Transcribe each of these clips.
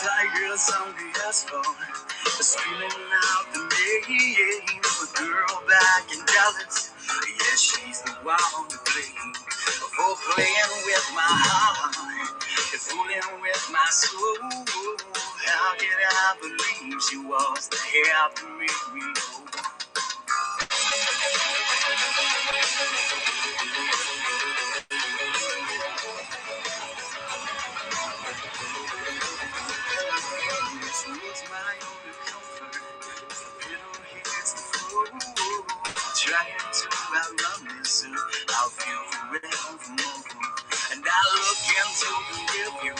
tigers on the asphalt, screaming out the name of a girl back in Dallas. Yeah, she's the one to blame for playing with my heart and fooling with my soul. How could I believe she was the half to make me whole? This was my only comfort. The pillow hits the floor. Trying to outrun this soon, I'll feel forevermore. And I look into the rearview,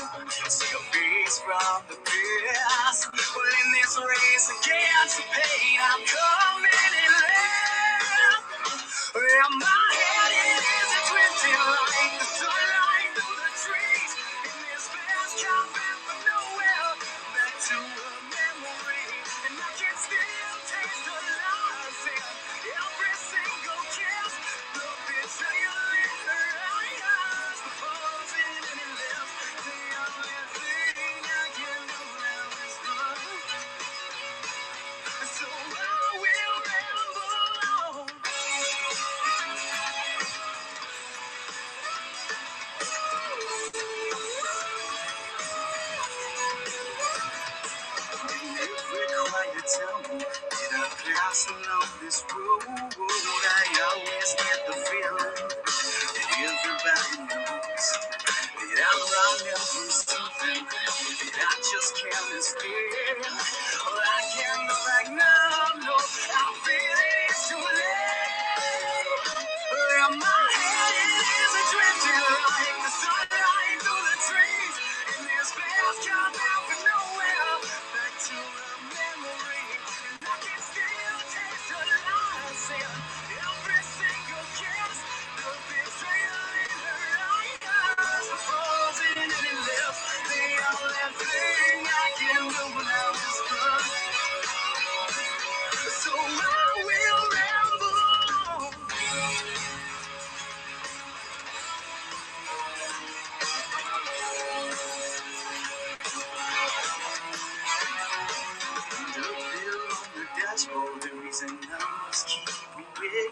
see your face from the past. Well, in this race against the pain, I'm coming in last. And my head is drifting like the sunlight through the trees. In this fast car from nowhere, back to a memory. And I can still taste the loss in every single kiss. The betrayal in her eyes, the poison in her lips. The only thing I can do now is run. So I will ramble on. Every quiet town, did I pass along this road? I always get the feeling that everybody knows that I'm running from something that I just can't escape. Well, I can't go back now, no, I feel it's too late. Well, my head is drifting like the sunlight through the trees. In this fast car out from nowhere, back to a memory. And I can still taste the loss in every single kiss. The betrayal in her eyes, the frozen in her lips. The only thing I can do now is run. So I will ramble on. The bill on the dashboard, the reason I must keep away.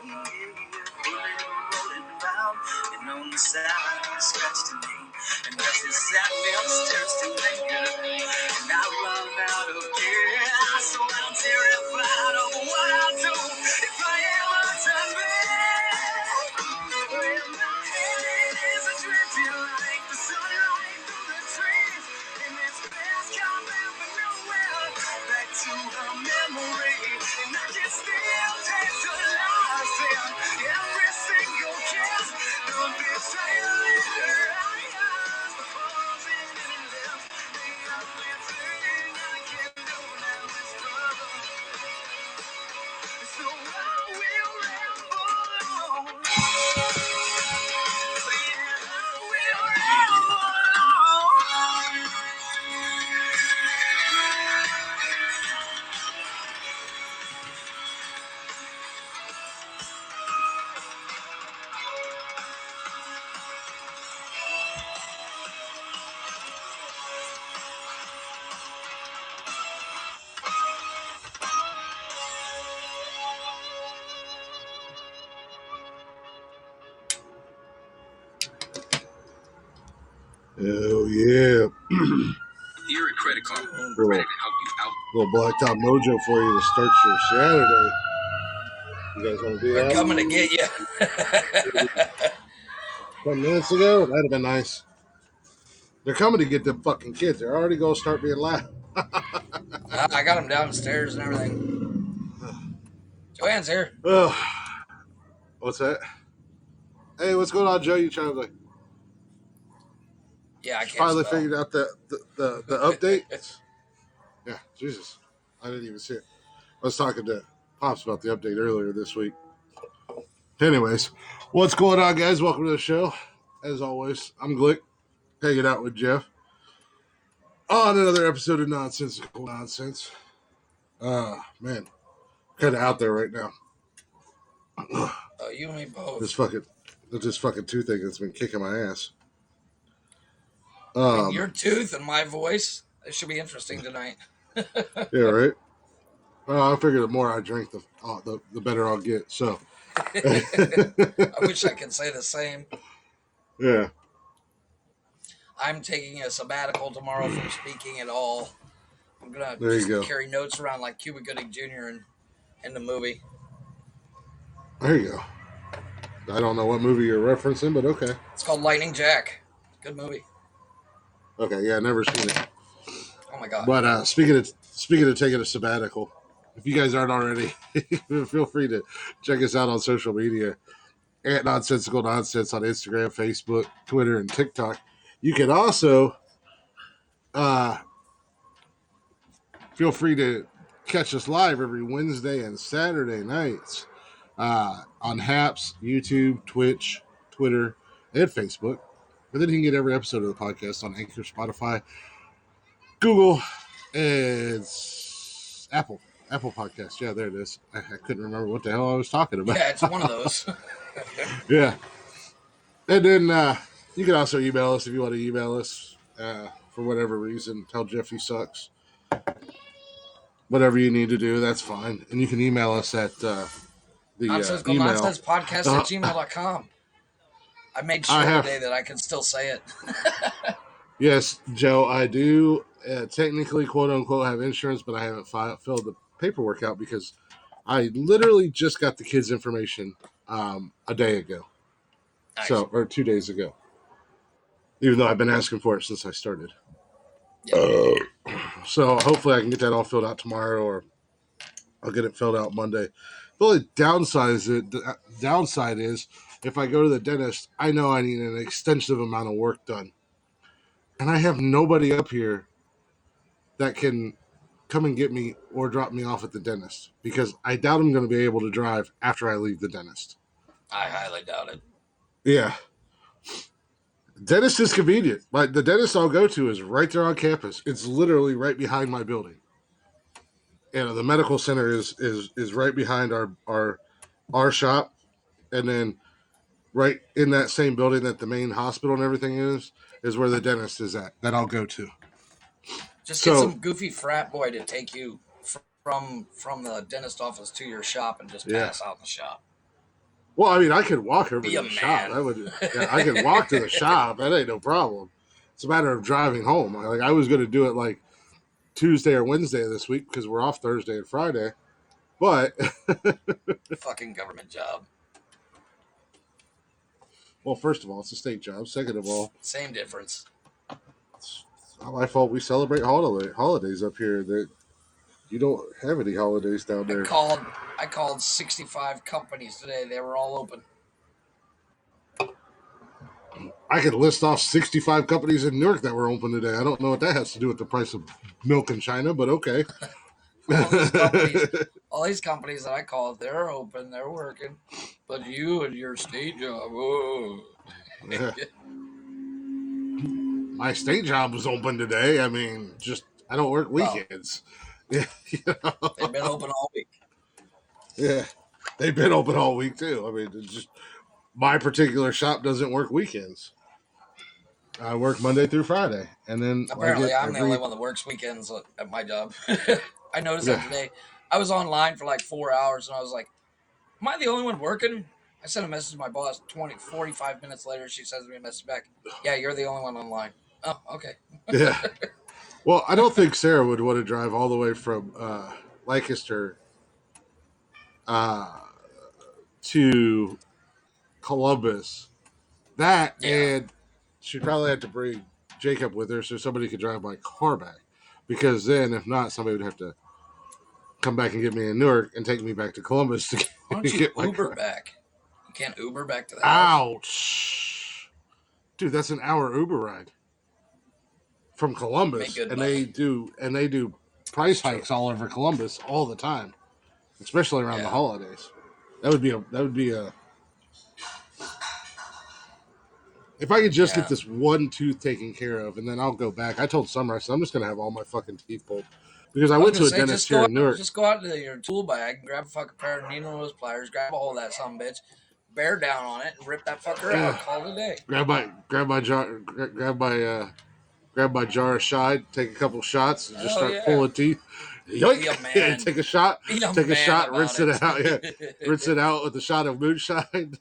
Rolling around, and on the side I scratched a name. And as the sadness turns to anger, and I run out of gas. So I'm terrified of what I'll do if I ever turn back. When my head is drifting like the sunlight through the trees. In this fast car from nowhere, back to the memory. And I can still taste the loss in every single kiss. The betrayal in her eyes, the poison in her lips. The only thing I can do now is run. So I will ramble on. Yeah, I will ramble on. Oh yeah. You're a credit card. Ready to help you out. Little blacktop mojo for you to start your Saturday. You guys want to do that? They're coming to get you. 10 minutes ago? That'd have been nice. They're coming to get them fucking kids. They're already going to start being loud. I got them downstairs and everything. Joanne's here. What's that? Hey, what's going on, Joe? You trying to like? Yeah, I can't finally spell. figured out the update. Yeah, Jesus, I didn't even see it. I was talking to Pops about the update earlier this week. Anyways, what's going on, guys? Welcome to the show. As always, I'm Glick, hanging out with Jeff on another episode of Nonsensical Nonsense. Man, kind of out there right now. You and me both. This fucking tooth thing that's been kicking my ass. I mean, your tooth and my voice. It should be interesting tonight. Yeah, right. Well, I figured the more I drink, the better I'll get. So, I wish I could say the same. yeah, I'm taking a sabbatical tomorrow from speaking at all. I'm gonna there you just go. carry notes around like Cuba Gooding Jr. in the movie. There you go. I don't know what movie you're referencing, but okay. It's called Lightning Jack. Good movie. Okay, yeah, never seen it. Oh my god. But speaking of taking a sabbatical, if you guys aren't already, feel free to check us out on social media at Nonsensical Nonsense on Instagram, Facebook, Twitter, and TikTok. You can also uh, feel free to catch us live every Wednesday and Saturday nights on Haps, YouTube, Twitch, Twitter, and Facebook. And then you can get every episode of the podcast on Anchor, Spotify, Google, and Apple Podcast. Yeah, there it is. I couldn't remember what the hell I was talking about. Yeah, it's one of those. Yeah. And then you can also email us if you want to email us for whatever reason. Tell Jeff he sucks. Whatever you need to do, that's fine. And you can email us at the Nonsensical email. Nonsense Podcast at gmail.com. I made sure today that I could still say it. Yes, Joe, I do technically, quote unquote, have insurance, but I haven't filled the paperwork out because I literally just got the kids' information a day ago. Nice. Or 2 days ago. Even though I've been asking for it since I started. Yep. So hopefully I can get that all filled out tomorrow, or I'll get it filled out Monday. The only downside is if I go to the dentist, I know I need an extensive amount of work done. And I have nobody up here that can come and get me or drop me off at the dentist because I doubt I'm going to be able to drive after I leave the dentist. I highly doubt it. Yeah. Dentist is convenient. Like the dentist I'll go to is right there on campus. It's literally right behind my building. And the medical center is right behind our shop, and then right in that same building that the main hospital and everything is where the dentist is at that I'll go to. Just get some goofy frat boy to take you from the dentist office to your shop and just pass out in the shop. Well, I mean, I could walk over to the shop. I could walk to the shop. That ain't no problem. It's a matter of driving home. Like I was going to do it like Tuesday or Wednesday this week because we're off Thursday and Friday. But fucking government job. Well, first of all, it's a state job. Second of all, same difference. It's not my fault. We celebrate holidays up here. That you don't have any holidays down there. I called 65 companies today. They were all open. I could list off 65 companies in Newark that were open today. I don't know what that has to do with the price of milk in China, but okay. all these companies that I called, they're open, they're working. But you and your state job, Yeah. My state job was open today. I mean, I don't work weekends. Well, they've been open all week. Yeah, they've been open all week too. I mean, it's just my particular shop doesn't work weekends. I work Monday through Friday, and then apparently I'm the only one that works weekends at my job. I noticed that today. I was online for like 4 hours, and I was like, "Am I the only one working?" I sent a message to my boss 45 minutes later. She sends me a message back. Yeah, you're the only one online. Oh, okay. Yeah. Well, I don't think Sarah would want to drive all the way from Lancaster to Columbus. And she'd probably have to bring Jacob with her so somebody could drive my car back. Because then, if not, somebody would have to come back and get me in Newark and take me back to Columbus to Why don't you get my Uber car back? You can't Uber back to the house. Ouch. Dude, that's an hour Uber ride from Columbus. They do price hikes all over Columbus all the time. Especially around the holidays. That would be a if I could just get this one tooth taken care of, and then I'll go back. I told Summer, I said, I'm just going to have all my fucking teeth pulled. Because I went to a dentist here in Newark. Just go out to your tool bag and grab a fucking pair of needle nose pliers, grab a hold of that son of a bitch, bear down on it, and rip that fucker out. Call it a day. Grab my grab my jar of Shine, take a couple shots, and just Oh start yeah. pulling teeth. Be a Yoink! man. Take a shot. Be a Take a man shot. about Rinse it out. Yeah, it. rinse it out with a shot of moonshine.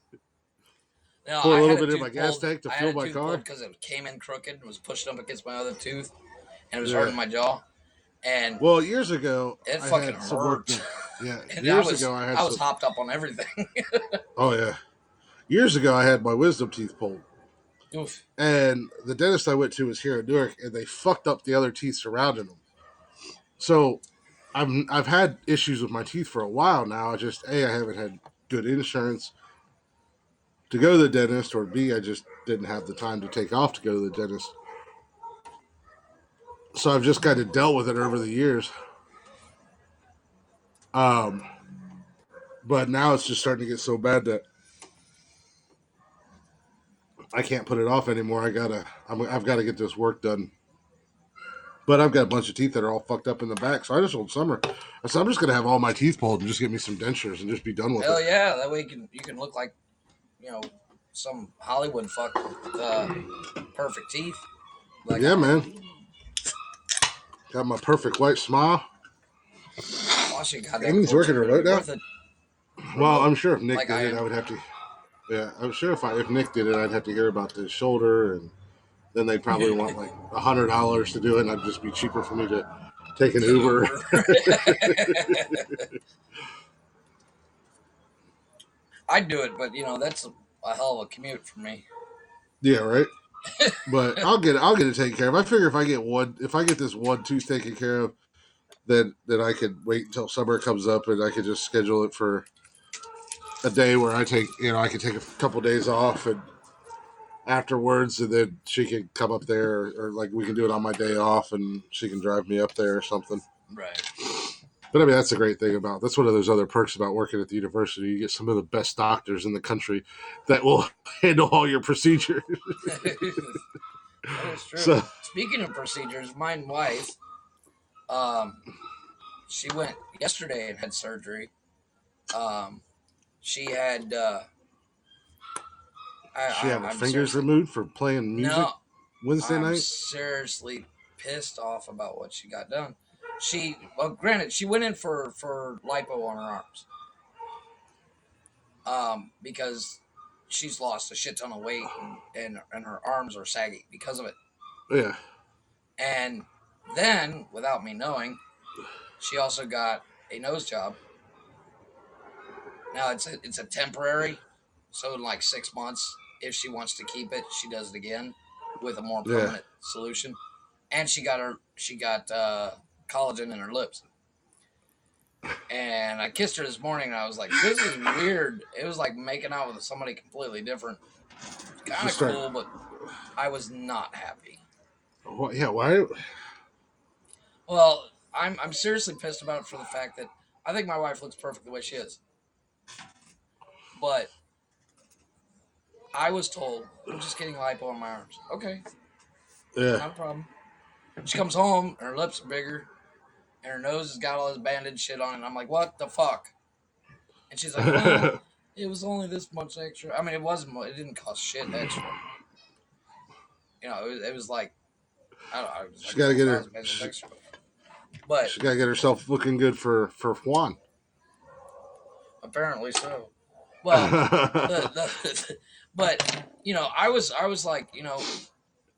No, Pour a I little had a bit in my tooth gas pulled. tank to I had fuel a my tooth pulled car. because it came in crooked and was pushed up against my other tooth, and it was Yeah. hurting my jaw. And Well, years ago, it I fucking had some work hurt. done. Yeah, And years ago, I had I was some. hopped up on everything. Oh yeah, years ago, I had my wisdom teeth pulled, Oof. and the dentist I went to was here in Newark, and they fucked up the other teeth surrounding them. So I've had issues with my teeth for a while now. I haven't had good insurance to go to the dentist, or B, I just didn't have the time to take off to go to the dentist. So I've just kind of dealt with it over the years. Um, but now it's just starting to get so bad that I can't put it off anymore. I've got to get this work done. But I've got a bunch of teeth that are all fucked up in the back. So I just told Summer, I said, I'm just gonna have all my teeth pulled and just get me some dentures and just be done with Hell it. yeah! That way you can look like, you know, some Hollywood fuck with perfect teeth. Like, Yeah, man. Got my perfect white smile. wash your goddamn Amy's clothes. working Are really remote now. worth it. Well, Remote, I'm sure if Nick like did I it, I am. would have to. Yeah, I'm sure if Nick did it, I'd have to hear about the shoulder, and then they'd probably want like $100 to do it, and it'd just be cheaper for me to take an Get an Uber. Uber. I'd do it, but that's a hell of a commute for me. Yeah, right. But I'll get it taken care of. I figure if I get this one tooth taken care of, then I could wait until summer comes up and I could just schedule it for a day where I could take a couple days off and afterwards, and then she could come up there, or like we can do it on my day off, and she can drive me up there or something. Right. But I mean, that's the great thing that's one of those other perks about working at the university. You get some of the best doctors in the country that will handle all your procedures. That is true. So Speaking of procedures, my wife, um, she went yesterday and had surgery. Um, she had. she had her I'm fingers seriously removed for playing music no. Wednesday I'm night. seriously pissed off about what she got done. Granted, she went in for lipo on her arms, because she's lost a shit ton of weight and her arms are saggy because of it. Yeah. And then, without me knowing, she also got a nose job. Now it's a temporary, so in like 6 months, if she wants to keep it, she does it again with a more Yeah. permanent solution. And she got collagen in her lips. And I kissed her this morning, and I was like, "This is weird." It was like making out with somebody completely different. Kind of cool, but I was not happy. Well, yeah. Why? Well, I'm seriously pissed about it for the fact that I think my wife looks perfect the way she is. But I was told, I'm just getting lipo on my arms. Okay, Yeah. not a problem. She comes home, and her lips are bigger, and her nose has got all this bandage shit on it. And I'm like, what the fuck? And she's like, well, it was only this much extra. I mean, it wasn't. It didn't cost shit extra. It was like, I don't know. It was like She gotta get her. extra. But She gotta get herself looking good for Juan. Apparently so. Well, but I was like,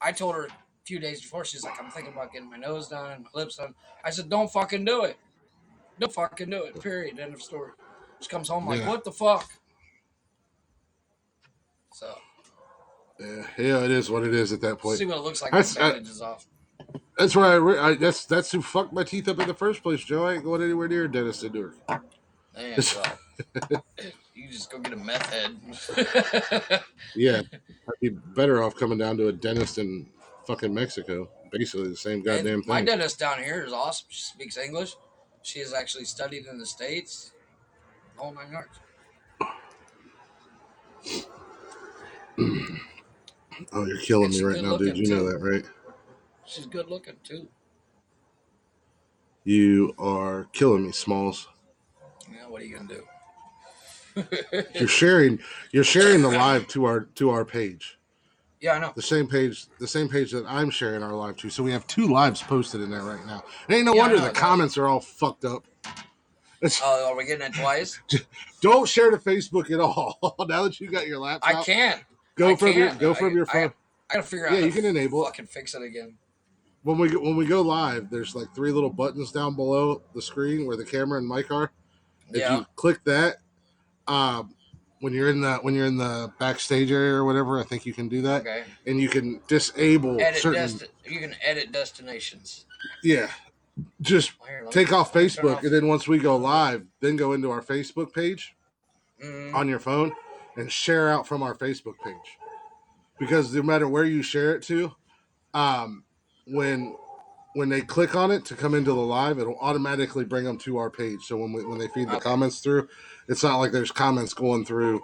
I told her a few days before. She's like, I'm thinking about getting my nose done and my lips done. I said, don't fucking do it. Don't fucking do it. Period. End of story. She comes home like, what the fuck? So. Yeah, it is what it is at that point. See what it looks like when the bandage is off. That's where that's who fucked my teeth up in the first place, Joe. I ain't going anywhere near a dentist in Newark. Man, well, you just go get a meth head. Yeah, I'd be better off coming down to a dentist in fucking Mexico. Basically the same goddamn thing. My dentist down here is awesome. She speaks English. She has actually studied in the States. The whole 9 yards. Oh, you're killing me right now, dude. You know that, right? She's good looking too. You are killing me, Smalls. Yeah, what are you gonna do? You're sharing the live to our page. Yeah, I know. The same page that I'm sharing our live to. So we have 2 lives posted in there right now. It ain't no Yeah, I wonder know, the comments are all fucked up. Oh, are we getting it twice? Don't share to Facebook at all. Now that you got your laptop, I can't. go from your phone. I gotta figure out Yeah, how you to can enable it. fucking fix it again. When we go live, there's like 3 little buttons down below the screen where the camera and mic are. If Yeah. you click that, when you're in the backstage area or whatever, I think you can do that, Okay. and you can disable certain. You can edit destinations. Yeah, just Here, take off let me turn Facebook, and then once we go live, then go into our Facebook page on your phone and share out from our Facebook page. Because no matter where you share it to, when they click on it to come into the live, it'll automatically bring them to our page. So when they feed the comments through, it's not like there's comments going through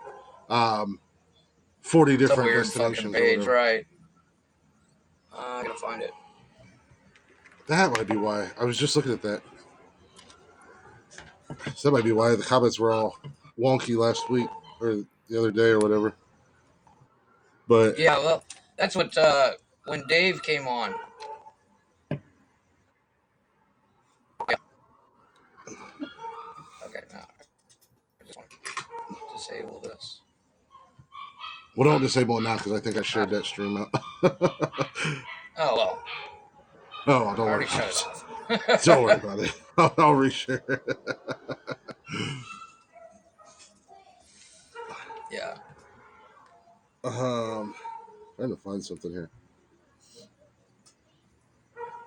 40 different destinations fucking page, or whatever. right? I gotta find it. That might be why. I was just looking at that. So that might be why the comments were all wonky last week or the other day or whatever. But yeah, well, that's what when Dave came on. Yeah. Okay, now I just want to disable this. well, don't disable it now because I think I shared that stream out. Oh well. Oh, don't worry. Shut it off. Don't worry about it. I'll reshare it. Yeah. Trying to find something here.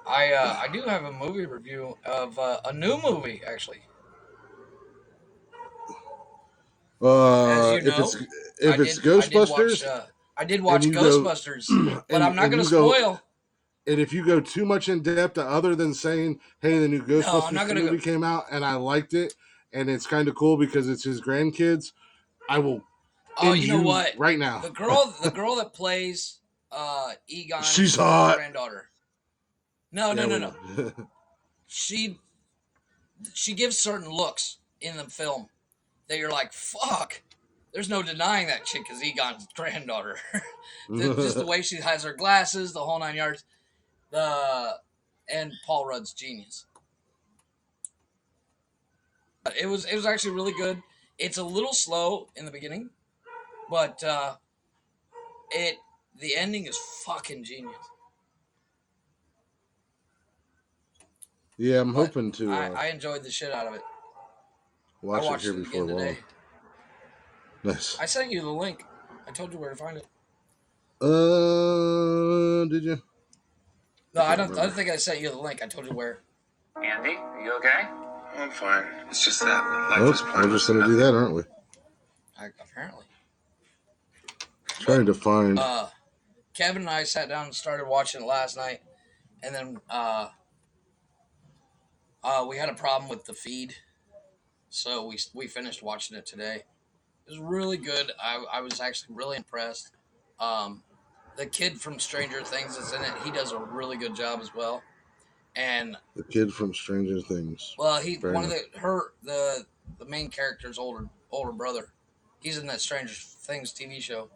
I do have a movie review of a new movie actually. As you know, if it's Ghostbusters, I did watch Ghostbusters, but I'm not going to spoil. And if you go too much in depth, other than saying, "Hey, the new Ghostbusters movie came out and I liked it, and it's kind of cool because it's his grandkids," I will. Oh, you know what? Right now, the girl that plays Egon's she's hot. Granddaughter. No. She gives certain looks in the film that you're like, fuck. There's no denying that chick is Egon's granddaughter. Just the way she has her glasses, the whole 9 yards. And Paul Rudd's genius. It was actually really good. It's a little slow in the beginning, but the ending is fucking genius. Yeah, I'm hoping to. I enjoyed the shit out of it. Watch it here before long. Today. Nice. I sent you the link. I told you where to find it. Did you? No, I don't think I sent you the link. I told you where. Andy, are you okay? I'm fine. It's just that life is we're just gonna do that, aren't we? Apparently. Trying to find. Kevin and I sat down and started watching it last night, and then we had a problem with the feed, so we finished watching it today. It was really good. I was actually really impressed. The kid from Stranger Things is in it. He does a really good job as well. And the kid from Stranger Things. Well, the main character's older brother. He's in that Stranger Things TV show.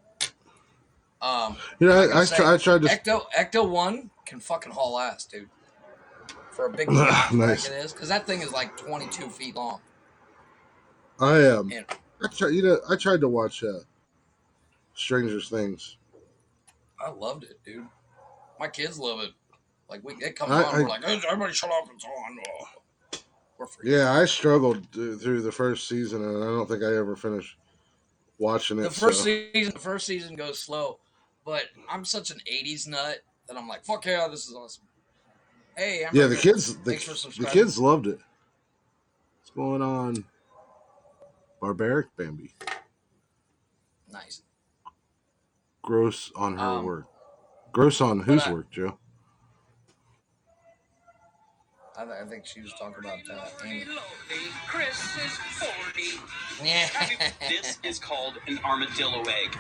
I tried to. Ecto 1 can fucking haul ass, dude. For a big yacht nice. Like it is, because that thing is like 22 feet long. I tried to watch Stranger Things. I loved it, dude. My kids love it. Like it comes on, we're like, hey, everybody shut up, it's on. We're free. Yeah, I struggled through the first season, and I don't think I ever finished watching it. The first season goes slow, but I'm such an '80s nut that I'm like, fuck yeah, this is awesome. Hey, yeah, the kids loved it. What's going on? Barbaric Bambi. Nice. Gross on her work. Gross on whose work, Joe? I think she was talking about Amy. Chris is 40. Yeah. This is called an armadillo egg.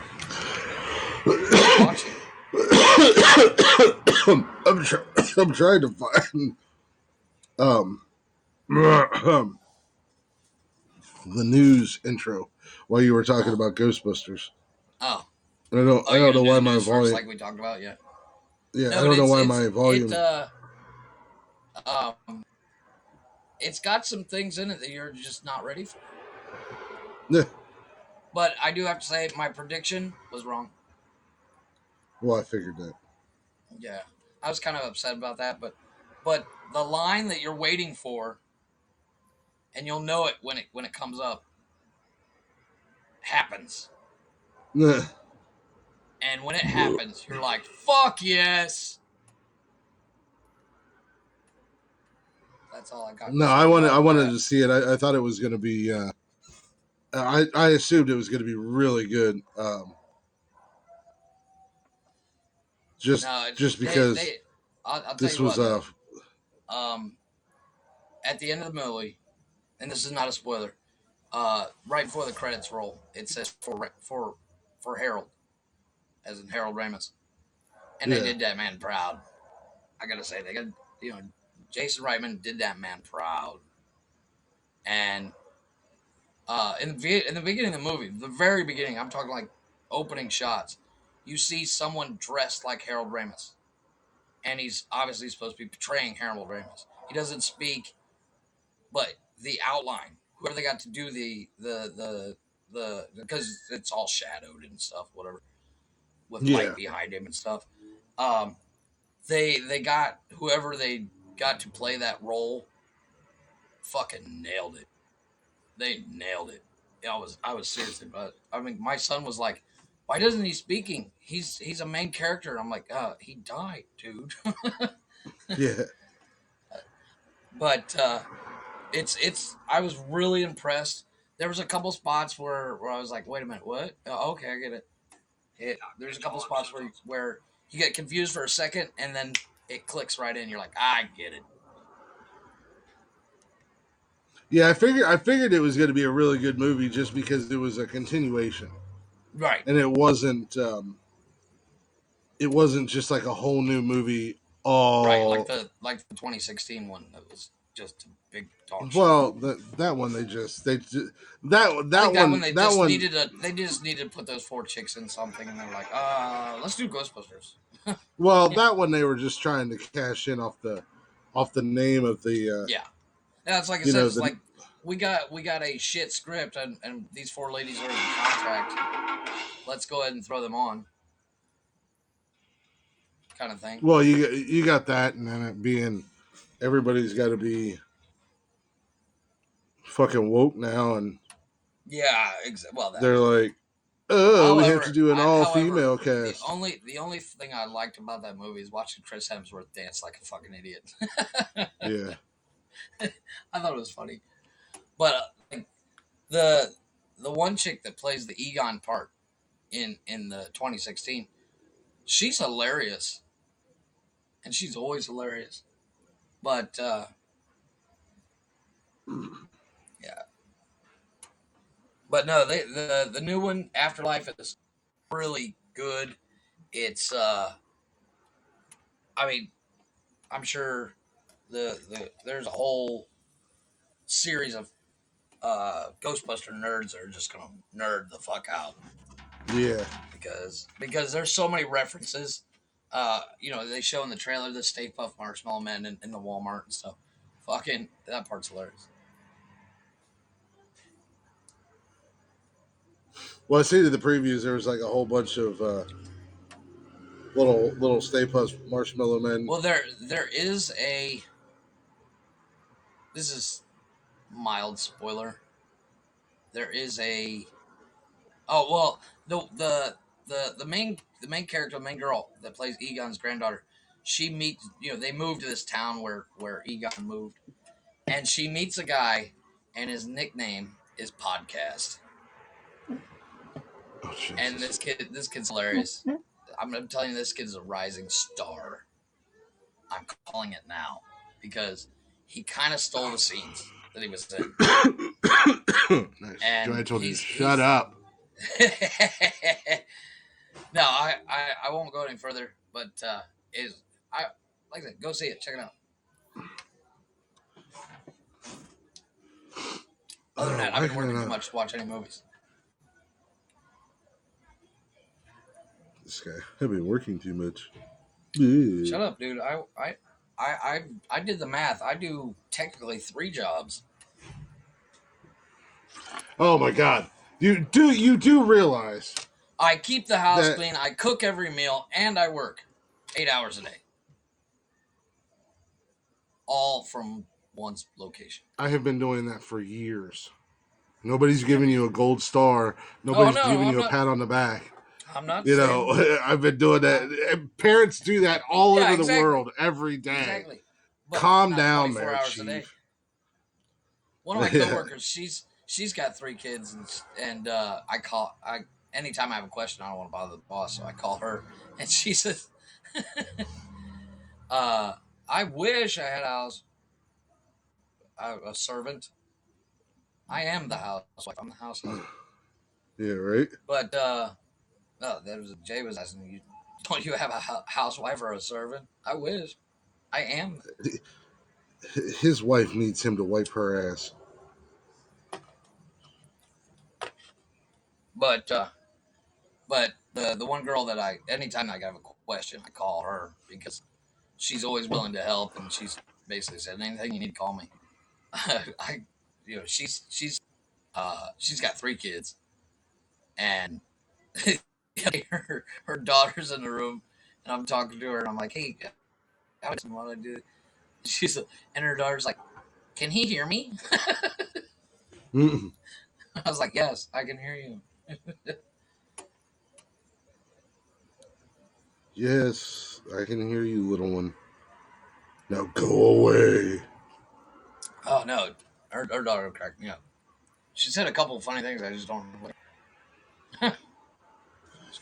I'm trying to find the news intro while you were talking about Ghostbusters. Oh. Oh, I you're don't gonna know do why the my news first, volume. like we talked about, yeah. Yeah, No, I but don't know why my volume. it's got some things in it that you're just not ready for. Yeah. But I do have to say, my prediction was wrong. Well, I figured that. Yeah, I was kind of upset about that, but the line that you're waiting for, and you'll know it when it comes up, happens. Yeah. And when it happens, you're like, "Fuck yes!" That's all I got No, to say I about wanted that. to see it. I thought it was going to be. I assumed it was going to be really good. No, Just they because they. I'll tell this you was what though. Um, at the end of the movie, and this is not a spoiler. Right before the credits roll, it says for Harold, as in Harold Ramis, and they yeah, did that man proud. I gotta say, they got Jason Reitman did that man proud, and in the beginning of the movie, the very beginning, I'm talking like opening shots, you see someone dressed like Harold Ramis, and he's obviously supposed to be portraying Harold Ramis. He doesn't speak, but the outline, whoever they got to do the because it's all shadowed and stuff, whatever, with light yeah, behind him and stuff. Um, they got whoever they got to play that role, fucking nailed it. They nailed it. I was seriously, but I mean, my son was like, "Why doesn't he speaking? He's a main character." I'm like, he died, dude." yeah. But it's I was really impressed. There was a couple spots where I was like, "Wait a minute, what? Oh, okay, I get it." There's a couple spots where you get confused for a second, and then it clicks right in. You're like, "I get it." Yeah, I figured it was going to be a really good movie just because it was a continuation, Right, and it wasn't just like a whole new movie. right. All Like the 2016 one that was just a big dog shit. well, that one I think that one that one. they just needed to put those four chicks in something, and they're like, let's do Ghostbusters. Well, that one they were just trying to cash in off the name of the Yeah, yeah. It's like I you said. know It's the like we got a shit script, and these four ladies are in contract. Let's go ahead and throw them on, kind of thing. well you got that, and then it being everybody's got to be fucking woke now, and Yeah, well that they're too. like, oh, we have to However, do an all however, female the cast. only the only thing I liked about that movie is watching Chris Hemsworth dance like a fucking idiot. Yeah, I thought it was funny, but like the the one chick that plays the Egon part in the 2016, she's hilarious, and she's always hilarious. But yeah, but no, the new one, Afterlife, is really good. It's I mean, I'm sure there's a whole series of Ghostbuster nerds that are just gonna nerd the fuck out yeah. because there's so many references. They show in the trailer the Stay Puft Marshmallow Men in the Walmart and stuff. Fucking that part's hilarious. Well, I see to the previews there was like a whole bunch of little Stay Puft Marshmallow Men. Well, there is a. This is mild spoiler. There is a. Oh well, the main character, the main girl that plays Egon's granddaughter, she meets. They moved to this town where Egon moved, and she meets a guy, and his nickname is Podcast. Oh And Jesus! this kid's hilarious. I'm telling you, this kid's a rising star. I'm calling it now because he kind of stole the scenes that he was in, Nice. Joy, I and told you to he's shut he's. up. No, I won't go any further. But is I like I said, go see it, check it out. Other than Oh, that, I've why been can I working too not? much to watch any movies. This guy, I've been working too much. Shut up, dude. I did the math. I do technically 3 jobs. Oh my god. You do realize I keep the house that clean, I cook every meal, and I work 8 hours a day. All from one location. I have been doing that for years. Nobody's giving you a gold star. Oh Nobody's no, giving I'm you a not. pat on the back. I'm not You saying. know, I've been doing that. Parents do that all Yeah, over the exactly. world every day. Exactly. But Calm not down 24 there, hours a day. Chief. One of my Yeah. coworkers, she's got 3 kids, and I anytime I have a question, I don't want to bother the boss, so I call her, and she says, "I wish I had a servant. I am the housewife. I'm the house husband." Yeah, right? But no, Jay was asking you, don't you have a housewife or a servant? I wish. I am. His wife needs him to wipe her ass. But the one girl that anytime I have a question, I call her because she's always willing to help, and she's basically said anything you need to call me. She's got 3 kids, and her daughter's in the room, and I'm talking to her, and I'm like, hey, what I do? And her daughter's like, can he hear me? Mm-mm. I was like, yes, I can hear you. Yes, I can hear you, little one. Now go away. Oh no, her daughter cracked me up. She said a couple of funny things. I just don't remember. I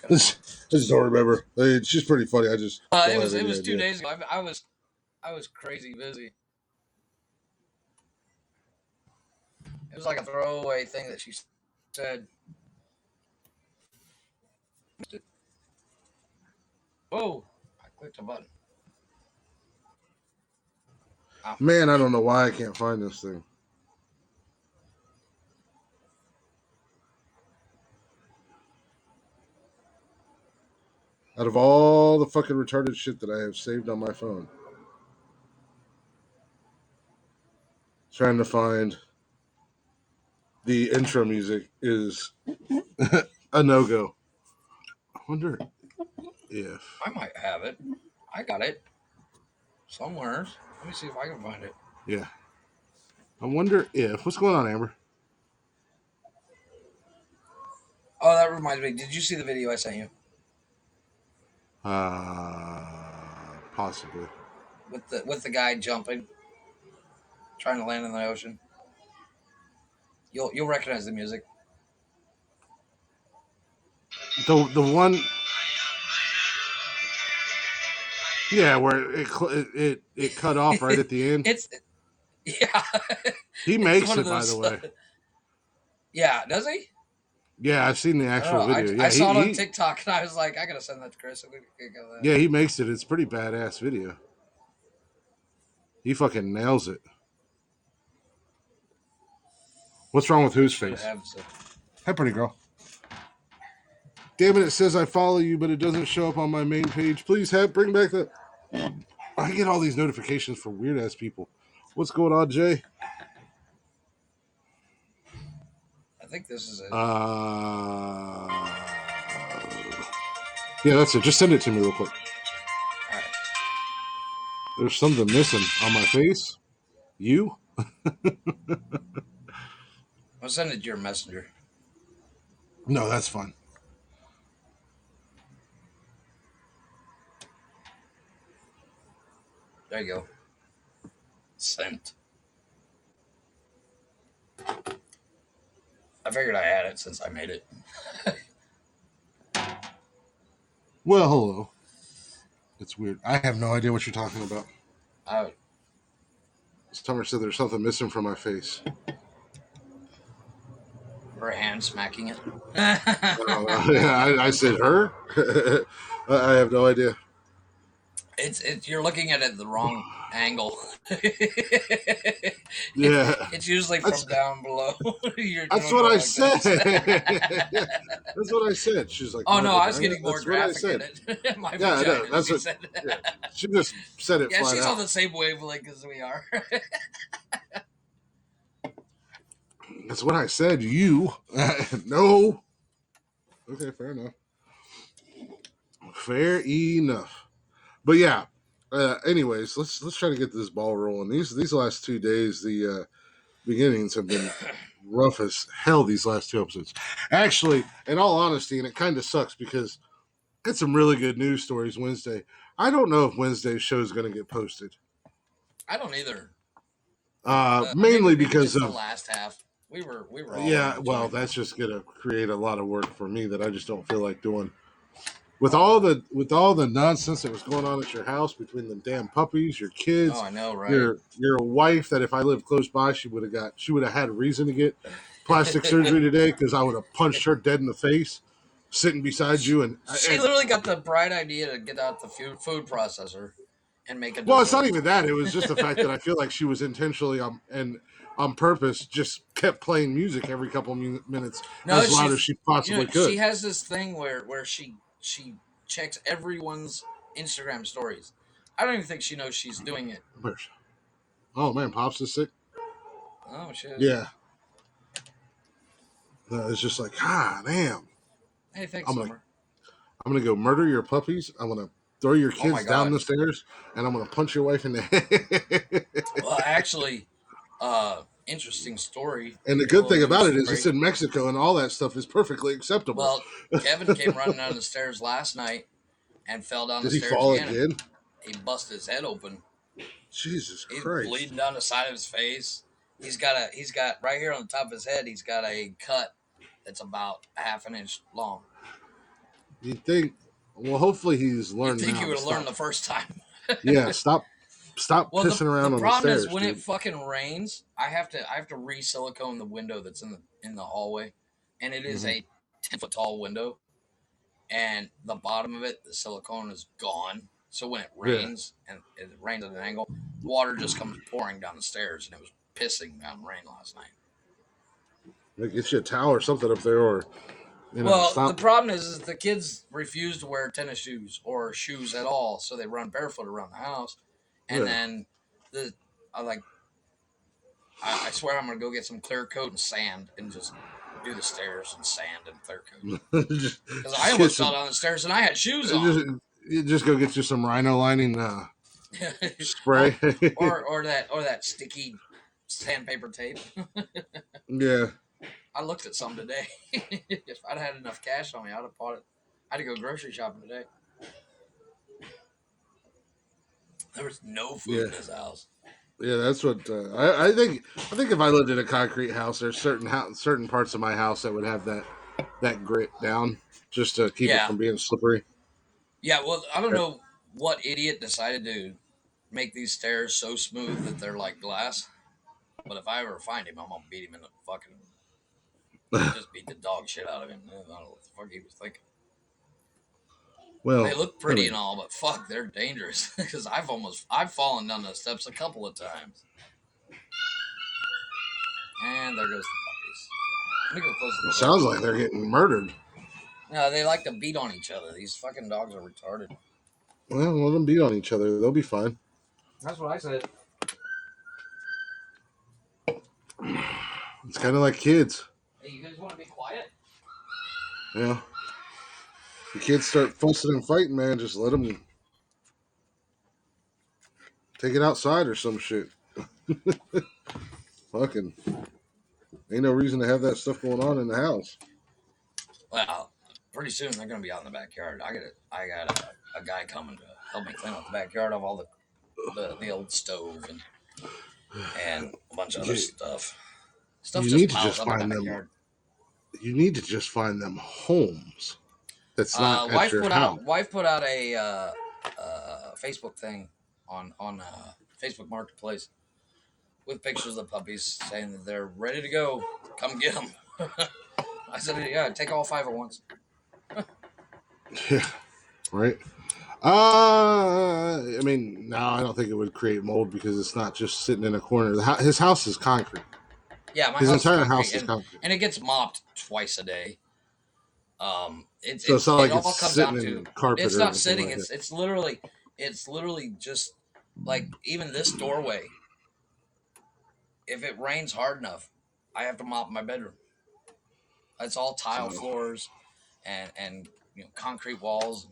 just don't remember. It's just pretty funny. I just don't It have any was 2 idea. days ago. I was crazy busy. It was like a throwaway thing that she said. Whoa! I clicked a button. Oh. Man, I don't know why I can't find this thing. Out of all the fucking retarded shit that I have saved on my phone, trying to find the intro music is a no-go. I wonder if... I might have it. I got it somewhere. Let me see if I can find it. Yeah. I wonder if... What's going on, Amber? Oh, that reminds me. Did you see the video I sent you Possibly. with the guy jumping, trying to land in the ocean? You'll recognize the music. The one... Yeah, where it cut off right at the end. Yeah. He makes it, by the way. Yeah, does he? Yeah, I've seen the actual video. I saw it on TikTok, and I was like, I gotta send that to Chris. Yeah, he makes it. It's a pretty badass video. He fucking nails it. What's wrong with whose face? Hi, pretty girl. Damn it, it says I follow you, but it doesn't show up on my main page. Please bring back the... I get all these notifications for weird-ass people. What's going on, Jay? I think this is it. Yeah, that's it. Just send it to me real quick. All right. There's something missing on my face. You? I'll send it to your messenger. No, that's fine. There you go. Sent. I figured I had it since I made it. Well, hello. It's weird. I have no idea what you're talking about. Summer said there's something missing from my face. Her hand smacking it. Yeah, I said her. I have no idea. It's you're looking at it the wrong angle. Yeah, It's usually that's from down below. You that's don't what go I like said. this. That's what I said. She's like, Oh my no, I was vagina. getting more That's what I graphic in said. it. My Yeah, I know. vagina, That's she what. said. Yeah, she just said it Yeah, flat she's on out. the same wavelength as we are. That's what I said. You no. Okay, fair enough. Fair enough. But yeah. Anyways, let's try to get this ball rolling. These last 2 days, the beginnings have been rough as hell. These last two episodes, actually, in all honesty, and it kind of sucks because I had some really good news stories Wednesday. I don't know if Wednesday's show is going to get posted. I don't either. Mainly Maybe because just the of last half. We were all over yeah. the Well, joint. that's just going to create a lot of work for me that I just don't feel like doing. With all the nonsense that was going on at your house between the damn puppies, your Oh, kids, I know, right? your wife that if I lived close by she would have had reason to get plastic surgery today because I would have punched her dead in the face sitting beside you She literally got the bright idea to get out the food processor and make a well, it's not dessert. even that, it was just the fact that I feel like she was intentionally and on purpose just kept playing music every couple minutes No, as loud as she possibly she could. has this thing where she checks everyone's Instagram stories. I don't even think she knows she's doing it. Oh man, Pops is sick. Oh shit! Yeah, it's just like damn. Hey, thanks, I'm gonna Summer. I'm gonna go murder your puppies. I'm gonna throw your Oh my kids down god. the stairs, and I'm gonna punch your wife in the head. Well, actually, interesting story. And the A good little thing about news it is it's break. in Mexico, and all that stuff is perfectly acceptable. Well, Kevin came running down the stairs last night and fell down the Did he stairs fall again, and again? he busted his head open. Jesus He's Christ! bleeding down the side of his face. He's got right here on the top of his head. He's got a cut that's about half an inch long. You think? Well, hopefully he's You'd learned think now he to would have learned stop. the first time. Yeah, stop Well, pissing the around on the problem is stairs, when it dude. fucking rains, I have to re-silicone the window that's in the hallway, and it is Hmm. a 10-foot tall window, and the bottom of it, the silicone is gone. So when it Yeah, rains and it rains at an angle, water just comes pouring down the stairs, and it was pissing down rain last night. like get you a towel or something up there, or Well, the stop. problem is the kids refuse to wear tennis shoes or shoes at all, so they run barefoot around the house. And Yeah, then the I like I swear I'm gonna go get some clear coat and sand and just do the stairs and sand and clear coat just, because I just get almost fell some. down the stairs and I had shoes on. Just you just go get you some rhino lining or spray. or that sticky sandpaper tape. Yeah. I looked at some today. If I'd had enough cash on me, I'd have bought it. I had to go grocery shopping today. There was no food Yeah, in this house. yeah, that's what I think. I think if I lived in a concrete house, there's certain parts of my house that would have that grit down just to keep it Yeah, from being slippery. yeah. Well, I don't know what idiot decided to make these stairs so smooth that they're like glass. But if I ever find him, I'm gonna beat him in the fucking just beat the dog shit out of him. I don't know what the fuck he was thinking. They Well, look I pretty and mean, all, but fuck, they're dangerous because I've fallen down those steps a couple of times. And there goes the puppies. Let me go close it the door. sounds like they're getting murdered. No, they like to beat on each other. These fucking dogs are retarded. Well, let them beat on each other. They'll be fine. That's what I said. It's kind of like kids. Hey, you guys want to be quiet? Yeah, the kids start fussing and fighting, man. Just let them take it outside or some shit. Fucking ain't no reason to have that stuff going on in the house. Well, pretty soon they're gonna be out in the backyard. I got a guy coming to help me clean out the backyard of all the old stove and a bunch of other You, stuff. Stuff you just need to piles just up in the find them. backyard. You need to just find them homes. That's not at Wife your put house. out wife put out a Facebook thing on Facebook Marketplace with pictures of puppies saying that they're ready to go. Come get them. I said, yeah, take all five at once. Yeah, right. I mean, no, I don't think it would create mold because it's not just sitting in a corner. His house is concrete. Yeah, my His house is entire concrete, house is concrete. and it gets mopped twice a day. So it's not It like all it's comes sitting down to in carpet it's or not anything sitting. like that. It's literally just like even this doorway. If it rains hard enough, I have to mop my bedroom. It's all tile So floors and concrete walls.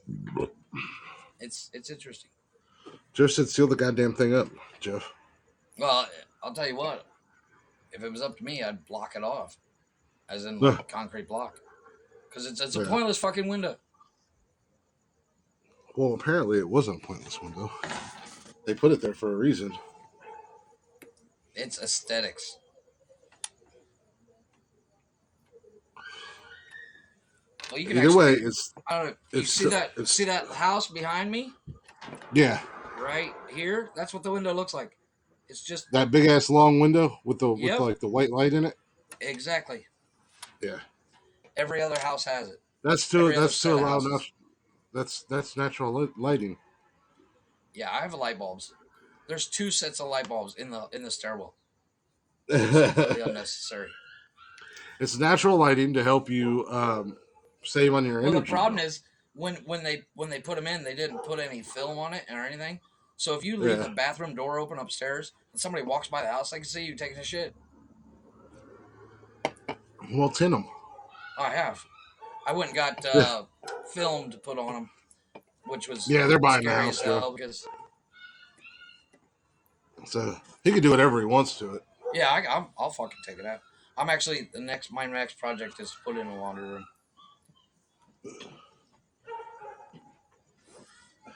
It's interesting. Jeff said, "Seal the goddamn thing up, Jeff." Well, I'll tell you what. If it was up to me, I'd block it off, as in Yeah. like concrete block, because it's a Yeah. pointless fucking window. Well, apparently it wasn't a pointless window. They put it there for a reason. It's aesthetics. Well, you can Either way, actually. I don't know. You it's see that house behind me yeah, right here? That's what the window looks like. It's just that big ass long window with yep, like the white light in it. exactly. Yeah, Every other house has it. that's Every other to set of allow houses. enough. That's natural lighting. Yeah, I have light bulbs. There's two sets of light bulbs in the stairwell. It's completely It's unnecessary. natural lighting to help you save on your Well, the energy problem bill. is when they put them in, they didn't put any film on it or anything. So if you leave Yeah, the bathroom door open upstairs and somebody walks by the house, they can see you taking a shit. well, tin them. I have. I went and got Yeah, film to put on them, which was yeah, they're buying the scary as house, Joe. hell because So he can do whatever he wants to it. yeah, I'll fucking take it out. I'm actually my next project is to put in a laundry room.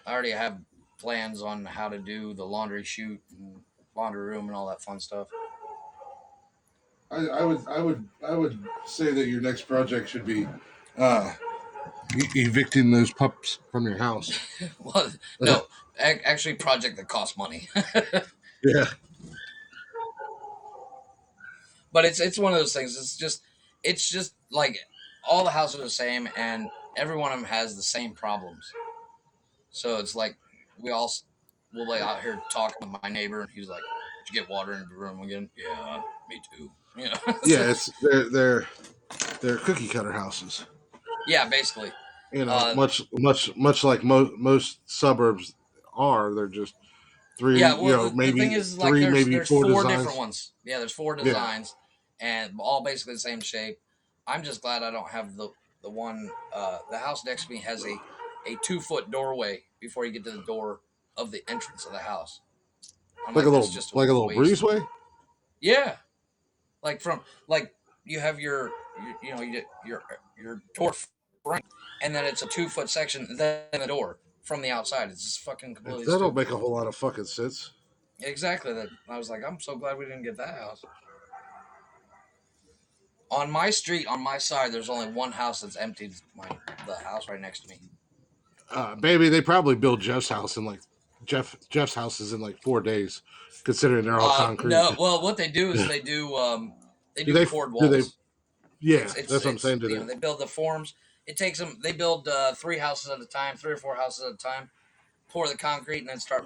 I already have plans on how to do the laundry chute and laundry room and all that fun stuff. I would say that your next project should be uh, evicting those pups from your house. Well, no, actually, project that costs money. Yeah, But it's one of those things. It's just like all the houses are the same, and every one of them has the same problems. So it's like we all will be out here talking with my neighbor, and he's like, "Did you get water in the room again?" Yeah, me too. You know, yeah. It's they're cookie cutter houses. yeah, basically. You know, Uh, much like most suburbs are. They're just three. yeah. You Well, know, the thing maybe is, like, three, maybe there's four four different designs. ones. Yeah, there's four Yeah, designs, and all basically the same shape. I'm just glad I don't have the one. The house next to me has a 2 foot doorway before you get to the door of the entrance of the house. I'm like, that's just a like a little waste. breezeway. Yeah, like from like you have your door frame, and then it's a 2 foot section, and then the door from the outside. It's just fucking completely That don't stupid. make a whole lot of fucking sense. Exactly. That I was like, I'm so glad we didn't get that house. On my street, on my side, there's only one house that's emptied. The house right next to me. Baby, they probably built Jeff's house is in like 4 days, considering they're all concrete. No. Well, what they do is they do do they? poured Do they? walls. Yeah, that's what I'm saying. Do You they? know they build the forms. It takes them. They build three houses at a time, three or four houses at a time. Pour the concrete and then start.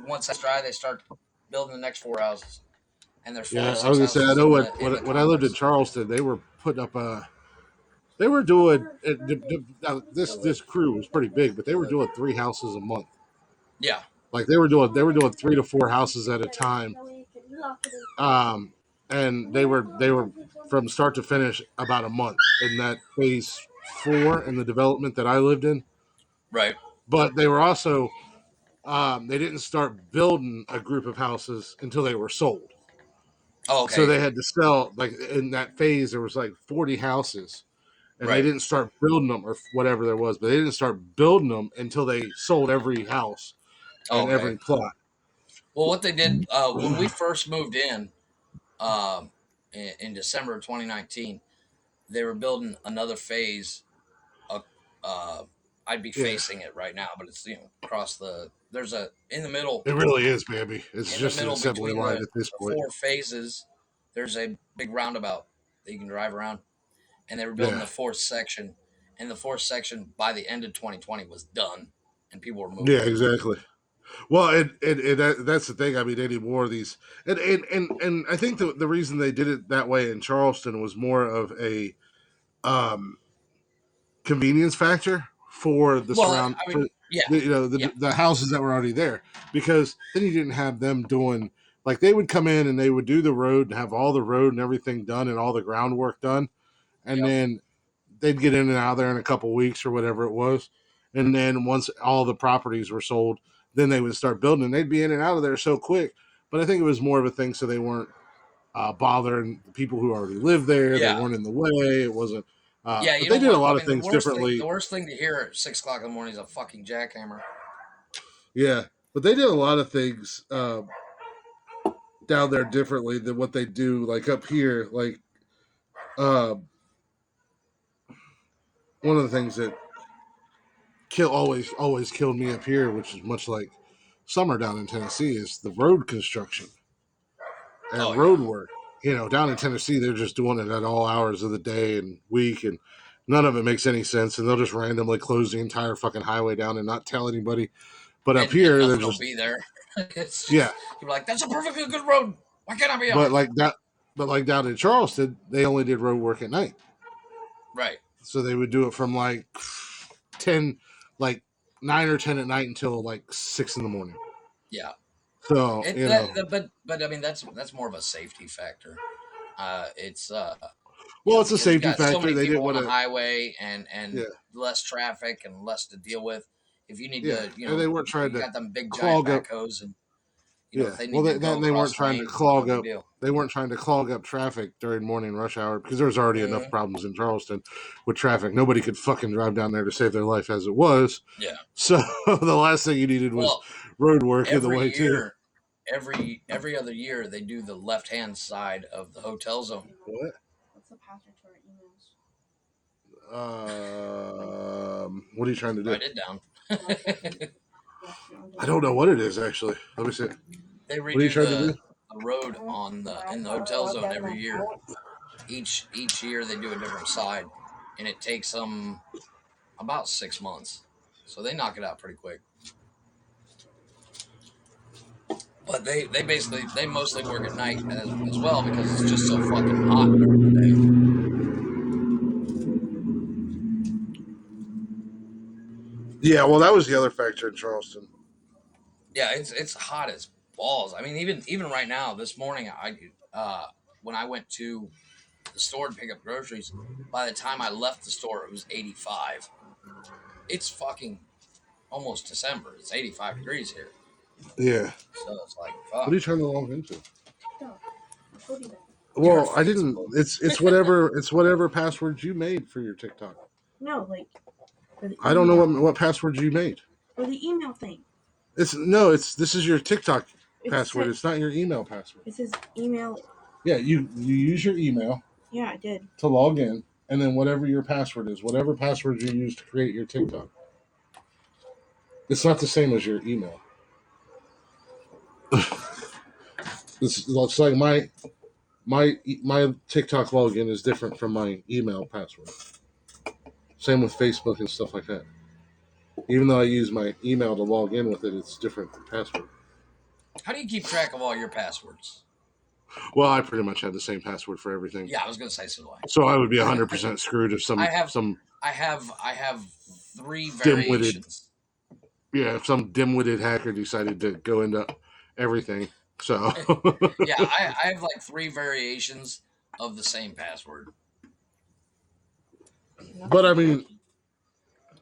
Once that's dry, they start building the next four houses. And there's four or Yeah, I was six gonna say. I houses know in the when I lived in complex. Charleston, they were putting up they were doing now, this crew was pretty big, but they were doing 3 houses a month. Yeah. Like they were doing 3 to 4 houses at a time. Um, and they were from start to finish about a month in that phase 4 in the development that I lived in. Right. But they were also they didn't start building a group of houses until they were sold. Oh, So okay. they had to sell like in that phase there was like 40 houses and they Right. didn't start building them or whatever there was, but they didn't start building them until they sold every house Oh, and okay. every plot. Well, what they did when we first moved um, in December of 2019, they were building another phase. Uh, uh, I'd be Yeah, facing it right now, but it's across the. There's a it really is, baby. It's in the just an middle assembly between line at this the point. four phases. There's a big roundabout that you can drive around, and they were building Yeah, the fourth section. And the fourth section by the end of 2020 was done. and people were moving. Yeah, exactly. Well, that's the thing. I mean, anymore these, and I think the reason they did it that way in Charleston was more of a um, convenience factor for the Well, surround I for mean, yeah, the houses that were already there, because then you didn't have them doing, like, they would come in and they would do the road and have all the road and everything done and all the groundwork done, and yep, then they'd get in and out of there in a couple weeks or whatever it was, and then once all the properties were sold, then they would start building and they'd be in and out of there so quick. But I think it was more of a thing so they weren't bothering the people who already lived there. They yeah, weren't in the way. It wasn't. yeah. But You they don't did a want. I lot of mean, things differently. the worst thing to hear at 6 o'clock in the morning is a fucking jackhammer. Yeah, but they did a lot of things down there differently than what they do, like up here. Like uh, one of the things that always killed me up here, which is much like summer down in Tennessee, is the road construction Oh and yeah, road work. You know, down in Tennessee, they're just doing it at all hours of the day and week, and none of it makes any sense. And they'll just randomly close the entire fucking highway down and not tell anybody. But up and here, they're nothing will just be there. It's yeah. just you're like, that's a perfectly good road. Why can't I be on But it? like that, but like down in Charleston, they only did road work at night. Right. So they would do it from like 10, like 9 or 10 at night until like 6 in the morning. Yeah. So But I mean that's more of a safety factor. It's well, it's a because you safety got so factor. many They people didn't on want the to, highway yeah, and less traffic and less to deal with. If you need yeah, to, and they weren't trying you to got them big giant clog up. backhoes, and if Yeah, they well, need to go they weren't across trying to lanes, no clog big up. deal. They weren't trying to clog up traffic during morning rush hour because there's already enough Hmm. problems in Charleston with traffic. Nobody could fucking drive down there to save their life as it was. Yeah. So the last thing you needed was Well, road work in the every way too. year, every other year, they do the left hand side of the hotel zone. What? What's the password to our emails? What are you trying to do? Write it down. I don't know what it is actually. Let me see. They What are you redo trying to do? the road in the hotel zone every year. Each year they do a different side, and it takes them about 6 months. So they knock it out pretty quick. But they mostly work at night as well because it's just so fucking hot during the day. Yeah, well, that was the other factor in Charleston. Yeah, it's hot as balls. I mean, even right now, this morning, when I went to the store to pick up groceries, by the time I left the store, it was 85. It's fucking almost December. It's 85 degrees here. Yeah. So it's like, What are fuck. you trying to log into? No, I told you that. Your Well, I didn't. Facebook. It's whatever passwords you made for your TikTok. No, like for the I don't know email. what passwords you made. For the email thing. This is your TikTok It password. said, It's not your email password. it says email. Yeah, you use your email Yeah, I did. to log in, and then whatever your password is, whatever password you use to create your TikTok. It's not the same as your email. It's like my TikTok login is different from my email password. Same with Facebook and stuff like that. Even though I use my email to log in with it, it's different password. How do you keep track of all your passwords? Well, I pretty much have the same password for everything. Yeah, I was gonna say so. So I would be 100% screwed if I have some I have three dim-witted variations. if some dim-witted hacker decided to go into everything. So Yeah, I have like three variations of the same password. but I mean,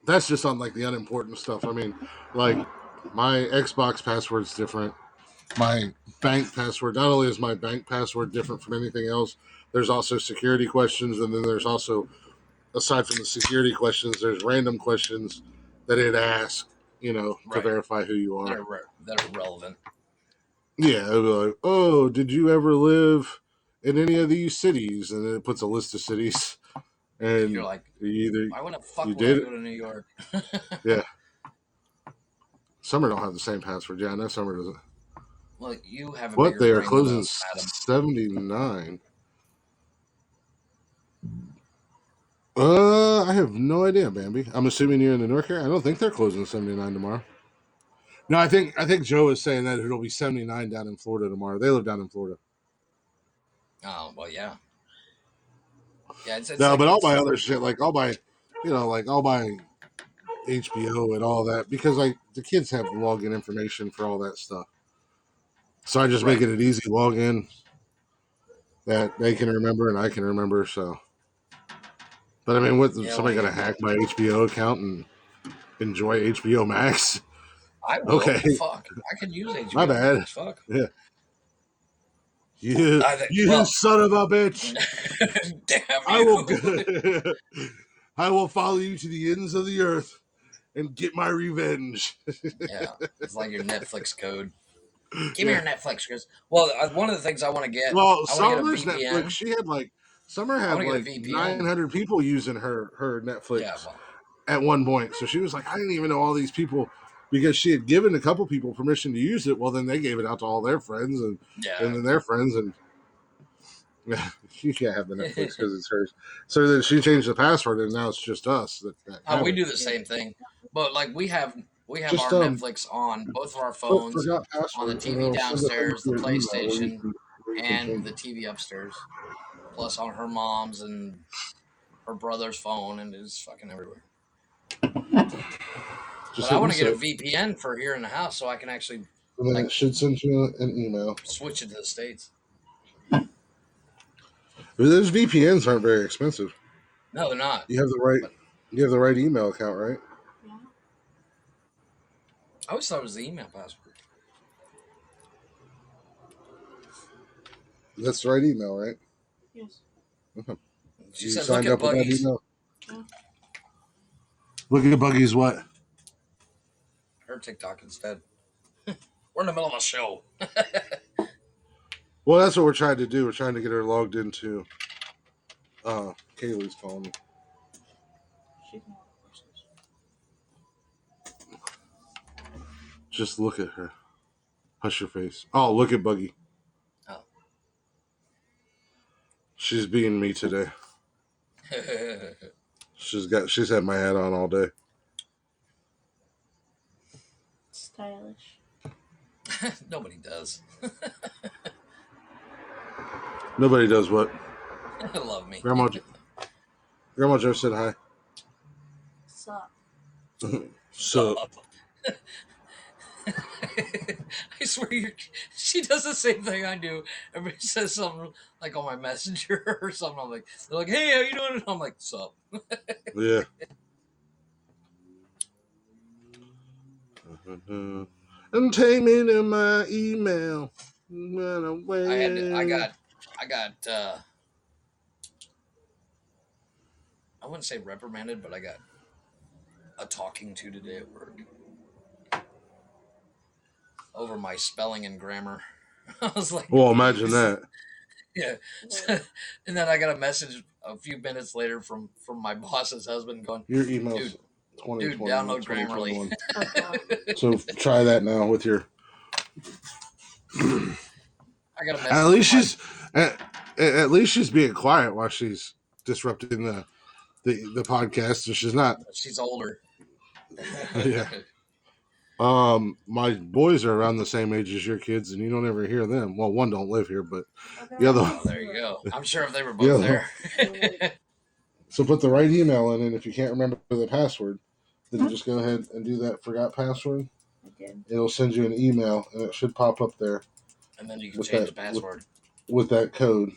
that's just on like the unimportant stuff. I mean, like my Xbox password's different. My bank password, not only is my bank password different from anything else, there's also security questions, and then there's also, aside from the security questions, there's random questions that it asks, to Right. verify who you are. That are relevant. Yeah, it'll be like, oh, did you ever live in any of these cities? And then it puts a list of cities, and You're like, either why would the fuck you would I did go to New York? yeah. Summer don't have the same password. Yeah, I know Summer doesn't. Well, you have a What? bigger They are brain than closing us, madam. 79. I have no idea, Bambi. I'm assuming you're in the North area. I don't think they're closing 79 tomorrow. No, I think Joe is saying that it'll be 79 down in Florida tomorrow. They live down in Florida. Oh well, yeah. Yeah, it's No, like but I'll it's buy other shit. Like I'll buy, I'll buy HBO and all that because the kids have login information for all that stuff. So I just make it an easy login that they can remember and I can remember. So, but I mean, somebody got to hack my HBO account and enjoy HBO Max? I will. Okay, Fuck, I can use my HBO bad. Max. Fuck. Yeah, you I think. you Well, son of a bitch! damn I will. you. I will follow you to the ends of the earth and get my revenge. Yeah, it's like your Netflix code. Give me your Netflix, Chris. Well, one of the things I want to get, Well, I want to get a Summer's Netflix, VPN. Summer I had want to get a like VPN. 900 people using her Yeah, Netflix well, at one point. So she was like, I didn't even know all these people because she had given a couple people permission to use it. Well, then they gave it out to all their friends and yeah. then their friends and she can't have the Netflix because it's hers. So then she changed the password and now it's just us that have We it. do the same thing, but like we have Just our Netflix on both of our put phones, forgot on the password and TV it'll send it over downstairs, to the your email PlayStation, where you can and change the it. TV upstairs, plus on her mom's and her brother's phone, and it's fucking everywhere. But Just I hit want to get a reset. VPN for here in the house so I can actually And then like it should send you an email. switch it to the states. Those VPNs aren't very expensive. No, they're not. You have the right But you have the right email account, right? I always thought it was the email password. That's the right email, right? Yes. She You said, "Look signed at up with that Buggy's." email? Yeah. Look at Buggy's what? Her TikTok instead. We're in the middle of a show. Well, that's what we're trying to do. We're trying to get her logged into Kaylee's phone. She's not a person. Just look at her. Hush your face. Oh, look at Buggy. Oh. She's being me today. She's had my hat on all day. Stylish. Nobody does. Nobody does what? Love me. Grandma Joe said hi. Sup. So I swear, she does the same thing I do. Everybody says something like on my messenger or something. I'm like, they're like, "Hey, how you doing?" And I'm like, "Sup." yeah. Entertainment in my email. I got. I wouldn't say reprimanded, but I got a talking to today at work over my spelling and grammar. I was like, Well, imagine that. yeah. And then I got a message a few minutes later from my boss's husband going, Your email's dude, 2020, download Grammarly. 2021. So try that now with your. I got a message. At least she's being quiet while she's disrupting the podcast. So she's not. She's older. Yeah. My boys are around the same age as your kids, and you don't ever hear them. Well, one don't live here, but the other. Oh, there you go. I'm sure if they were both there. So put the right email in, and if you can't remember the password, then you just go ahead and do that forgot password. I did. It'll send you an email, and it should pop up there. And then you can change the password. With that code.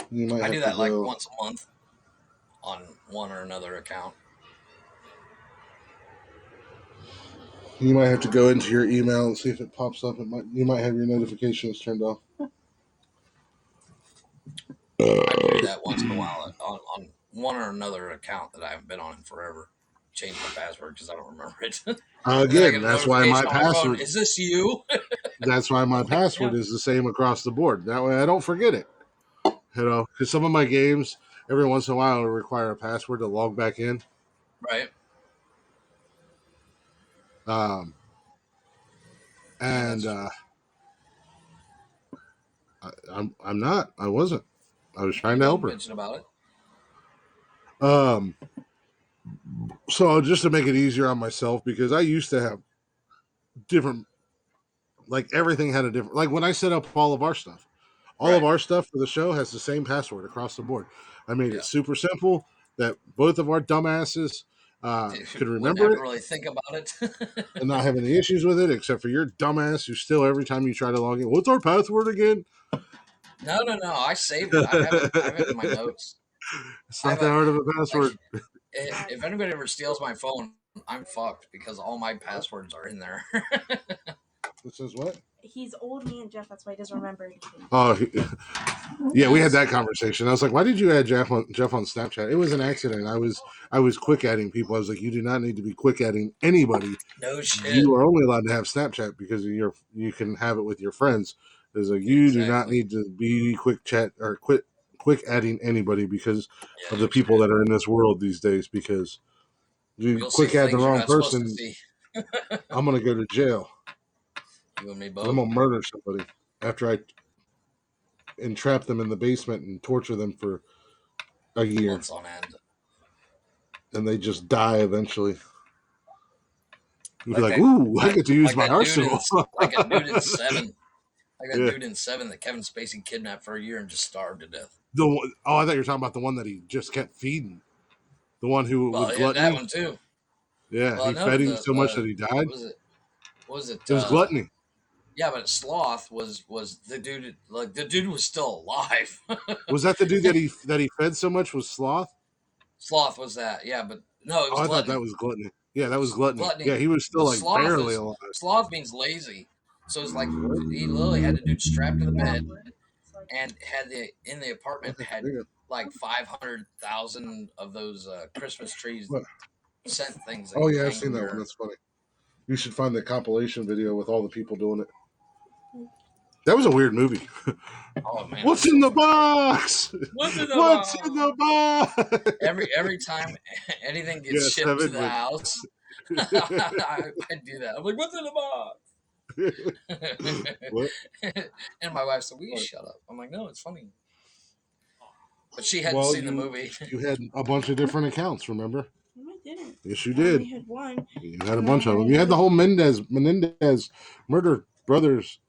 You might I have do to that like go, once a month on one or another account. You might have to go into your email and see if it pops up. You might have your notifications turned off. I do that once in a while on one or another account that I haven't been on in forever. Change my password because I don't remember it. Again, that's why my password. Is this you? That's why my password is the same across the board. That way I don't forget it. Because some of my games, every once in a while, will require a password to log back in. Right. And I'm not. I wasn't. I was trying to help her. Mention about it. So just to make it easier on myself, because I used to have different, like everything had a different, like when I set up all of our stuff, all of our stuff for the show has the same password across the board. I made it super simple that both of our dumbasses could remember Wouldn't it really think about it and not have any issues with it, except for your dumbass who still every time you try to log in, what's our password again? No. I saved it. I have it in my notes. It's not that hard of a password. Like, if anybody ever steals my phone, I'm fucked because all my passwords are in there. It says what? He's old, me and Jeff. That's why he doesn't remember anything. Oh, yeah, we had that conversation. I was like, "Why did you add Jeff on Snapchat?" It was an accident. I was quick adding people. I was like, "You do not need to be quick adding anybody. No shit. You are only allowed to have Snapchat because you can have it with your friends. There's like you do not need to be quick chat or quick adding anybody because of the people that are in this world these days. Because you quick add the wrong person, I'm gonna go to jail. You and me both. I'm gonna murder somebody after I entrap them in the basement and torture them for a year. Months on end. And they just die eventually. You'd be like, ooh, I get to use my arsenal. Like a dude in 7. Like that dude in 7 that Kevin Spacey kidnapped for a year and just starved to death. I thought you were talking about the one that he just kept feeding. The one who was gluttony. That one too. Yeah, he fed him so much that he died. What was it? It was gluttony. Yeah, but sloth was the dude. Like the dude was still alive. Was that the dude that he fed so much? Was sloth? Sloth was that? Yeah, but no, it was I gluttony. thought that was gluttony. Yeah, that was gluttony. Yeah, he was still barely alive. Sloth means lazy. So it's like he literally had the dude strapped to the bed and had in the apartment had like 500,000 of those Christmas trees scent things. Oh yeah, I've seen that one. That's funny. You should find the compilation video with all the people doing it. That was a weird movie. Oh man! What's in the box? What's in the box? Every time anything gets shipped to the house, I do that. I'm like, "What's in the box?" What? And my wife said, "Will you shut up?" I'm like, "No, it's funny." But she hadn't seen the movie. You had a bunch of different accounts, remember? No, I didn't. Yes, you did. I had one. You had a bunch of them. You had the whole Menendez murder brothers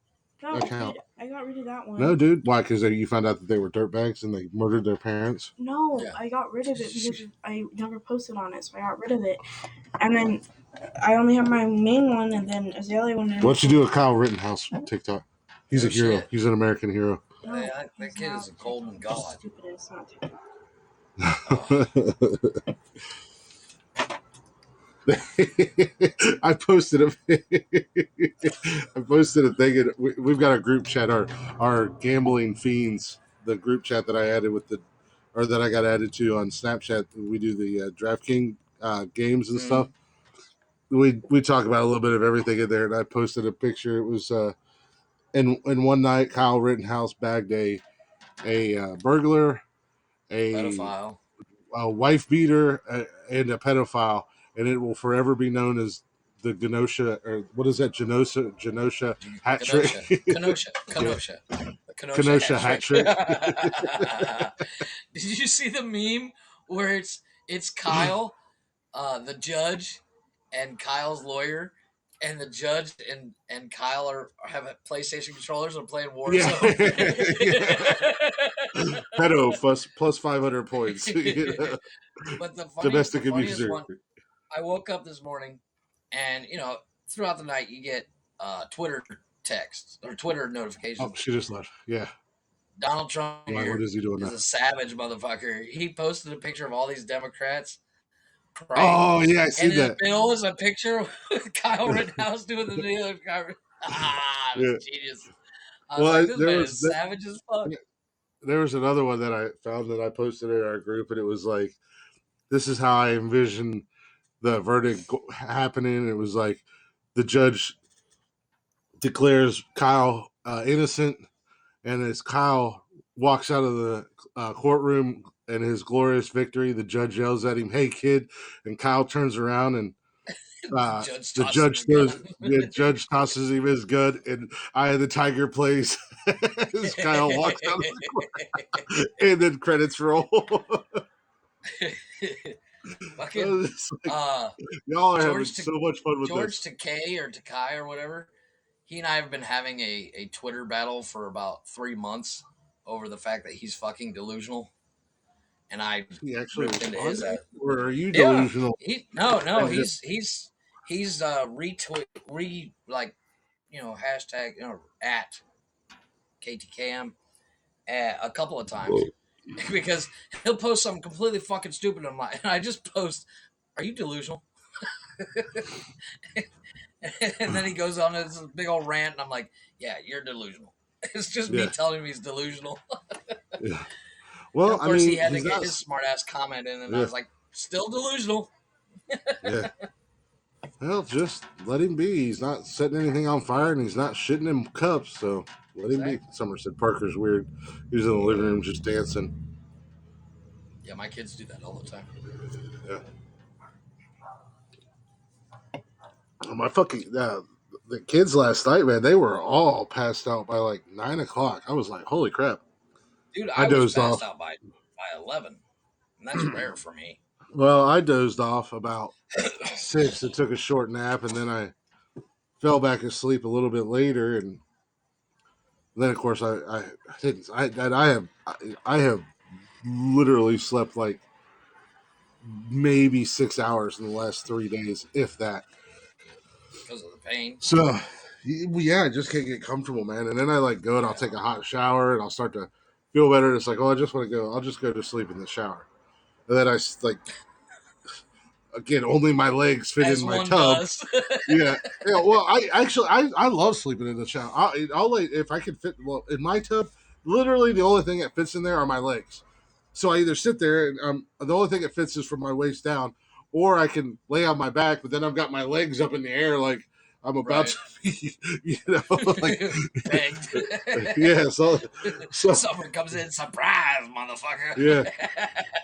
account. I got rid of that one. No, dude. Why? Because you found out that they were dirtbags and they murdered their parents? No, yeah. I got rid of it because I never posted on it, so I got rid of it. And then I only have my main one, and then Azalea one. What'd you do with Kyle Rittenhouse TikTok? He's a hero. Shit. He's an American hero. No, that kid is a golden god. Stupid. It's not TikTok. I posted a thing. And we've got a group chat, our gambling fiends, the group chat that I added that I got added to on Snapchat. We do the DraftKings games and stuff. We talk about a little bit of everything in there, and I posted a picture. It was in one night, Kyle Rittenhouse bagged a burglar, a pedophile, a wife beater, and a pedophile. And it will forever be known as the Genosha, or what is that? Genosha hat trick. Kenosha hat trick. Did you see the meme where it's Kyle, the judge, and Kyle's lawyer, and the judge and Kyle have PlayStation controllers and playing Warzone? Pedo plus 500 points. But the domestic abuser. I woke up this morning, and throughout the night you get Twitter texts or Twitter notifications. Oh, she just left. Yeah. Donald Trump what is he doing is now? A savage motherfucker. He posted a picture of all these Democrats praying. Oh yeah, I see that. And bill is a picture with Kyle Rittenhouse doing the video. It was genius. I was like, this man is savage as fuck. There was another one that I found that I posted in our group, and it was like, this is how I envision the verdict happening. It was like the judge declares Kyle innocent, and as Kyle walks out of the courtroom in his glorious victory, the judge yells at him, "Hey kid," and Kyle turns around and the judge tosses him his gun, and Eye of the Tiger plays. This guy all walks out of the corner, and then credits roll. Fucking like, y'all are having George so much fun with George this. Takei or Takai or whatever. He and I have been having a Twitter battle for about 3 months over the fact that he's fucking delusional, and I He actually ripped into his responded, ass. or are you Yeah, delusional? no, And just, he's retweet like hashtag at KTKM a couple of times because he'll post something completely fucking stupid on mine, and I just post, "Are you delusional?" And then he goes on this big old rant, and I'm like, "Yeah, you're delusional." It's just me yeah, telling him he's delusional. yeah. And Well, of I course, he mean, had to he's get not. his smart ass comment in, and I Yeah, was like, "Still delusional." yeah. Well, just let him be. He's not setting anything on fire, and he's not shitting in cups. So let him be. Exactly. Summer said Parker's weird. He was in the living room just dancing. Yeah, my kids do that all the time. Yeah. My fucking the kids last night, man, they were all passed out by like 9 o'clock. I was like, holy crap! Dude, I I was dozed passed off. out by 11, and that's rare for me. Well, I dozed off about 6 and took a short nap, and then I fell back asleep a little bit later, and then of course I didn't. I have literally slept like maybe 6 hours in the last 3 days, if that. Because of the pain. So, yeah, I just can't get comfortable, man. And then I like go and I'll Yeah. take a hot shower and I'll start to feel better. It's like, oh, I just want to go. I'll just go to sleep in the shower. And then like again, only my legs fit in As my one tub. does. Yeah, yeah. Well, I love sleeping in the shower. I'll like if I can fit in my tub. Literally, the only thing that fits in there are my legs. So I either sit there and the only thing that fits is from my waist down, or I can lay on my back. But then I've got my legs up in the air like I'm about Right. to be, like Pegged. yeah. So Someone comes in, surprise, motherfucker. yeah.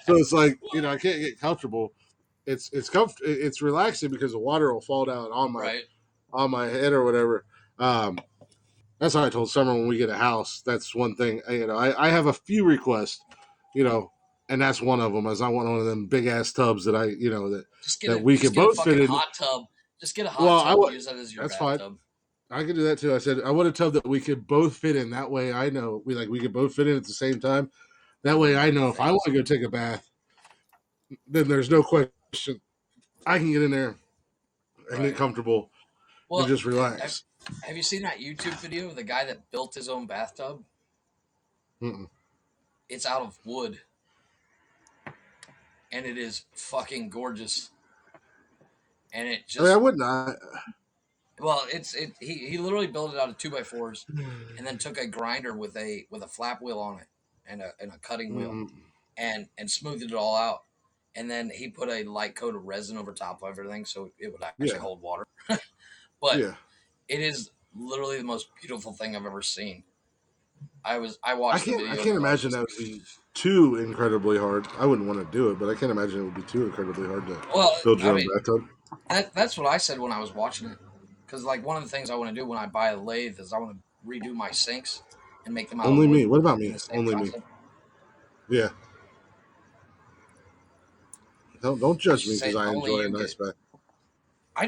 So it's like I can't get comfortable. It's relaxing because the water will fall down Right. on my head or whatever. Um, that's how I told Summer when we get a house. That's one thing. I have a few requests, and that's one of them. Is I want one of them big ass tubs that that we Just can get a both fit fucking in. hot tub. Just get a hot Well, tub and use that as your that's fine. bathtub. I can do that too. I said I want a tub that we could both fit in. That way, I know we could both fit in at the same time. That way, I know if I want to go take a bath, then there's no question. I can get in there and get comfortable and Well, just relax. have you seen that YouTube video of the guy that built his own bathtub? Mm-mm. It's out of wood, and it is fucking gorgeous. And it just I would not. well, he literally built it out of 2x4s, and then took a grinder with a flap wheel on it and a cutting wheel, and smoothed it all out. And then he put a light coat of resin over top of everything so it would actually hold water. But it is literally the most beautiful thing I've ever seen. I watched the video. I can't imagine that would be too incredibly hard. I wouldn't want to do it, but I can't imagine it would be too incredibly hard to build your own bathtub. That's what I said when I was watching it. Because like one of the things I want to do when I buy a lathe is I want to redo my sinks and make them out Only of wood. me. What about me? Only me. Yeah. Don't judge me because I enjoy a nice bath. I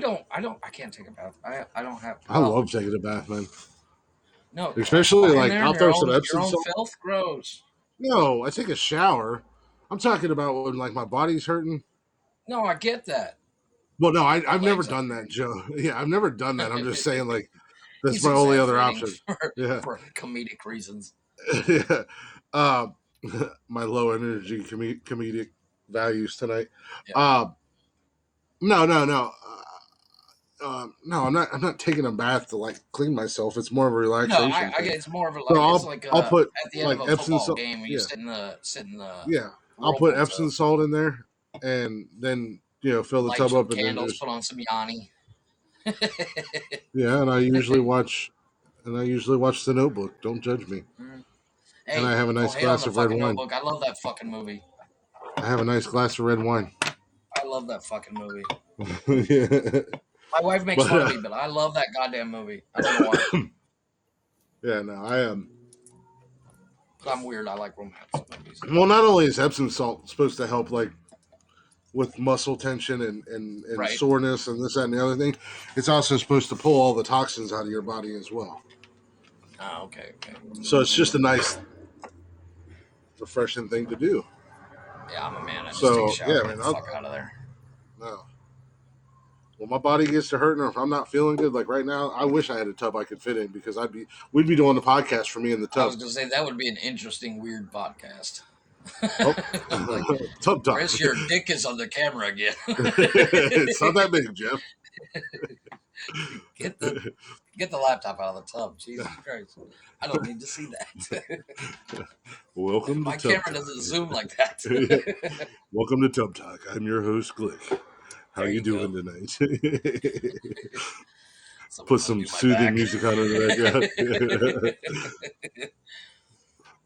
can't take a bath. I don't have. I love taking a bath, man. No, especially like I'll throw some Epsom your own salt. filth grows. No, I take a shower. I'm talking about when like my body's hurting. No, I get that. Well, no, I've never done that, Joe. Yeah, I've never done that. I'm just saying, like, that's He's my only other option. For comedic reasons. Yeah. My low energy comedic values tonight. Yeah. No. No, I'm not taking a bath to like clean myself. It's more of a relaxation. No, I get it's more of a so I'll put at the end like of a Epsom football salt. game when you sit in the yeah. I'll put Epsom salt in there, and then fill the tub up and candles, then just put on some Yanni. yeah, and I usually watch The Notebook. Don't judge me. Hey, and I have a nice glass of red wine. Notebook. I love that fucking movie. I have a nice glass of red wine. I love that fucking movie. Yeah. My wife makes fun of me, but I love that goddamn movie. I don't know why. Yeah, no, I am. But I'm weird. I like romance movies. Well, not only is Epsom salt supposed to help like with muscle tension and Right. soreness and this, that, and the other thing, it's also supposed to pull all the toxins out of your body as well. Oh, okay. So it's just a nice, refreshing thing to do. Yeah, I'm a man. I just take a So shower yeah, and man. get the fuck out of there. No. When my body gets to hurting, or if I'm not feeling good, like right now, I wish I had a tub I could fit in because we'd be doing the podcast for me in the I was tub. gonna say that would be an interesting, weird podcast. Oh, Like, tub talk. Chris, your dick is on the camera again. It's not that big, Jeff. Get the laptop out of the tub. Jesus Christ. I don't need to see that. Welcome My to Tub camera Talk. doesn't zoom like that. Welcome to Tub Talk. I'm your host, Glick. How There you you doing go. tonight? Someone Put some undo my soothing back. music on in the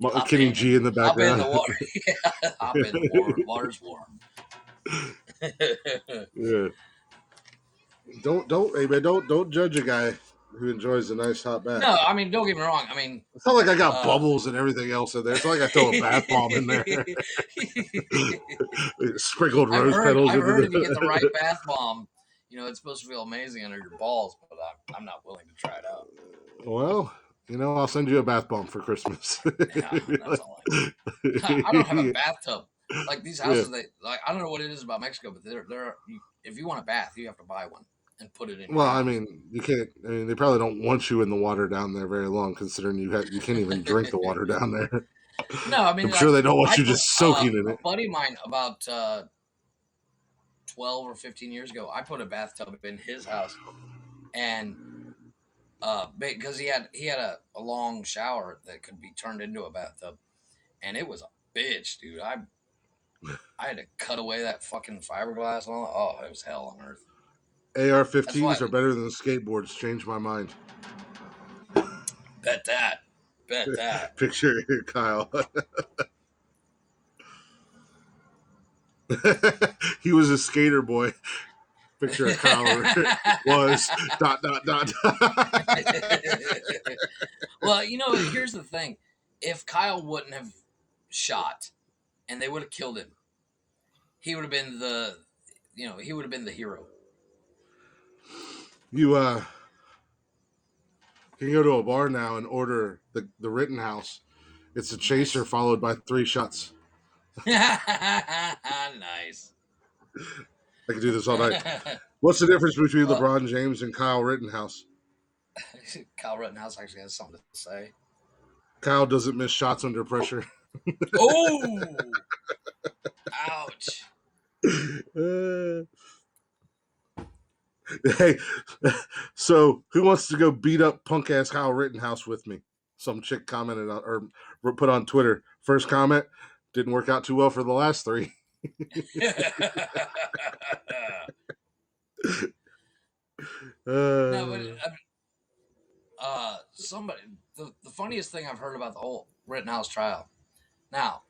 background. Kenny G in the Hop in background. the water. Yeah, hop in the water. Water's warm. Yeah. Hey man, don't judge a guy who enjoys a nice hot bath. No, I mean, don't get me wrong. I mean, It's not like I got bubbles and everything else in there. It's not like I throw a bath bomb in there. Sprinkled rose petals. I've heard if you get the right bath bomb, it's supposed to feel amazing under your balls, but I'm not willing to try it out. Well, I'll send you a bath bomb for Christmas. Yeah, that's all I don't have a bathtub. Like these houses, I don't know what it is about Mexico, but if you want a bath, you have to buy one and put it in. Well, I mean, you can't. I mean, they probably don't want you in the water down there very long, considering you can't even drink the water down there. No, I mean, I'm sure they don't want you just soaking in it. A buddy of mine about 12 or 15 years ago, I put a bathtub in his house, and because he had a long shower that could be turned into a bathtub, and it was a bitch, dude. I had to cut away that fucking fiberglass and all. Oh, it was hell on earth. AR-15s are better than skateboards. Change my mind. Bet that. Picture here, Kyle. He was a skater boy. Picture of Kyle was ... Well, here's the thing. If Kyle wouldn't have shot and they would have killed him, he would have been the hero. You can go to a bar now and order the Rittenhouse. It's a chaser followed by 3 shots. Nice. I could do this all night. What's the difference between LeBron James and Kyle Rittenhouse? Kyle Rittenhouse actually has something to say. Kyle doesn't miss shots under pressure. Oh! Ouch. Hey, so who wants to go beat up punk ass Kyle Rittenhouse with me? Some chick commented on, or put on Twitter. First comment, didn't work out too well for the last 3. No, but somebody. The funniest thing I've heard about the whole Rittenhouse trial. Now,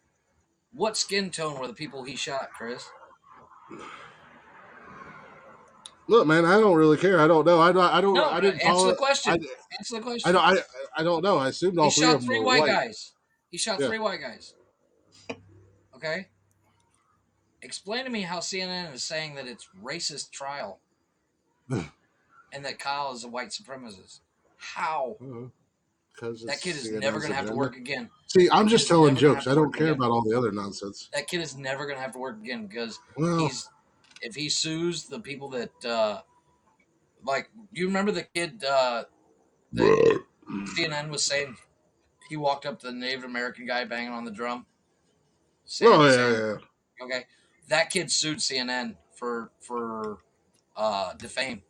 what skin tone were the people he shot, Chris? Look, man, I don't really care. I don't know. I didn't answer follow the question. Answer the question. I don't know. I assumed all 3 of them three were white white guys. He shot 3 white guys. Okay. Explain to me how CNN is saying that it's racist trial, and that Kyle is a white supremacist. How? That kid is never going to have to work again. See, I'm just telling jokes. I don't care about all the other nonsense. That kid is never going to have to work again because if he sues the people that, you remember the kid that CNN was saying he walked up to the Native American guy banging on the drum? Yeah. Okay. That kid sued CNN for defamation.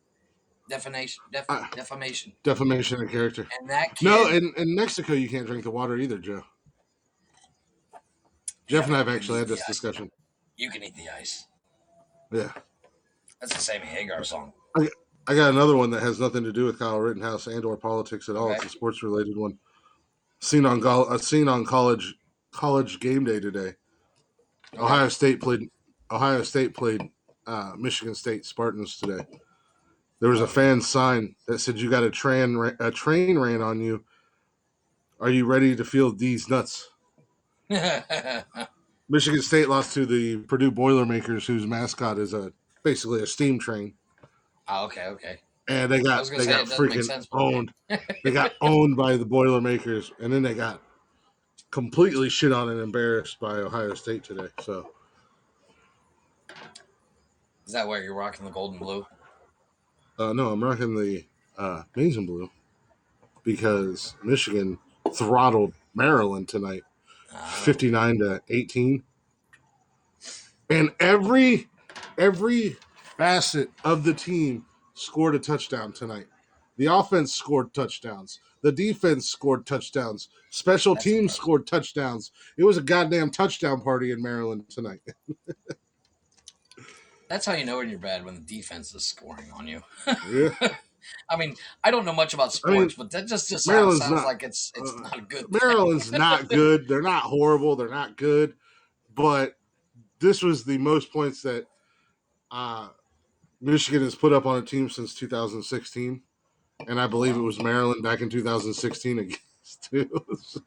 Defamation of character. And that kid... No, in Mexico you can't drink the water either, Joe. Jeff and I have actually had this discussion. You can eat the ice. Yeah. That's the Sammy Hagar song. I got another one that has nothing to do with Kyle Rittenhouse and or politics at all. Okay. It's a sports related one. Seen on college game day today. Okay. Ohio State played Michigan State Spartans today. There was a fan sign that said, "You got a train ran on you. Are you ready to feel these nuts?" Michigan State lost to the Purdue Boilermakers, whose mascot is basically a steam train, okay. and they I got was gonna they say got it doesn't make freaking sense, but okay. owned. They got owned by the Boilermakers, and then they got completely shit on and embarrassed by Ohio State today. So, Is that why you're rocking the gold and blue? no, I'm rocking the maize and blue because Michigan throttled Maryland tonight, 59-18, and every facet of the team scored a touchdown tonight. The offense scored touchdowns. The defense scored touchdowns. Special That's teams impressive. scored touchdowns. It was a goddamn touchdown party in Maryland tonight. That's how you know when you're bad, when the defense is scoring on you. Yeah. I mean, I don't know much about I mean, sports, but that just Maryland's sounds not like it's not a good thing. Maryland's not good. They're not horrible. They're not good. But this was the most points that Michigan has put up on a team since 2016. And I believe it was Maryland back in 2016 against too. So,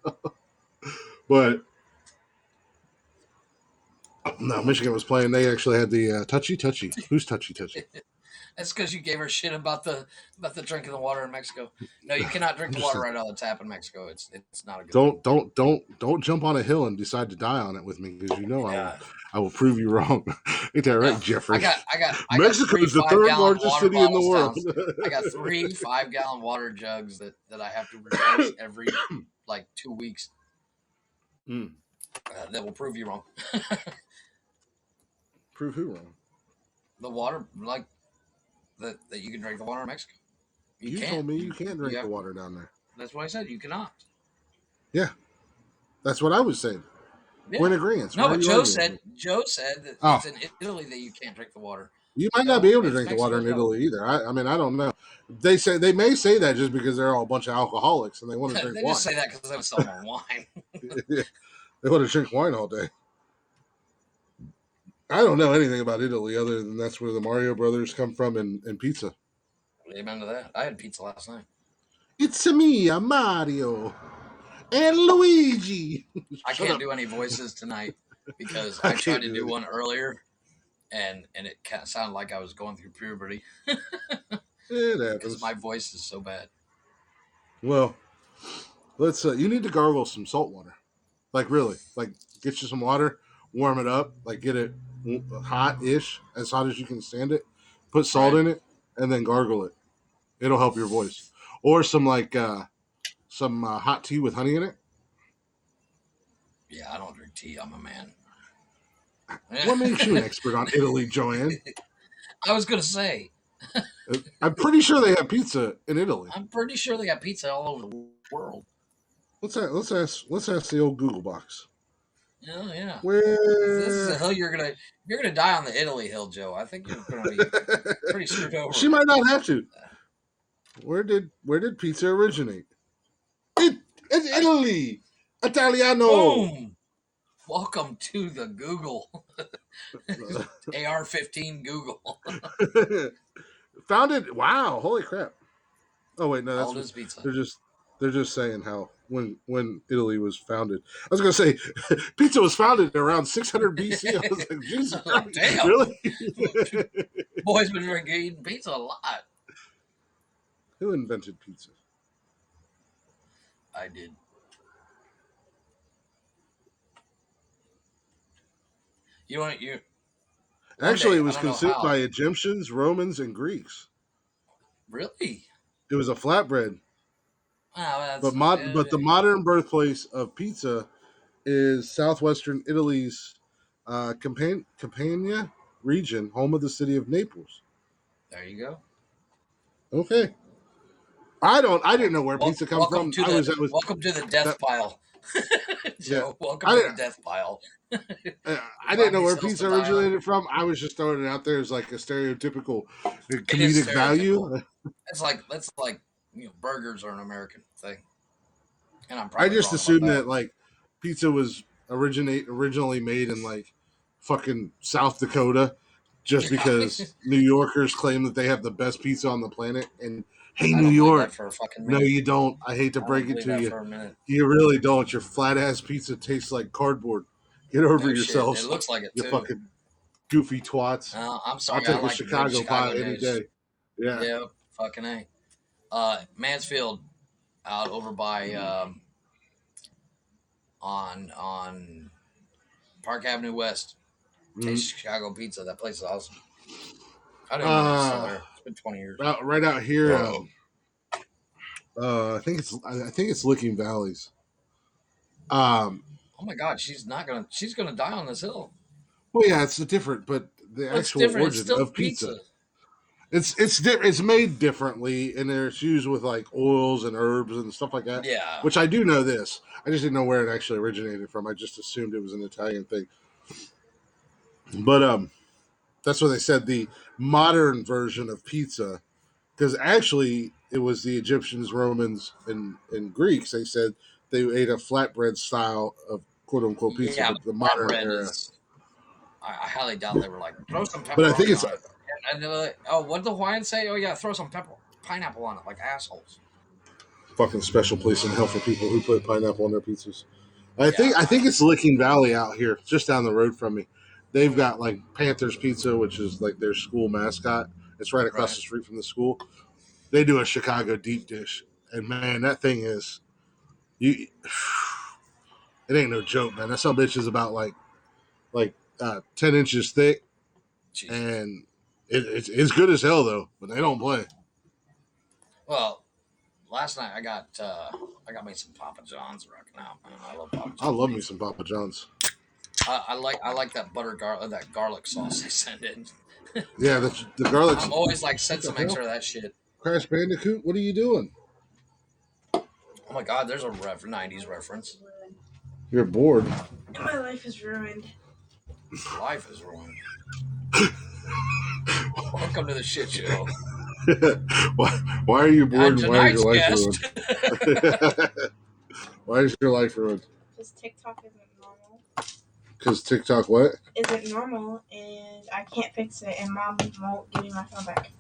but no, Michigan was playing. They actually had the touchy. Who's touchy? That's because you gave her shit about the drinking the water in Mexico. No, you cannot drink the water right out of the tap in Mexico. It's not a good thing. Don't jump on a hill and decide to die on it with me, because you know Yeah. I will prove you wrong. Ain't that right, No, Jeffrey? I Mexico three is the third 5-gallon largest water city in the bottles world. I got 3 5-gallon water jugs that I have to replace every like 2 weeks. That will prove you wrong. Prove who wrong? The water, like that you can drink the water in Mexico. You told me you can't drink the water down there. That's what I said. You cannot. Yeah, that's what I was saying. Yeah. We're in agreement. No, but Joe said that it's in Italy that you can't drink the water. You might not be able to drink the water in Italy either. I mean, I don't know. They may say that just because they're all a bunch of alcoholics and they want to drink they wine. just say that because they sell more wine. They want to drink wine all day. I don't know anything about Italy other than that's where the Mario Brothers come from and pizza. Amen to that. I had pizza last night. It's me, Mario, and Luigi. I can't do any voices tonight because I tried to do one earlier, and it kind of sounded like I was going through puberty. It happens. Because my voice is so bad. Well, let's. You need to gargle some salt water. Like really, like get you some water, warm it up, like get it hot-ish, as hot as you can stand it. Put salt in it, and then gargle it. It'll help your voice. Or some hot tea with honey in it. Yeah, I don't drink tea. I'm a man. What makes you an expert on Italy, Joanne? I was gonna say. I'm pretty sure they have pizza in Italy. I'm pretty sure they got pizza all over the world. Let's ask the old Google box. Oh yeah. Where this is a hill you're gonna die on the Italy hill, Joe. I think you're gonna be pretty screwed over. She might not have to. Where did pizza originate? It's Italy. Italiano. Boom. Welcome to the Google. AR-15 Google. Founded. Wow! Holy crap! Oh wait, no, All this pizza. They're just saying how when Italy was founded. I was gonna say pizza was founded around 600 BC. I was like, Jesus, damn! Really? Boys been eating pizza a lot. Who invented pizza? I did. Actually, it was consumed by Egyptians, Romans, and Greeks. Really? It was a flatbread. Wow, but the modern birthplace of pizza is southwestern Italy's Campania region, home of the city of Naples. There you go. Okay. I didn't know where pizza comes from. Welcome to the death pile. Joe, welcome to the death pile. I didn't know where pizza originated from. I was just throwing it out there as like a stereotypical comedic value. That's like burgers are an American thing. And I just assumed that like pizza was originally made in like fucking South Dakota, just because New Yorkers claim that they have the best pizza on the planet and Hey, I New don't believe York. that for a fucking No, minute. you don't. I hate to I break don't it believe to that you. for a minute. You really don't. Your flat ass pizza tastes like cardboard. Get over No shit. yourselves. It looks like it You too. fucking goofy twats. I'm I'll sorry. I take a like good Chicago pie Chicago any dish. day. Yeah. Yeah, fucking A. Mansfield out over by on Park Avenue West. Taste Chicago pizza. That place is awesome. I didn't know it was still there. It's been 20 years. Right out here. I think it's Licking Valleys. Oh my God, she's gonna die on this hill. Well, yeah, it's different, but the Well, it's actual different. It's origin still of pizza. pizza, it's made differently, and it's used with like oils and herbs and stuff like that. Yeah. Which I do know this. I just didn't know where it actually originated from. I just assumed it was an Italian thing. But that's what they said. The modern version of pizza, because actually it was the Egyptians, Romans, and Greeks. They said they ate a flatbread style of quote unquote pizza, Yeah, but the but modern flatbread era. is. I highly doubt they were like throw some But I think pepperoni it's on it. And they're like, oh, what did the Hawaiians say? Oh yeah, throw some pineapple on it, like assholes. fucking special place in hell for people who put pineapple on their pizzas. I Yeah. think it's Licking Valley out here, just down the road from me. They've got like Panthers Pizza, which is like their school mascot. It's right across the street from the school. They do a Chicago deep dish, and man, that thing is you. It ain't no joke, man. That some bitch is about like 10 inches thick, Jesus. and it's good as hell though. But they don't play. Well, last night I got me some Papa John's rocking out, man. I love Papa John's. I love me some Papa John's. I like that that garlic sauce they send in. Yeah, the garlic. I'm always like send What the some hell? extra of that shit. Crash Bandicoot, what are you doing? Oh my God, there's a 90s reference. You're bored. My life is ruined. Life is ruined. Welcome to the shit show. Why are you bored and why is Tonight's your life guest. ruined? Why is your life ruined? Because TikTok isn't normal. Because TikTok what? Isn't normal, and I can't fix it, and Mom won't give me my phone back.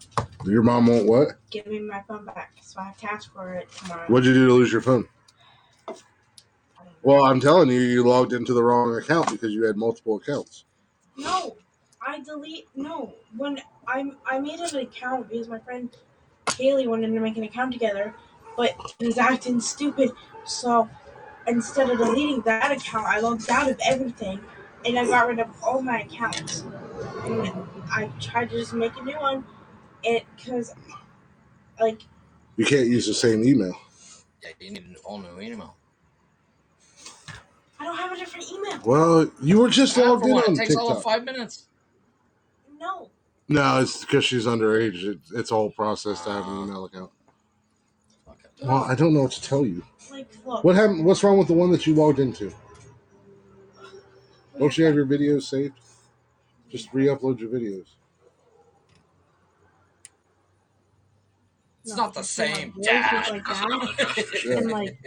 Your mom won't what? Give me my phone back, so I have to ask for it tomorrow. What'd you do to lose your phone? Well, I'm telling you, you logged into the wrong account because you had multiple accounts. No, when I made an account because my friend Haley wanted to make an account together, but it was acting stupid. So instead of deleting that account, I logged out of everything, and I got rid of all my accounts. And I tried to just make a new one, because like you can't use the same email. Yeah, you need an all new email. I don't have a different email. Well, you were just logged in on TikTok. It takes all of TikTok. 5 minutes. No. No, it's because she's underage. It's all processed to have an email account. Well, I don't know what to tell you. Like, look. What happened? What's wrong with the one that you logged into? Don't you have your videos saved? Just re-upload your videos. It's not the same, Dad. Like that. And like,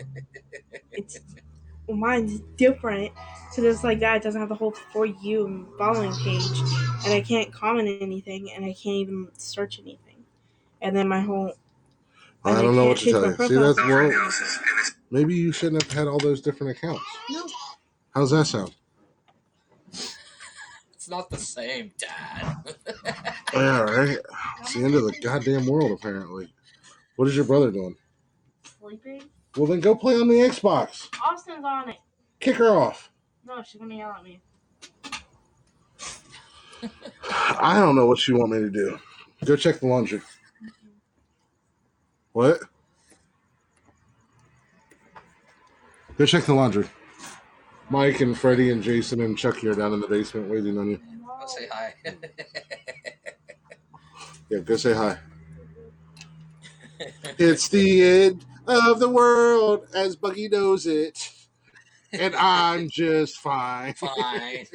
mine's different. So just like that, it doesn't have the whole For You and following page, and I can't comment anything, and I can't even search anything. And then my whole I don't know what to tell you. See, that's well, maybe you shouldn't have had all those different accounts. No. How's that sound? It's not the same, Dad. Yeah, right. It's the end of the goddamn world, apparently. What is your brother doing? Sleeping. Well, then go play on the Xbox. Austin's on it. Kick her off. No, she's gonna yell at me. I don't know what you want me to do. Go check the laundry. What? Go check the laundry. Mike and Freddie and Jason and Chucky are down in the basement waiting on you. I'll say hi. Yeah, go say hi. It's the end of the world as Buggy knows it. And I'm just fine. Fine.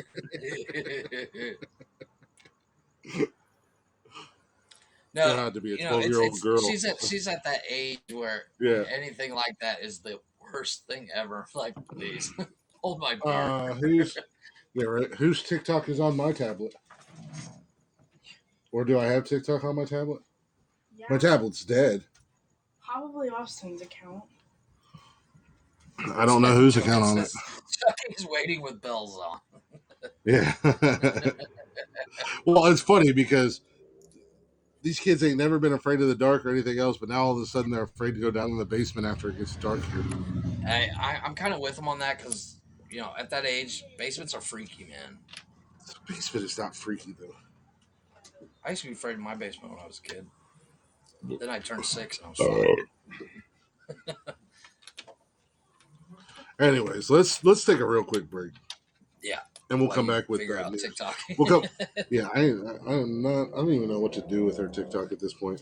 No, God, to be a 12-year-old girl. She's at that age where anything like that is the worst thing ever. Like, please hold my beer. Whose TikTok is on my tablet? Or do I have TikTok on my tablet? Yeah. My tablet's dead. Probably Austin's account. I don't know whose account on it. Chucky's waiting with bells on. Yeah. Well, it's funny because these kids ain't never been afraid of the dark or anything else, but now all of a sudden they're afraid to go down in the basement after it gets dark here. I'm kind of with them on that because, at that age, basements are freaky, man. The basement is not freaky, though. I used to be afraid of my basement when I was a kid. Then I turned 6 and I was fine. Anyways, let's take a real quick break. Yeah. And we'll come back with figure out news. TikTok. We'll come. Yeah, I don't even know what to do with our TikTok at this point.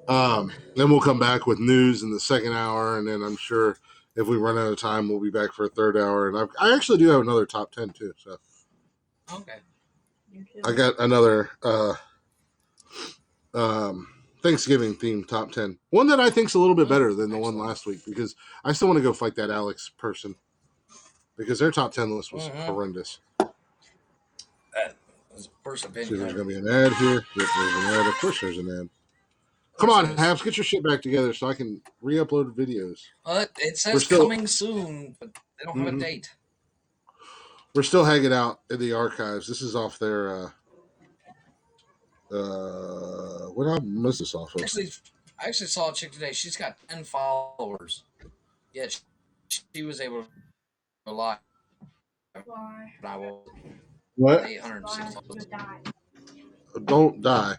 Then we'll come back with news in the second hour, and then I'm sure if we run out of time, we'll be back for a third hour. And I actually do have another top 10 too. So Okay. I got another Thanksgiving themed top 10. One that I think's a little bit better than the one last week because I still want to go fight that Alex person because their top 10 list was horrendous. That was a first opinion. See, there's going to be an ad here. Yep, there's an ad. Of course, there's an ad. Come on, Habs, get your shit back together so I can re-upload videos. It says coming soon, but they don't have a date. We're still hanging out in the archives. This is off their what album is this off of? I actually saw a chick today. She's got 10 followers. Yet she was able to go live. Why? What? 860. Don't die.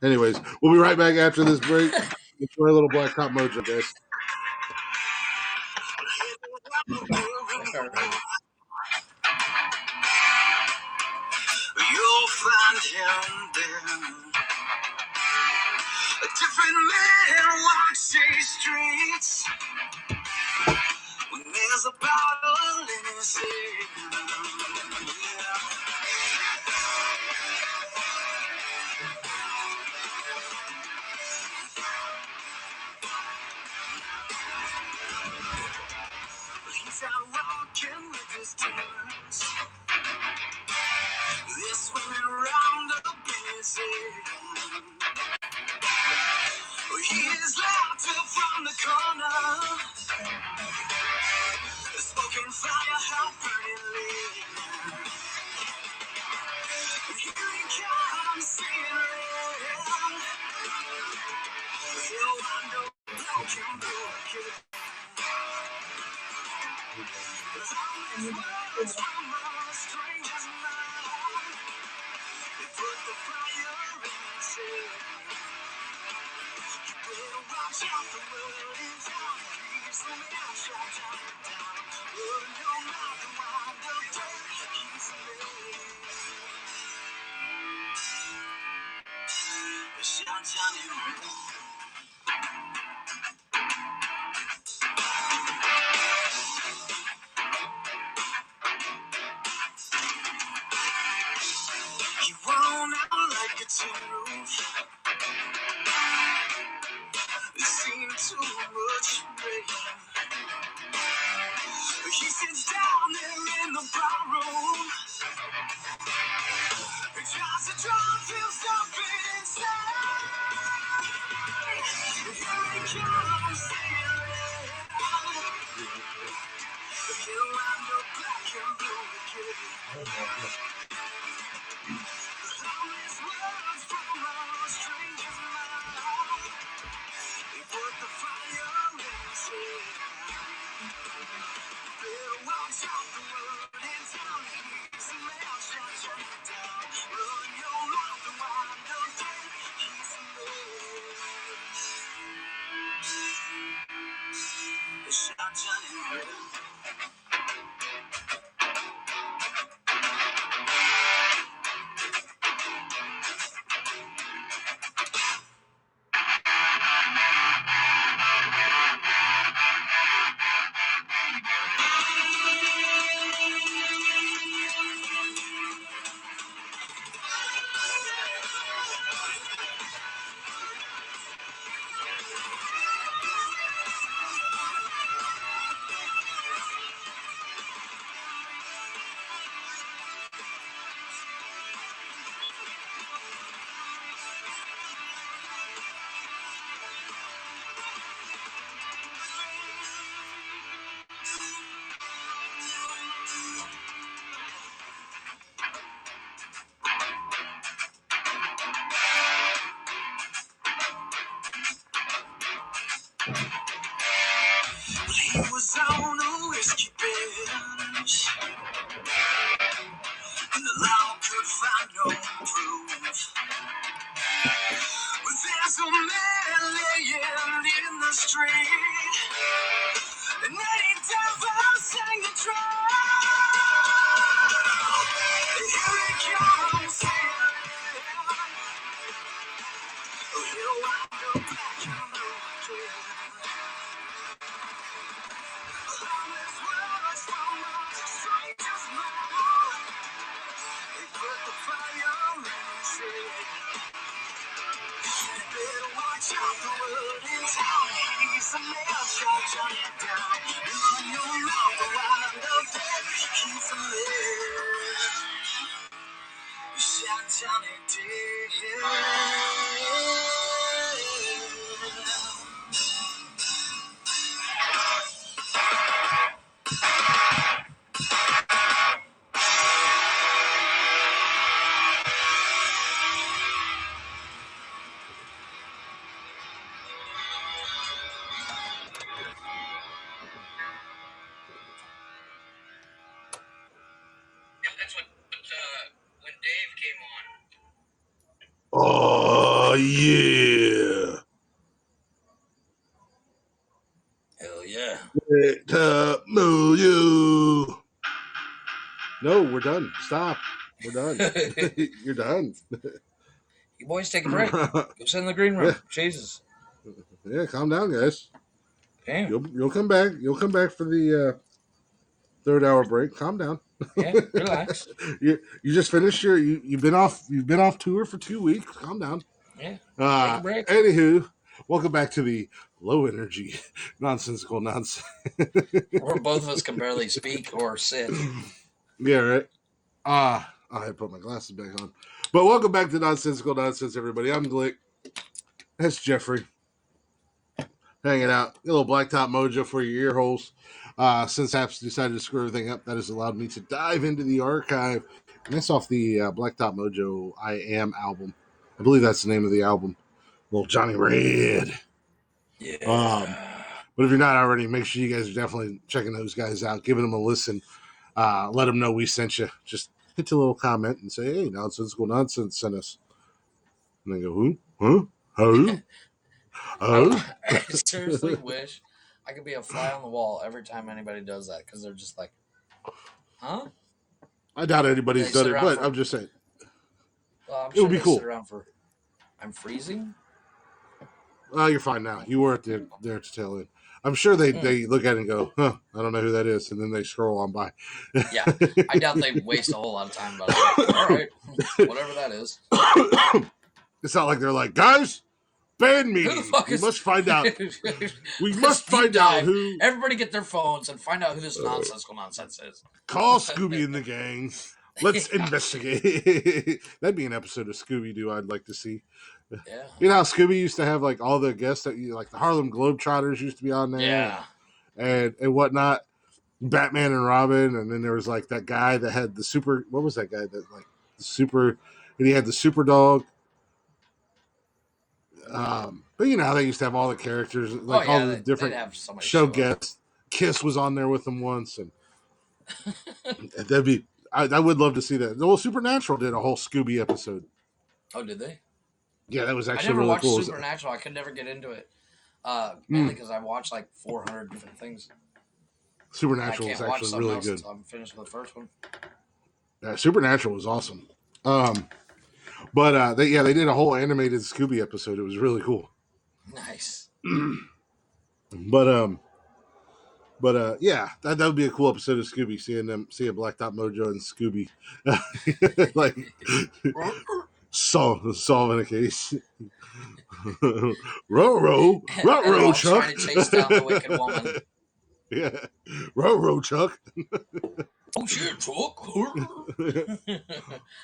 Anyways, we'll be right back after this break. Enjoy a little Black Top Mojo, guys. You'll find him there. A different man walks these streets when there's a bottle in his hand. He's out walking with his demons. They're swimming around up in his head. He is laughter from the corner. The smoking fire hot burning lean. And here he comes singing red. He'll wind up black and blue again. His words from a stranger's mouth. They put the fire in his head. You better watch out the word in town. He's the man shot down. Run your mouth and wind up dead. He's the man. Shot down in red. He won't out like a tin roof. It seemed too much rain. He sits down there in the bar room. He tries to drown himself inside. Here he comes singing red. He'll wind up black and blue again. All his words from a stranger's mouth. They put the fire in his head. Better watch out the word in town. He's a man shot down. Run your mouth and wind up dead. He's a man. Shot Johnny Red. down a whiskey bench, and the law could find no proof. But there's a man laying in the street, and any devil sang the drum. Here it comes, he'll wind up back in the again. On this world, someone's stranger's mind. They put the fire in his head. You better watch out, the world in town. He's a man, shot Johnny down. In your mouth, the wind up dead. He's a man. Shot Johnny dead. That's what when Dave came on. Oh, yeah. Hell yeah. Move you. No, we're done. Stop. We're done. You're done. You boys take a break. Go sit in the green room. Yeah. Jesus. Yeah, calm down, guys. Damn. You'll come back. You'll come back for the third hour break. Calm down. Yeah, relax. You just finished you've been off tour for 2 weeks. Calm down. Yeah. Take a break. Anywho, welcome back to the low energy nonsensical nonsense. Where both of us can barely speak or sit. Yeah, right. I had to put my glasses back on. But welcome back to Nonsensical Nonsense, everybody. I'm Glick. That's Jeffrey. Hanging out. A little blacktop mojo for your ear holes. Since apps decided to screw everything up, that has allowed me to dive into the archive. And that's off the Blacktop Mojo I Am album. I believe that's the name of the album. Little Johnny Red. Yeah. But if you're not already, make sure you guys are definitely checking those guys out, giving them a listen. Let them know we sent you. Just hit a little comment and say, hey, Nonsensical Nonsense sent us. And they go, who? Huh? Who? I seriously wish I could be a fly on the wall every time anybody does that, because they're just like, huh? I doubt anybody's done it, but I'm just saying. Well, I'm it would be cool. Sit around for, I'm freezing? You're fine now. You weren't there to tell it. I'm sure they look at it and go, huh, I don't know who that is. And then they scroll on by. Yeah. I doubt they waste a whole lot of time about it. All right. Whatever that is. It's not like they're like, guys, ban me. We must find out. We must find out who. Everybody get their phones and find out who this nonsensical nonsense is. Call Scooby and the gang. Let's investigate. That'd be an episode of Scooby-Doo I'd like to see. Yeah. You know how Scooby used to have like all the guests that like the Harlem Globetrotters used to be on there. Yeah. And whatnot. Batman and Robin, and then there was like that guy that had the super. What was that guy that like the super? And he had the super dog. But you know how they used to have all the characters, like all the different show guests. Kiss was on there with them once, and that'd be. I would love to see that. Well, Supernatural did a whole Scooby episode. Oh, did they? Yeah, that was actually I never really watched cool. Supernatural. I could never get into it, mainly because I watched like 400 different things. Supernatural is actually really good. I'm finished with the first one. Yeah, Supernatural was awesome. But they did a whole animated Scooby episode. It was really cool. Nice. But yeah, that would be a cool episode of Scooby, seeing Blacktop Mojo and Scooby like solving a case. Row, Chuck. Trying to chase down the wicked woman. Yeah, row, Chuck. Oh shit, Chuck!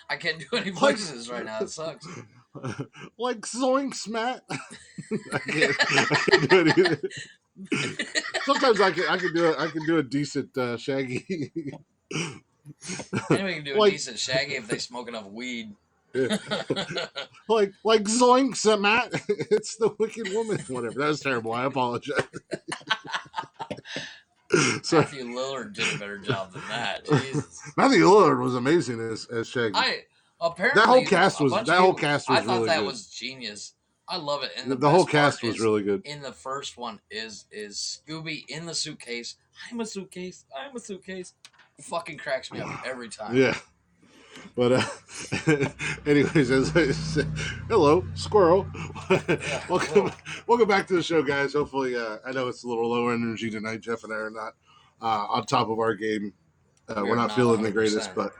I can't do any voices right now. It sucks. Like zoinks, Matt. I can't do it either. Sometimes I can do a decent Shaggy. Anybody can do a decent Shaggy if they smoke enough weed. Yeah. like zoinks, Matt. It's the wicked woman. Whatever. That was terrible. I apologize. So Matthew Lillard did a better job than that. Jesus. Matthew Lillard was amazing as Shaggy. Apparently That whole cast a was bunch of people. I thought really that good. was genius. I love it, and the The whole best part cast was is really good. in the first one is Scooby in the suitcase. I'm a suitcase. I'm a suitcase. Fucking cracks me up every time. Yeah. But anyways, as I said, hello, squirrel. Welcome back to the show, guys. Hopefully, I know it's a little low energy tonight. Jeff and I are not on top of our game. We're not feeling 100%. The greatest, but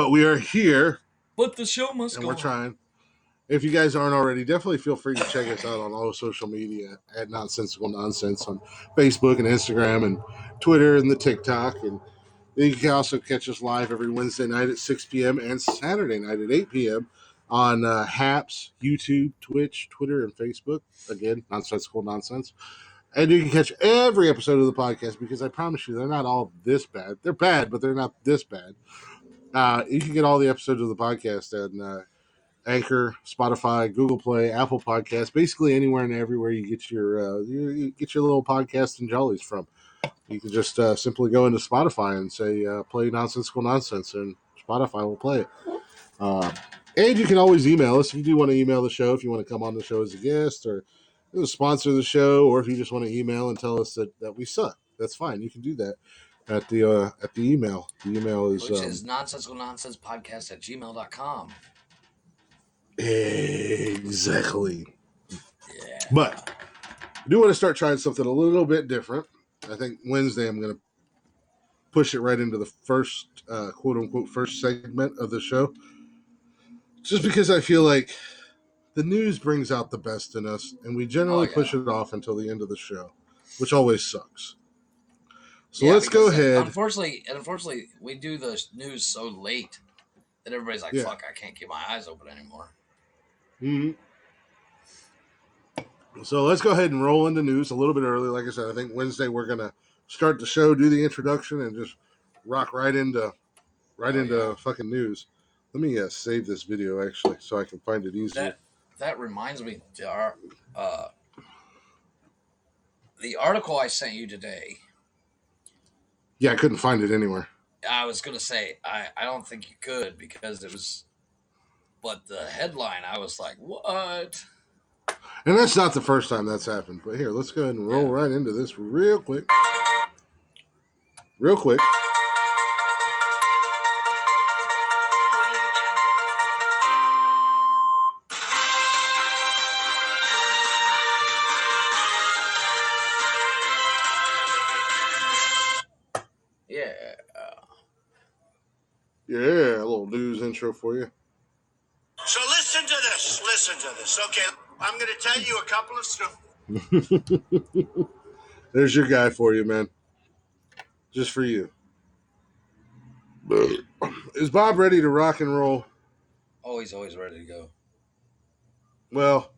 we are here. But the show must and go we're on. Trying. If you guys aren't already, definitely feel free to check us out on all social media at Nonsensical Nonsense on Facebook and Instagram and Twitter and the TikTok. And then you can also catch us live every Wednesday night at 6 p.m. and Saturday night at 8 p.m. on Haps, YouTube, Twitch, Twitter, and Facebook. Again, Nonsensical Nonsense. And you can catch every episode of the podcast because I promise you, they're not all this bad. They're bad, but they're not this bad. You can get all the episodes of the podcast and Anchor, Spotify, Google Play, Apple Podcasts, basically anywhere and everywhere you get your little podcast and jollies from. You can just simply go into Spotify and say play Nonsensical Nonsense, and Spotify will play it. And you can always email us if you do want to email the show, if you want to come on the show as a guest or sponsor the show, or if you just want to email and tell us that we suck. That's fine. You can do that at the email. The email is which is nonsensicalnonsensepodcast@gmail.com. Exactly. Yeah. But I do want to start trying something a little bit different. I think Wednesday I'm going to push it right into the first quote unquote first segment of the show. Just because I feel like the news brings out the best in us, and we generally push it off until the end of the show, which always sucks. So let's go ahead. Unfortunately, we do the news so late that everybody's like, fuck, I can't keep my eyes open anymore. Mm-hmm. So let's go ahead and roll into news a little bit early. Like I said, I think Wednesday we're going to start the show, do the introduction, and just rock right into fucking news. Let me save this video, actually, so I can find it easier. That reminds me, the article I sent you today. Yeah, I couldn't find it anywhere. I was going to say, I don't think you could because it was... But the headline, I was like, what? And that's not the first time that's happened. But here, let's go ahead and roll right into this real quick. Real quick. Yeah, a little news intro for you. So listen to this. Okay, I'm going to tell you a couple of stories. There's your guy for you, man. Just for you. Is Bob ready to rock and roll? Oh, he's always ready to go. Well.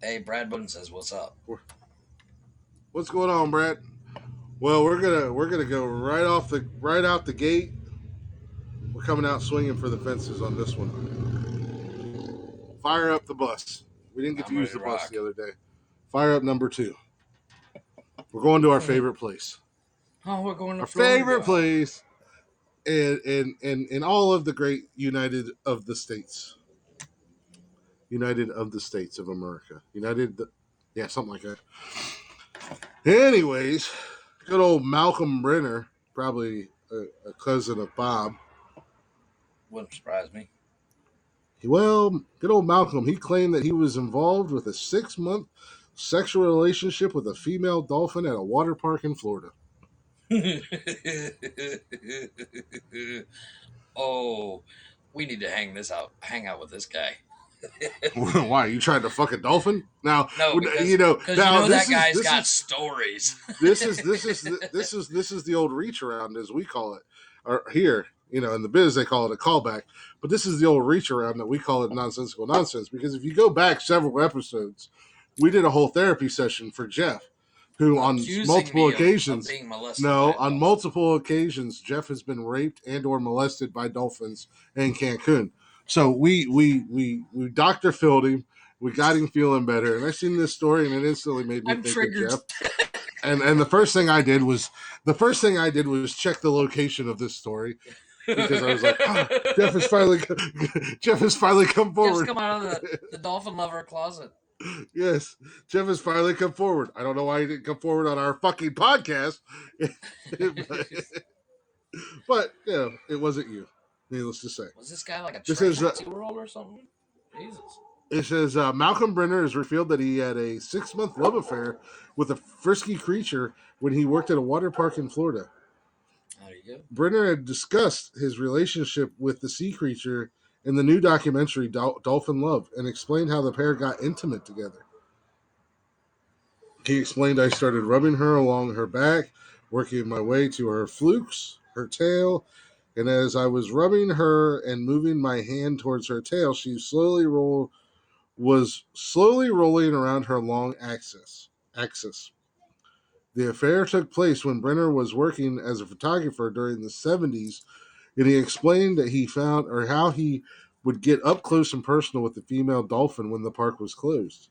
Hey, Brad Bowden says, what's up? What's going on, Brad? Well, we're gonna go right out the gate. We're coming out swinging for the fences on this one. Fire up the bus. We didn't get to use the bus the other day. Fire up number 2. We're going to our favorite place. Oh, we're going to our favorite place in all of the great United of the States of America. Something like that. Anyways, good old Malcolm Brenner, probably a cousin of Bob. Wouldn't surprise me. Well, good old Malcolm, he claimed that he was involved with a 6-month sexual relationship with a female dolphin at a water park in Florida. Oh, we need to hang out with this guy. Why? You tried to fuck a dolphin? Now, no, because that guy's got stories. This is the old reach around, as we call it, or here. In the biz, they call it a callback. But this is the old reach around that we call it nonsensical nonsense. Because if you go back several episodes, we did a whole therapy session for Jeff, who on multiple occasions, multiple occasions, Jeff has been raped and or molested by dolphins in Cancun. So we Dr. Phil'd him. We got him feeling better. And I seen this story, and it instantly made me think triggered. of Jeff. And the first thing I did was check the location of this story because I was like, Jeff has finally come forward. Jeff's come out of the dolphin lover closet. Yes, Jeff has finally come forward. I don't know why he didn't come forward on our fucking podcast, but you know, it wasn't you. Needless to say, was this guy like a this trained is SeaWorld or something? Jesus. it says Malcolm Brenner has revealed that he had a 6-month love affair with a frisky creature when he worked at a water park in Florida. There you go. Brenner had discussed his relationship with the sea creature in the new documentary Dolphin Love and explained how the pair got intimate together. He explained, I started rubbing her along her back, working my way to her flukes, her tail, and as I was rubbing her and moving my hand towards her tail, she was slowly rolling around her long axis. The affair took place when Brenner was working as a photographer during the 70s, and he explained that he found or how he would get up close and personal with the female dolphin when the park was closed.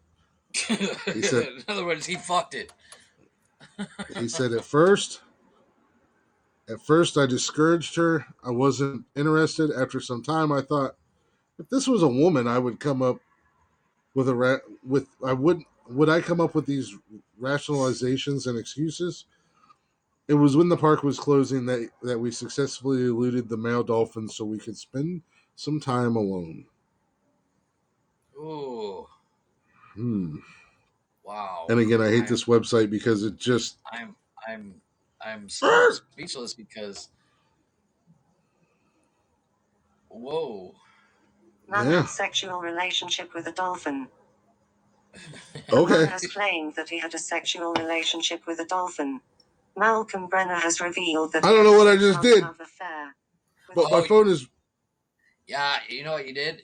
He said, in other words, he fucked it. He said, at first I discouraged her. I wasn't interested. After some time, I thought, if this was a woman, I would come up with would I come up with these rationalizations and excuses? It was when the park was closing that we successfully eluded the male dolphin so we could spend some time alone. Ooh. Wow. And again, I hate this website because it just I'm speechless because whoa. Malcolm's sexual relationship with a dolphin. Okay. Has claimed that he had a sexual relationship with a dolphin. Malcolm Brenner has revealed that I don't know what I just did. But my phone is. Yeah, you know what you did?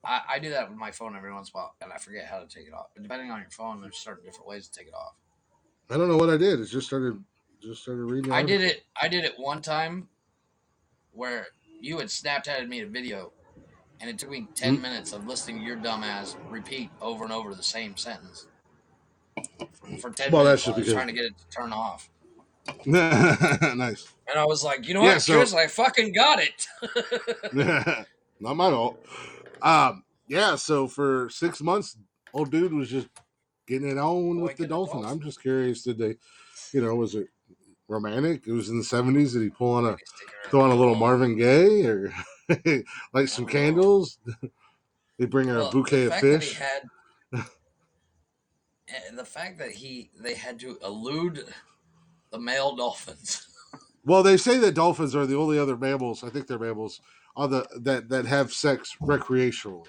I do that with my phone every once in a while, and I forget how to take it off. But depending on your phone, there's certain different ways to take it off. I don't know what I did. It just started reading. I did it one time where you had Snapchatted me a video, and it took me 10 minutes of listening to your dumbass repeat over and over the same sentence for 10 minutes. I was trying to get it to turn off. Nice. And I was like, you know what, Chris, I fucking got it. Not my fault. Yeah, so for 6 months, old dude was just getting it on with the dolphin. I'm just curious, did they, was it romantic? It was in the 70s. Did he throw on a little Marvin Gaye or light some candles? They bring her a bouquet of fish. The fact that they had to elude the male dolphins. Well, they say that dolphins are the only other mammals. I think they're mammals that have sex recreationally,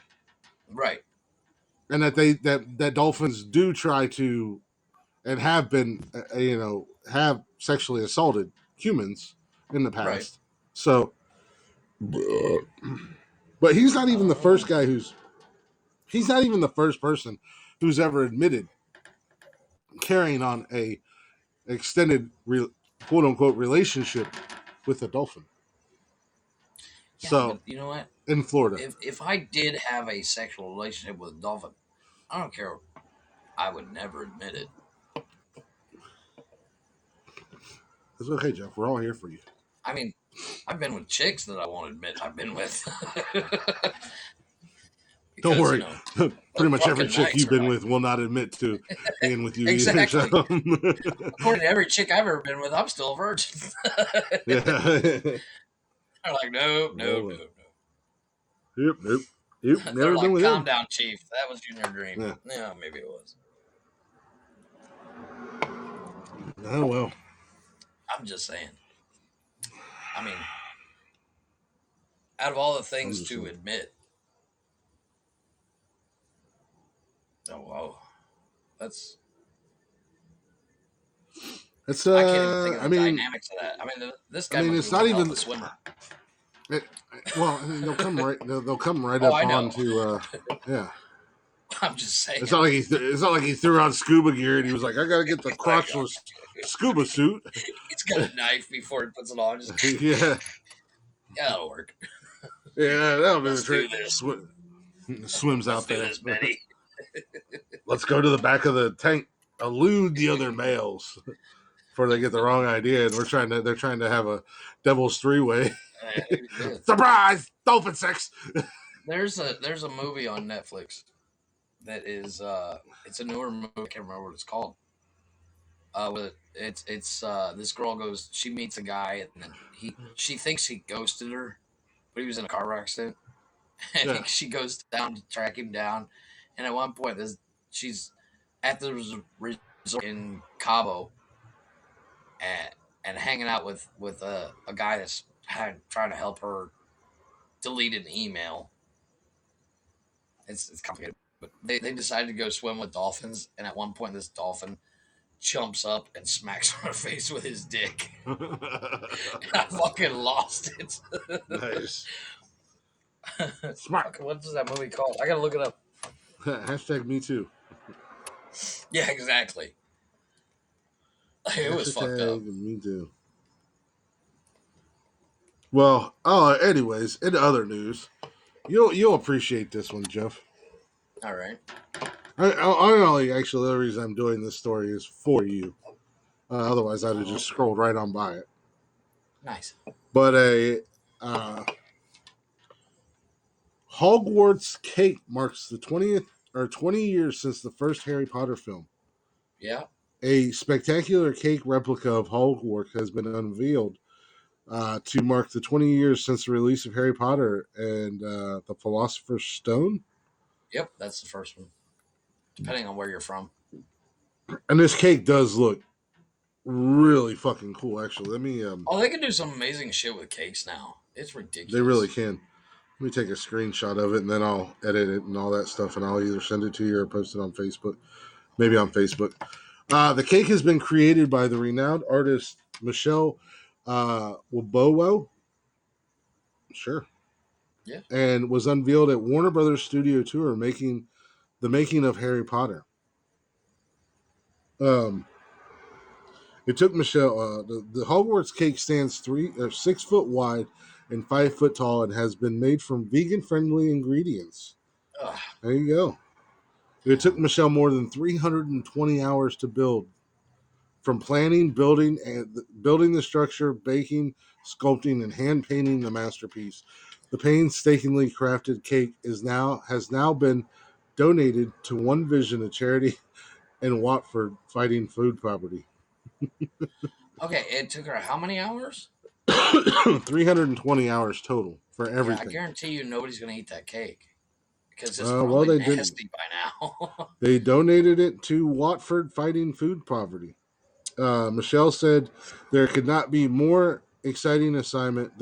right? And that dolphins do try to, and have been, have sexually assaulted humans in the past. Right. So, but he's not even the first guy he's not even the first person who's ever admitted carrying on a extended quote unquote relationship with a dolphin. Yeah, so you know what? In Florida, if I did have a sexual relationship with a dolphin, I don't care. I would never admit it. It's okay, Jeff. We're all here for you. I mean, I've been with chicks that I won't admit I've been with. Because, don't worry. Pretty much every chick you've been with will not admit to being with you exactly. either. So. According to every chick I've ever been with, I'm still a virgin. Yeah. They're like, nope. Yep. Never They're been like, with calm him. Down, Chief. That was your dream. Yeah, maybe it was. Oh, well. I'm just saying. I mean, out of all the things to admit. Oh, wow. That's I can't even think of the dynamics of that. I mean, this guy it's not even a swimmer. They'll come right. They'll come right up onto. Yeah. I'm just saying. It's not like he threw on scuba gear and he was like, "I got to get the crotchless scuba suit." He's got a knife before he puts it on. Just yeah, that'll work. Yeah, that'll be the trick. Swims out there. Let's go to the Let's go to the back of the tank. elude the other males before they get the wrong idea, and they're trying to have a devil's three-way. Surprise! Dolphin sex. There's a movie on Netflix that is it's a newer movie. I can't remember what it's called. It's this girl she meets a guy, and then she thinks he ghosted her, but he was in a car accident. And Yeah. she goes down to track him down, and at one point she's at the resort in Cabo, and hanging out with a guy that's trying to help her delete an email. It's complicated, but they decided to go swim with dolphins, and at one point this dolphin jumps up and smacks her in the face with his dick. I fucking lost it. Nice. Smart. What is that movie called? I gotta look it up. Hashtag me too. Yeah, exactly. It was fucked up. Me too. Well, anyways, in other news, you'll appreciate this one, Jeff. All right. Actually, the reason I'm doing this story is for you. Otherwise, I'd have just scrolled right on by it. Nice. But Hogwarts cake marks the 20 years since the first Harry Potter film. Yeah. A spectacular cake replica of Hogwarts has been unveiled to mark the 20 years since the release of Harry Potter and the Philosopher's Stone. Yep, that's the first one. Depending on where you're from. And this cake does look really fucking cool, actually. Let me. They can do some amazing shit with cakes now. It's ridiculous. They really can. Let me take a screenshot of it, and then I'll edit it and all that stuff, and I'll either send it to you or post it on Facebook. Maybe on Facebook. The cake has been created by the renowned artist Michelle Wabowo. Sure. Yeah. And was unveiled at Warner Brothers Studio Tour, making of Harry Potter. It took Michelle. The Hogwarts cake stands 6 foot wide and 5 foot tall, and has been made from vegan-friendly ingredients. Ugh. There you go. It took Michelle more than 320 hours to build, from planning, building the structure, baking, sculpting, and hand painting the masterpiece. The painstakingly crafted cake has now been donated to One Vision, a charity in Watford fighting food poverty. Okay, it took her how many hours? 320 hours total for everything. Yeah, I guarantee you nobody's going to eat that cake. Because it's probably nasty by now. They donated it to Watford fighting food poverty. Michelle said there could not be a more exciting assignment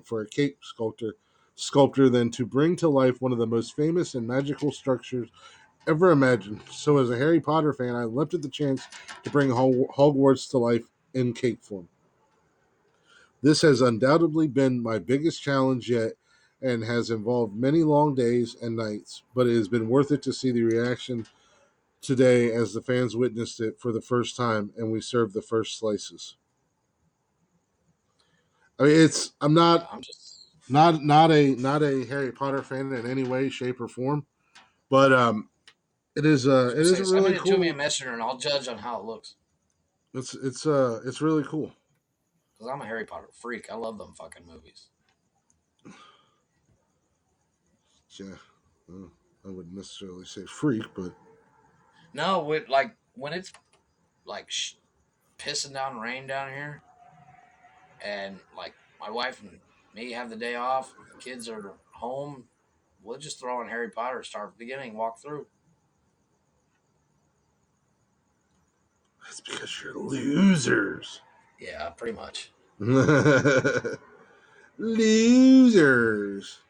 for a cake sculptor than to bring to life one of the most famous and magical structures ever imagined. So as a Harry Potter fan, I leapt at the chance to bring Hogwarts to life in cake form. This has undoubtedly been my biggest challenge yet, and has involved many long days and nights, but it has been worth it to see the reaction today as the fans witnessed it for the first time and we served the first slices. I mean, I'm not a Harry Potter fan in any way, shape, or form, but it is really cool. Send it to me a messenger, and I'll judge on how it looks. It's really cool. Because I'm a Harry Potter freak. I love them fucking movies. Yeah, I wouldn't necessarily say freak, but no, when it's like pissing down rain down here, and like my wife and me have the day off, the kids are home, we'll just throw in Harry Potter, start at the beginning, walk through. That's because you're losers. Yeah, pretty much. Losers.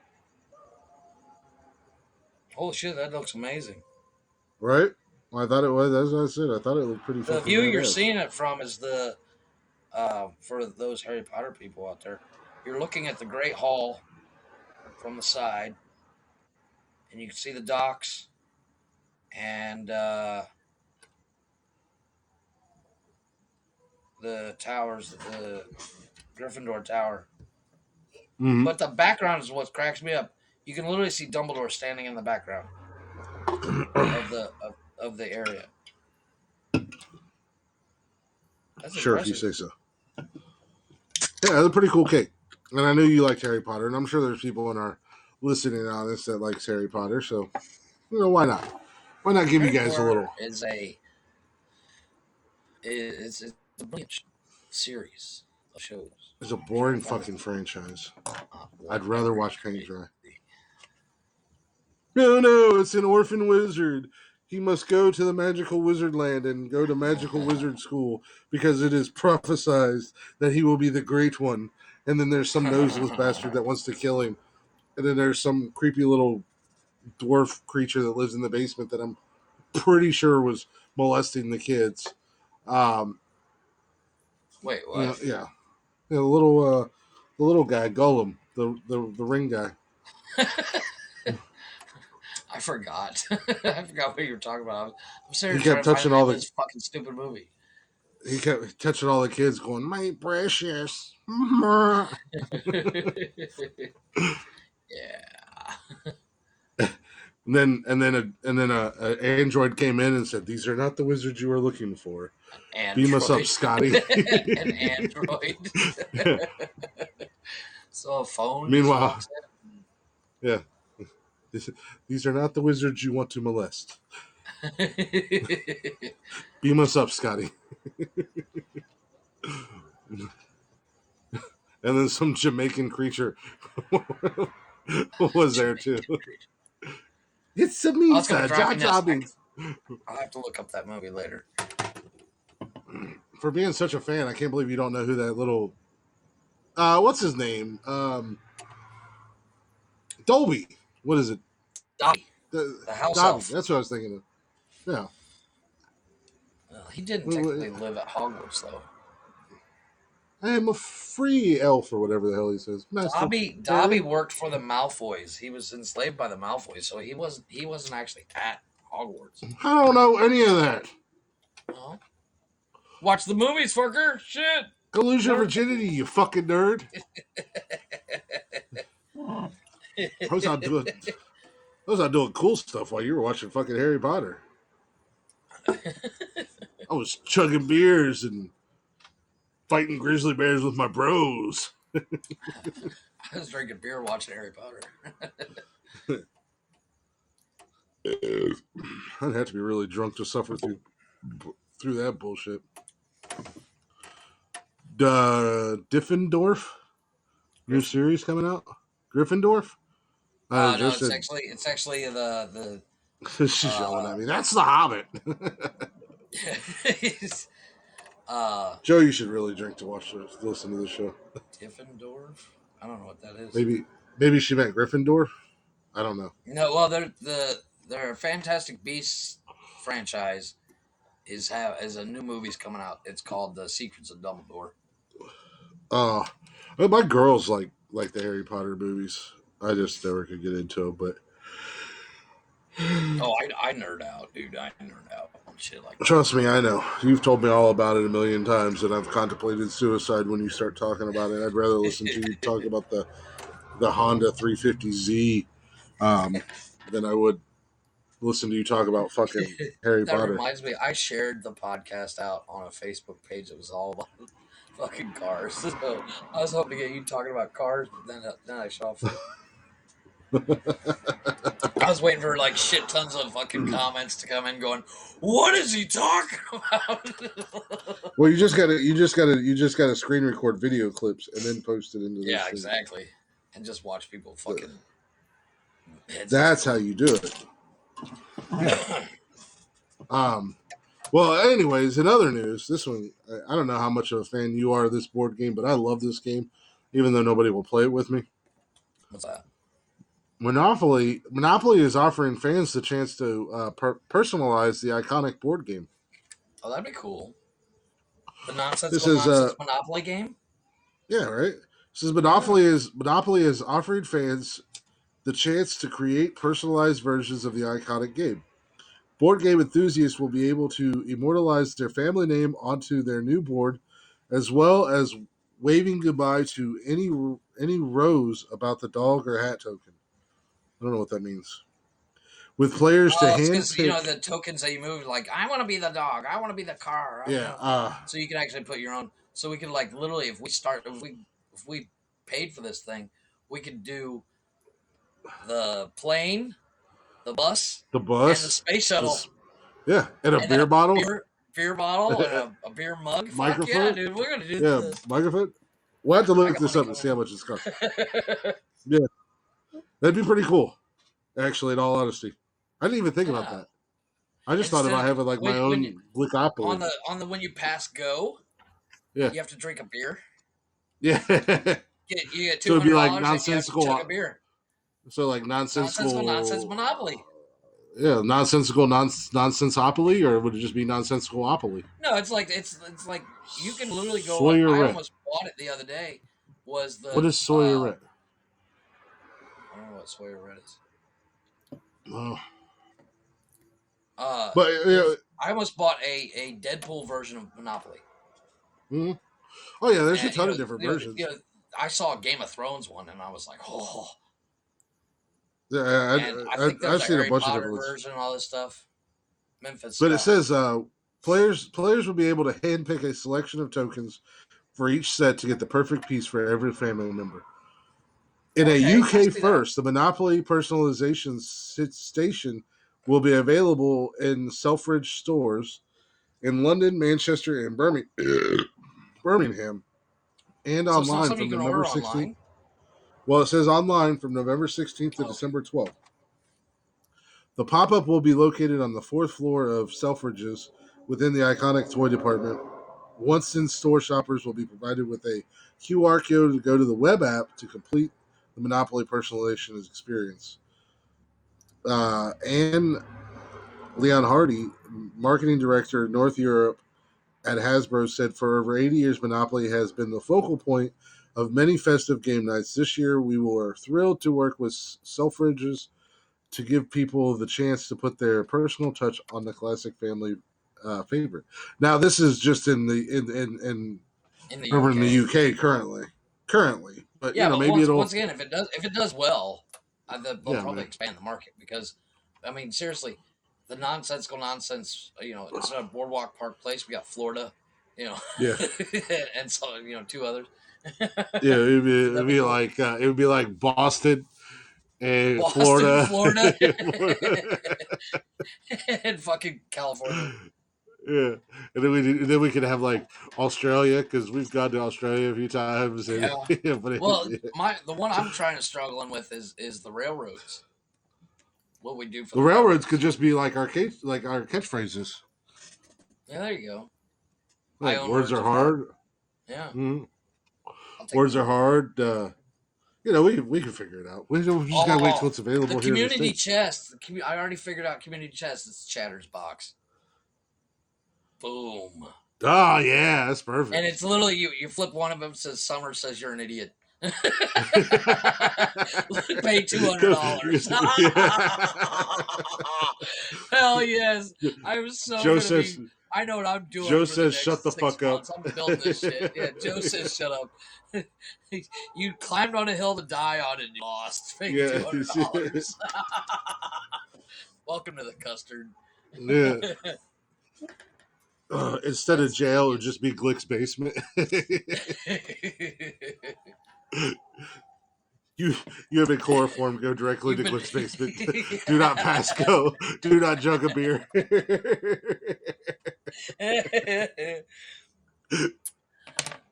Holy shit, that looks amazing. Right? Well, I thought it was. That's what I said. I thought it looked pretty. The view you're seeing it from is the for those Harry Potter people out there. You're looking at the Great Hall from the side, and you can see the docks and the towers, the Gryffindor Tower. Mm-hmm. But the background is what cracks me up. You can literally see Dumbledore standing in the background of the area. That's Sure, if you impressive. say so. Yeah, it's a pretty cool cake. And I knew you liked Harry Potter, and I'm sure there's people in our listening on this that likes Harry Potter, so why not? Why not give you Harry guys a Potter little? is it's a brilliant series of shows. It's a If you can boring find fucking franchise. I'd rather whatever, watch paint crazy. dry. No, it's an orphan wizard. He must go to the magical wizard land and go to magical wizard school because it is prophesied that he will be the great one. And then there's some noseless bastard that wants to kill him. And then there's some creepy little dwarf creature that lives in the basement that I'm pretty sure was molesting the kids. Wait, what? Yeah, the little guy, Gollum, the ring guy. I forgot. I forgot what you were talking about. I'm sitting He here trying kept to find the touching name all of the this fucking stupid movie. he kept touching all the kids, going, "My precious." Yeah. And then a android came in and said, "These are not the wizards you are looking for. Beam us up, Android. Scotty." An android. So a phone just Meanwhile, walks yeah, these are not the wizards you want to molest. in. Beam us up, Scotty. And then some Jamaican creature was there too. Jamaican creature. It's a Oh, it's gonna Misa, drive Jar me nuts. Jar Binks. I'll have to look up that movie later. For being such a fan, I can't believe you don't know who that little what's his name? Dolby. What is it? Dobby, the house Dobby. elf. That's what I was thinking of. Yeah. Well, he didn't technically live at Hogwarts though. I am a free elf or whatever the hell he says. Master Dobby Harry. worked for the Malfoys. He was enslaved by the Malfoys, so he wasn't actually at Hogwarts. I don't know any of that. Well, watch the movies, fucker. Shit. Go lose your Learn virginity, you fucking nerd. I was out doing cool stuff while you were watching fucking Harry Potter. I was chugging beers and fighting grizzly bears with my bros. I was drinking beer watching Harry Potter. I'd have to be really drunk to suffer through that bullshit. Diffendorf, new series coming out. Gryffindor. No, it's actually the She's yelling at me. That's the Hobbit. Joe, you should really drink to listen to the show. Diffendorf. I don't know what that is. Maybe she meant Gryffindor. I don't know. No, well, their Fantastic Beasts franchise is a new movie's coming out. It's called The Secrets of Dumbledore. My girls like the Harry Potter movies. I just never could get into them, but Oh, I nerd out, dude. I nerd out on shit like that. Trust me, I know. You've told me all about it a million times, and I've contemplated suicide when you start talking about it. I'd rather listen to you talk about the Honda 350Z than I would listen to you talk about fucking Harry That Potter. reminds me, I shared the podcast out on a Facebook page that was all about fucking cars. So I was hoping to get you talking about cars, but then I saw. I was waiting for like shit tons of fucking comments to come in, going, "What is he talking about?" Well, you just gotta screen record video clips and then post it into. Yeah, thing. exactly, and just watch people fucking. That's how you do it. Well, anyways, in other news, this one, I don't know how much of a fan you are of this board game, but I love this game, even though nobody will play it with me. What's that? Monopoly is offering fans the chance to personalize the iconic board game. Oh, that'd be cool. The nonsensical Monopoly game? Yeah, right. This is Monopoly is offering fans the chance to create personalized versions of the iconic game. Board game enthusiasts will be able to immortalize their family name onto their new board, as well as waving goodbye to any rose about the dog or hat token. I don't know what that means. with players to it's because handpick. the tokens that you move. Like, I want to be the dog. I want to be the car. Yeah. So you can actually put your own. So we could like literally, if we paid for this thing, we could do the plane, the bus, The and the bus. space shuttle, Yeah, and a and then beer a bottle, beer bottle and a beer mug. Fuck yeah, microphone. dude! We're gonna do Yeah, this. microphone. We'll have to I look got this money up and coming see how much it's cost. Yeah, that'd be pretty cool. Actually, in all honesty, I didn't even think about Yeah. that. I just thought Instead about of having like my when own Glickopoly. on the when you pass go, Yeah, you have to drink a beer. yeah. You get So two it'd be hundred like dollars and you have to chug a nonsensical. beer. So like Nonsensical nonsense nonsensical. monopoly. Yeah, nonsensical nonsensopoly, or would it just be nonsensicalopoly? No, it's like you can literally go. I Sawyerette. almost bought it the other day. Was What the is Sawyerette? I don't know what Sawyer Red is. Oh. Uh, But I almost bought a Deadpool version of Monopoly. mhm. Oh yeah, there's a And ton of different versions. I saw a Game of Thrones one, and I was like, oh. Yeah, And I think there's I've a seen a Harry bunch of Potter different ones. version and all this stuff. Memphis But it Scott. says players will be able to handpick a selection of tokens for each set to get the perfect piece for every family member. In a Okay, I UK see that. first, the Monopoly personalization station will be available in Selfridge stores in London, Manchester, and Birmingham, and So it's not online something from you can November order 16th. online. Well, it says online from November 16th to Oh, okay. December 12th. The pop-up will be located on the fourth floor of Selfridges within the iconic toy department. Once in store, shoppers will be provided with a QR code to go to the web app to complete the Monopoly personalization experience. And Leon Hardy, marketing director North Europe at Hasbro, said for over 80 years, Monopoly has been the focal point of many festive game nights. This year, we were thrilled to work with Selfridges to give people the chance to put their personal touch on the classic family favorite. Now, this is just in the in In the over in the UK. UK currently, but Yeah, but maybe it'll once again, if it does well, they'll yeah, probably man. expand the market because, I mean, seriously, the nonsensical nonsense. Instead of Boardwalk Park Place, we got Florida. Yeah, And so two others. yeah. So that'd be cool. It would be like Boston and Boston, Florida. Florida, and fucking California. Yeah, and then we could have like Australia because we've gone to Australia a few times, and Yeah. but Well, the one I'm trying to struggling with is the railroads. What we do for the the railroads could railroads. just be like our catchphrases. Yeah, there you go. I Like own words words are with heart. hard. Yeah, Mhm. I'll take Words that. are hard. We can figure it out. We just gotta wait till Oh, it's the available here in the community states. chest. I already figured out community chest. It's Chatter's box. Boom. Oh yeah, that's And perfect. it's literally you flip one of them, says Summer says you're an idiot. Pay $200. Hell yes. I'm so Joe gonna says be I know what I'm doing Joe for the says shut the next six fuck up. months. I'm building this shit. Yeah, Joe says shut up. You climbed on a hill to die on and you lost. Pay Yeah. $200. Welcome to the custard. Yeah. Instead of That's jail, it would genius. just be Glick's basement. you you have been chloroformed. Go directly You've to been. Glick's basement. Do not pass go. Do not jug a beer.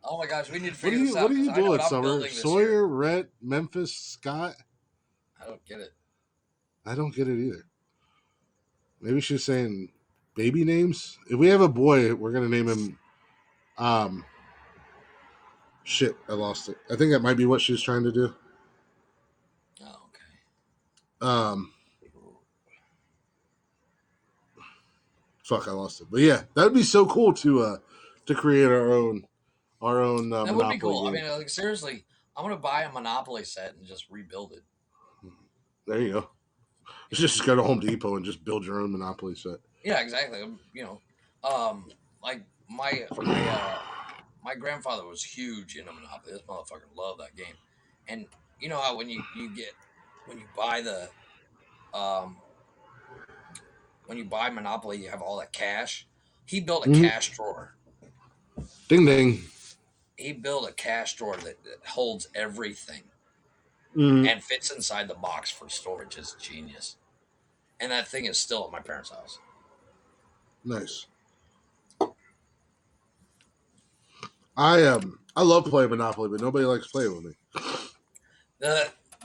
Oh my gosh, we need to figure this What out are because you I know doing, what I'm Summer? building this year. Sawyer, Rhett, Memphis, Scott? I don't get it. I don't get it either. Maybe she's saying baby names. If we have a boy, we're gonna name him. Um, shit, I lost it. I think that might be what she's trying to do. Oh, okay. Um, fuck, I lost it. But yeah, that'd be so cool to create our own That would be Monopoly cool. I game. mean, like seriously, I'm gonna buy a Monopoly set and just rebuild it. There you go. Just go to Home Depot and just build your own Monopoly set. Yeah, exactly. Like my grandfather was huge into Monopoly. This motherfucker loved that game. And you know how when you buy the um when you buy Monopoly, you have all that cash. He built a Mm-hmm. cash drawer. Ding ding. He built a cash drawer that holds everything Mm-hmm. and fits inside the box for storage. It's genius. And that thing is still at my parents' house. Nice. I love playing Monopoly, but nobody likes playing with me.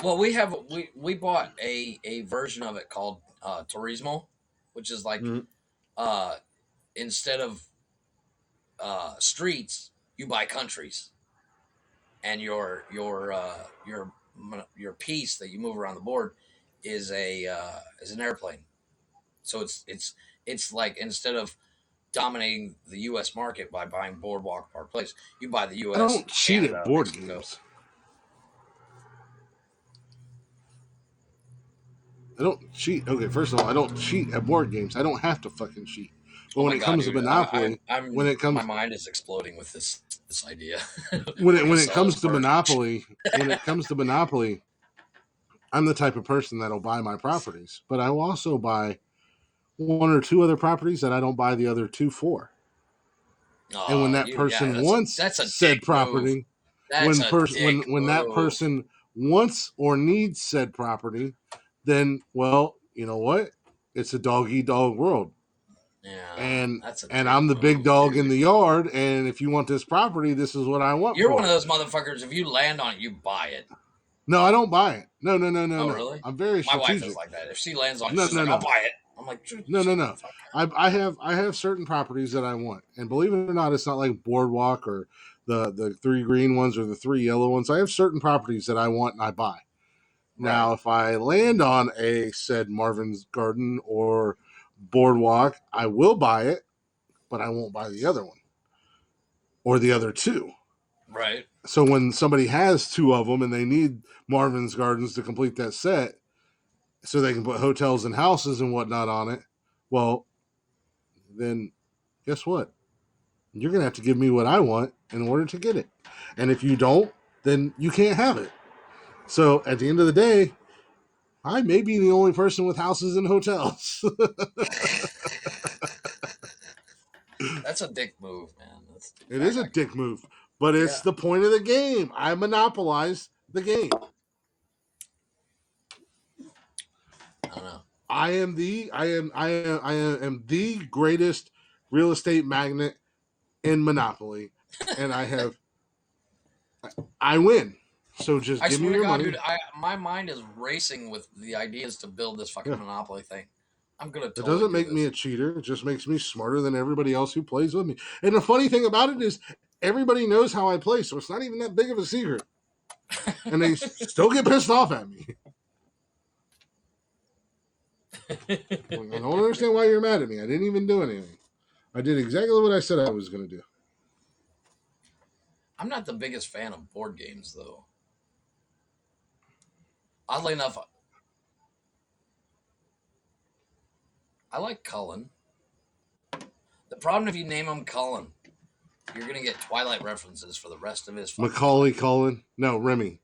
Well, we bought a version of it called Turismo, which is like Mm-hmm. instead of streets, you buy countries, and your piece that you move around the board is is an airplane. So it's like instead of dominating the U.S. market by buying Boardwalk Park Place, you buy the I U.S., don't cheat at Canada, board Mexico. games. I don't cheat. Okay, first of all, I don't cheat at board games. I don't have to fucking cheat. But Oh when my it god, comes to dude! Monopoly, when I'm it my comes mind is exploding with this idea. when I'm it gonna when it sell comes this to merch. Monopoly, when it comes to Monopoly, I'm the type of person that'll buy my properties, but I will also buy one or two other properties that I don't buy the other two for. And when Oh, that you yeah, person wants that's a said dick move. property, That's a dick when that move. person wants or needs said property, then well, you know what? It's a dog eat dog world. Yeah, And that's a and dick I'm the big move, dog in dude. the yard, and if you want this property, this is what I want You're one for of it. those motherfuckers. If you land on it, you buy it. No, I don't buy it. No, no, no, no, Oh, no. really? I'm very My wife is strategic. like that. If she lands on it, No, she's no, like, "I'll no. buy it." I'm like, No, no, "Shut the no. fuck up." I have certain properties that I want, and believe it or not, it's not like Boardwalk or the three green ones or the three yellow ones. I have certain properties that I want and I buy. Right. Now, if I land on a said Marvin's Garden or Boardwalk, I will buy it, but I won't buy the other one or the other two. Right. So when somebody has two of them and they need Marvin's Gardens to complete that set, so they can put hotels and houses and whatnot on it, well, then guess what? You're going to have to give me what I want in order to get it. And if you don't, then you can't have it. So at the end of the day, I may be the only person with houses and hotels. That's a dick move, man. That's It is a dick move, but it's yeah. the point of the game. I monopolize the game. I don't know. I am the greatest real estate magnate in Monopoly, and I win. So just I give me swear to your God, money. dude, my mind is racing with the ideas to build this fucking Yeah. Monopoly thing. I'm gonna It totally doesn't do make me this. a cheater. It just makes me smarter than everybody else who plays with me. And the funny thing about it is everybody knows how I play, so it's not even that big of a secret. And they still get pissed off at me. I don't understand why you're mad at me. I didn't even do anything. I did exactly what I said I was going to do. I'm not the biggest fan of board games, though. Oddly enough, I like Cullen. The problem if you name him Cullen, you're gonna get Twilight references for the rest of his fucking Macaulay life. Cullen. No, Remy.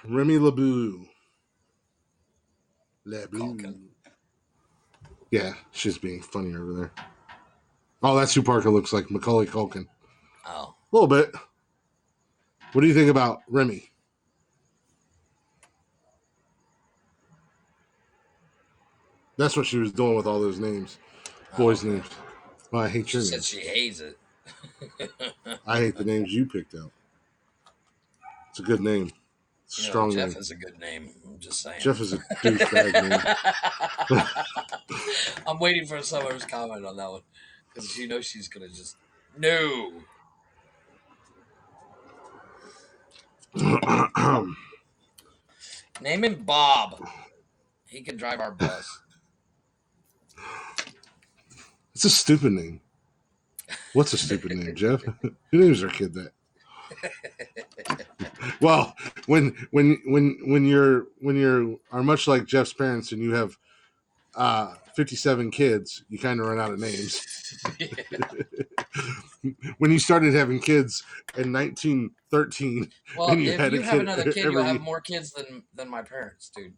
Remy LeBlue. Culkin. Yeah, she's being funny over there. Oh, that's who Parker looks like. Macaulay Culkin. Oh, A little bit. What do you think about Remy? That's what she was doing with all those names. Boys' okay. names. Well, I hate She your said names. she hates it. I hate the names you picked out. It's a good name. It's a You know, strong Jeff name. is a good name. I'm just saying. Jeff is a douchebag name. I'm waiting for someone's comment on that one because you know she's gonna just no. Name him Bob. He can drive our bus. It's a stupid name. What's a stupid name, Jeff? Who names our kid that? Well, when you're are much like Jeff's parents and you have 57 kids, you kind of run out of names. When you started having kids in 1913. Well, And you if had a you have kid another kid, you'll every have more kids than my parents, dude.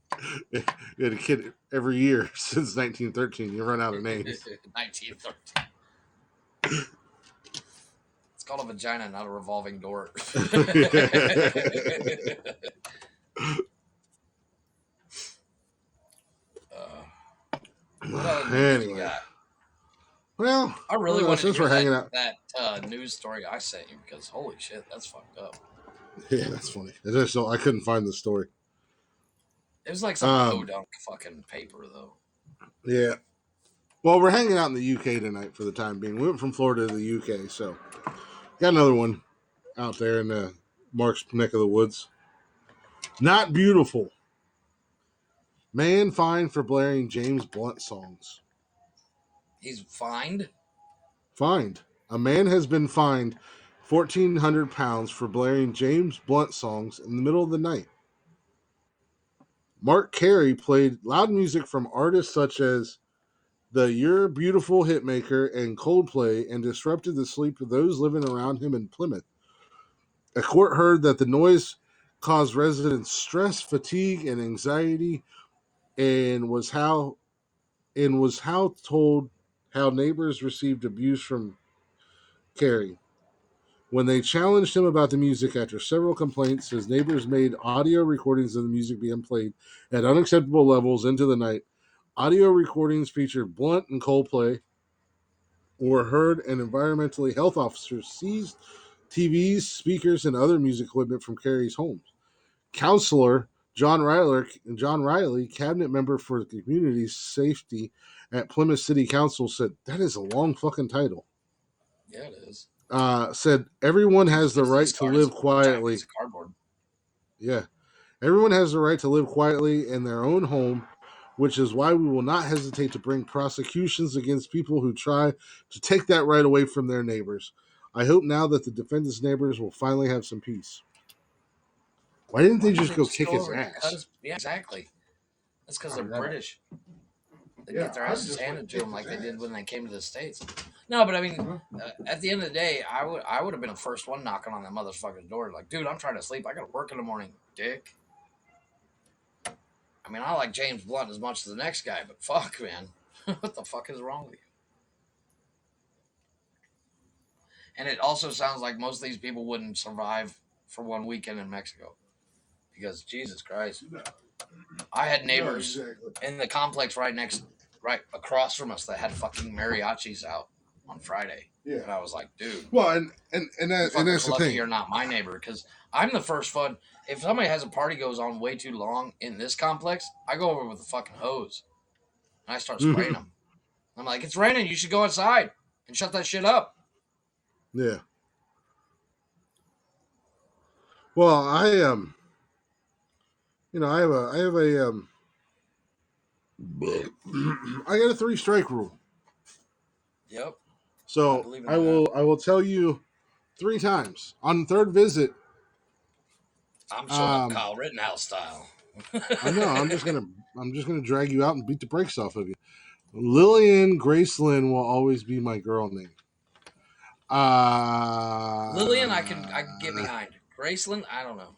you had a kid every year since 1913. You run out of names. 1913. It's called a vagina, not a revolving door. What other news you Anyway, got? well, I really wanted to since hear we're hanging out, that news story I sent you because holy shit, that's fucked up. yeah, that's funny. I couldn't find the story. It was like some podunk fucking paper though. Yeah. Well, we're hanging out in the UK tonight for the time being. We went from Florida to the UK, so got another one out there in Mark's neck of the woods. Not beautiful. Man fined for blaring James Blunt songs. He's fined. Fined. A man has been fined £1,400 for blaring James Blunt songs in the middle of the night. Mark Carey played loud music from artists such as the You're Beautiful hitmaker and Coldplay and disrupted the sleep of those living around him in Plymouth. A court heard that the noise caused residents stress, fatigue, and anxiety, and was how told how neighbors received abuse from Carey. When they challenged him about the music after several complaints, his neighbors made audio recordings of the music being played at unacceptable levels into the night. Audio recordings featured Blunt and Coldplay were heard, and environmentally health officers seized TVs, speakers, and other music equipment from Carey's homes. Counselor John Riley, cabinet member for the community's safety at Plymouth City Council, said, "That is a long fucking title." Yeah, it is. Said everyone has the It's right this to card is live a giant quietly. piece of cardboard. Yeah. Everyone has the right to live quietly in their own home, which is why we will not hesitate to bring prosecutions against people who try to take that right away from their neighbors. I hope now that the defendant's neighbors will finally have some peace. Why didn't Why they didn't just they go just kick go his over and cut ass? his? Yeah, exactly. That's because they're that- British. They Yeah, get their I asses just handed went to them like kick his they did ass. when they came to the States. No, but I mean, at the end of the day, I would have been the first one knocking on that motherfucker's door. Like, dude, I'm trying to sleep. I got to work in the morning, dick. I mean, I like James Blunt as much as the next guy, but fuck, man. What the fuck is wrong with you? And it also sounds like most of these people wouldn't survive for one weekend in Mexico. Because, Jesus Christ. I had neighbors in the complex right across from us that had fucking mariachis out on Friday. Yeah. And I was like, dude, Well, and that's the lucky thing. you're not my neighbor, because I'm the first one. If somebody has a party goes on way too long in this complex, I go over with a fucking hose and I start spraying them. I'm like, it's raining. You should go outside and shut that shit up. Yeah. Well, I have a I got a 3-strike rule. Yep. I So believe in I that. will tell you 3 times. On the third visit, I'm showing up Kyle Rittenhouse style. I know I'm just gonna drag you out and beat the brakes off of you. Lillian Gracelyn will always be my girl name. Lillian, I can get behind. Graceland, I don't know.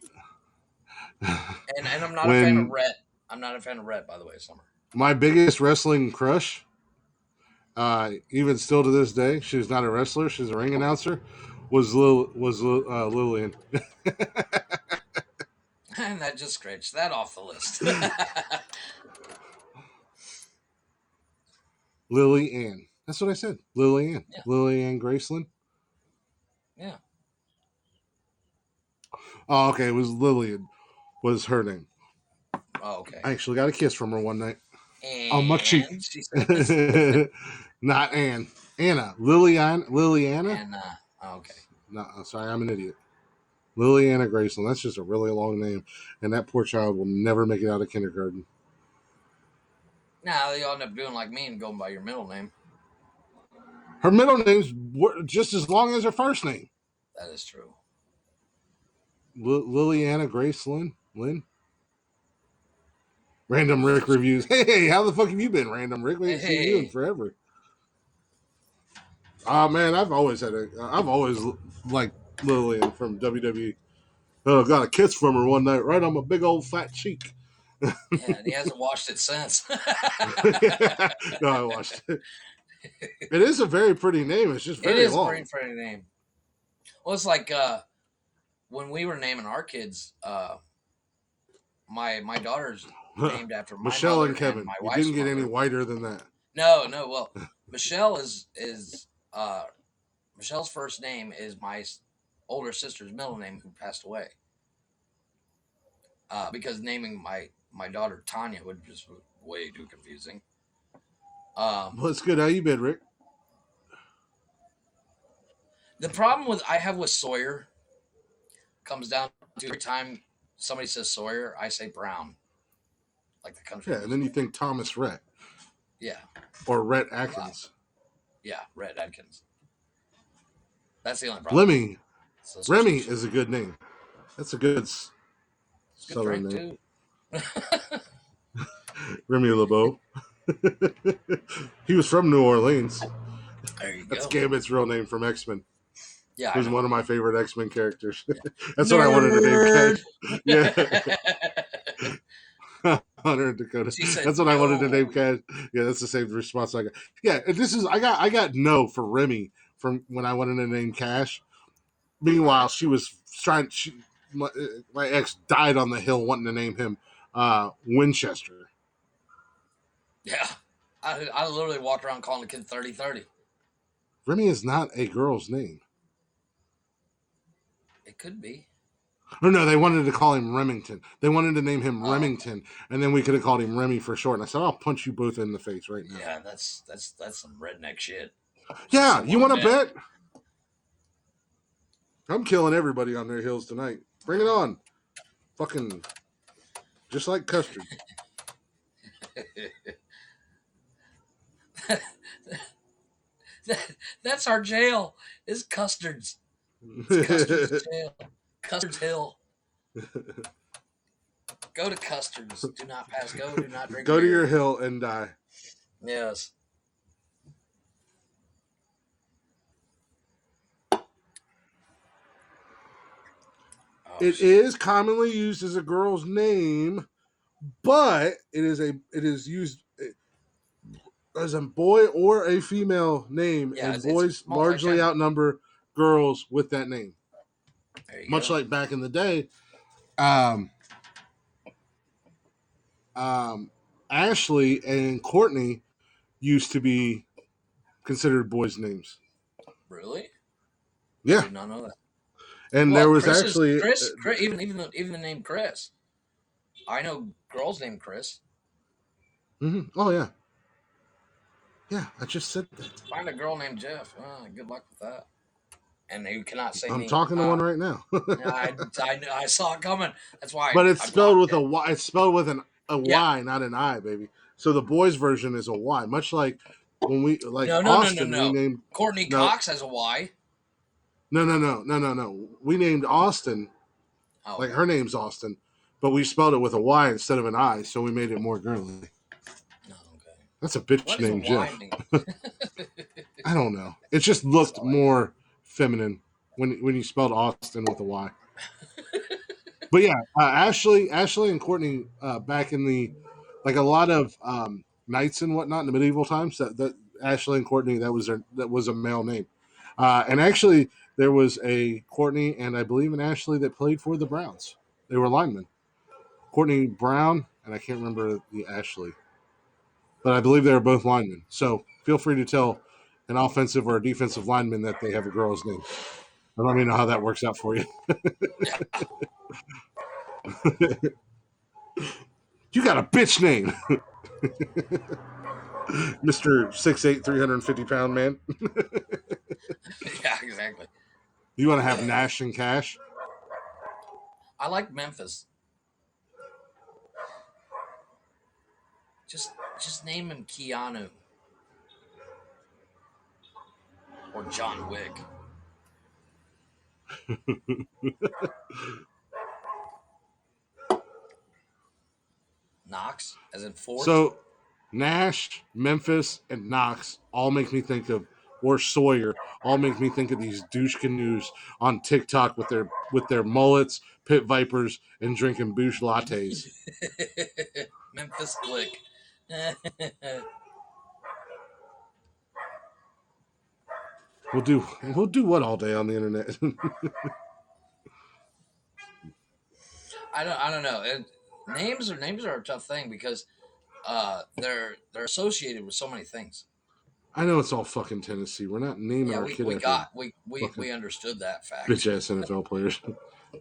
And I'm not a fan of Rhett. I'm not a fan of Rhett, by the way, Summer. My biggest wrestling crush, even still to this day, she's not a wrestler; she's a ring announcer. Was Lillian? And that just scratched that off the list. Lily Ann. That's what I said. Lily Ann. Yeah. Lily Ann Graceland. Yeah. Oh, okay. It was Lillian. Was her name? Oh, okay. I actually got a kiss from her one night. And on my cheek. She says, Not Ann. Anna. Liliana? Anna. Oh, okay. No, sorry, I'm an idiot. Liliana Graceland. That's just a really long name. And that poor child will never make it out of kindergarten. Now you'll end up doing like me and going by your middle name. Her middle name's just as long as her first name. That is true. Liliana Graceland. Lynn? Random Rick reviews. Hey, how the fuck have you been, Random Rick? We ain't seen you in forever. Oh man, I've always like Lillian from WWE. Oh, got a kiss from her one night right on my big old fat cheek. Yeah, and he hasn't watched it since. No, I watched it. It is a very pretty name. It's just It very is a pretty long. pretty name. Well, it's like when we were naming our kids. My daughter's named after my Michelle mother and and Kevin. my You wife's didn't get any mother. whiter than that. No. Well, Michelle is Michelle's first name is my older sister's middle name, who passed away. Because naming my daughter Tanya would just way too confusing. Well, it's good. How you been, Rick? The problem with I have with Sawyer comes down to every time somebody says Sawyer, I say Brown, like the country Yeah, and music. then you think Thomas Rhett Yeah, or Rhett Atkins. yeah, Red Adkins. That's the only problem. Remy. It's Remy association. is a good name. That's a good It's a good Southern drink name. too. Remy LeBeau. He was from New Orleans. There you That's go. Gambit's real name from X-Men. Yeah, He was one of my favorite X-Men characters. Yeah. That's what I wanted to name Cash. Nerd. Yeah. Hunter and Dakota. She said That's what I wanted to name no. Cash. Yeah, that's the same response I got. Yeah, this is I got no for Remy from when I wanted to name Cash. Meanwhile, she was trying. My ex died on the hill wanting to name him Winchester. Yeah. I literally walked around calling the kid 3030. Remy is not a girl's name. It could be. Oh no, they wanted to call him Remington. They wanted to name him Oh, okay. Remington, and then we could have called him Remy for short. And I said, "I'll punch you both in the face right now." Yeah, that's some redneck shit. Yeah, you want to bet? I'm killing everybody on their hills tonight. Bring it on. Fucking just like custard. That's our jail. Is Custard's. It's Custard's jail. Custard's Hill. Go to Custard's. Do not pass go. Do not drink Go to beer. your hill and die. Yes. Oh, It is commonly used as a girl's name, but it is used as a boy or a female name, yeah, and it's boys largely multi-gender. outnumber girls with that name. There you Much go. like back in the day, um, Ashley and Courtney used to be considered boys' names. Really? I Yeah, did not know that. and Well, there was Chris is actually Chris. Even the name Chris. I know girls named Chris. oh yeah, yeah. I just said that. Find a girl named Jeff. Good luck with that. And you cannot say I'm me. talking to one right now. I saw it coming. That's why But it's I spelled blocked with it. a Y. It's spelled with a Yeah. Y, not an I, baby. So the boys' version is a Y. Much like when we No. Austin, we named Courtney no, Cox has a Y. no. We named Austin Oh, like her name's Austin, but we spelled it with a Y instead of an I, so we made it more girly. okay. That's a bitch What is a named Y Jeff. name? I don't know. It just looked more feminine when you spelled Austin with a Y. But yeah, Ashley and Courtney back in the like a lot of knights and whatnot in the medieval times. That Ashley and Courtney that was a male name, and actually there was a Courtney and I believe an Ashley that played for the Browns. They were linemen. Courtney Brown and I can't remember the Ashley, but I believe they were both linemen. So feel free to tell an offensive or a defensive lineman that they have a girl's name. And let me know how that works out for you. You got a bitch name. Mr. 6'8", 350-pound man. Yeah, exactly. You want to have Nash and Cash? I like Memphis. Just name him Keanu or John Wick. Knox, as in Fort. So Nash, Memphis, and Knox all make me think of or Sawyer all make me think of these douche canoes on TikTok with their mullets, pit vipers, and drinking boosh lattes. Memphis Glick. We'll do what all day on the internet? I don't know. Names are a tough thing because they're associated with so many things. I know it's all fucking Tennessee. We're not naming Yeah, our kid after we understood that fact. bitch ass NFL players.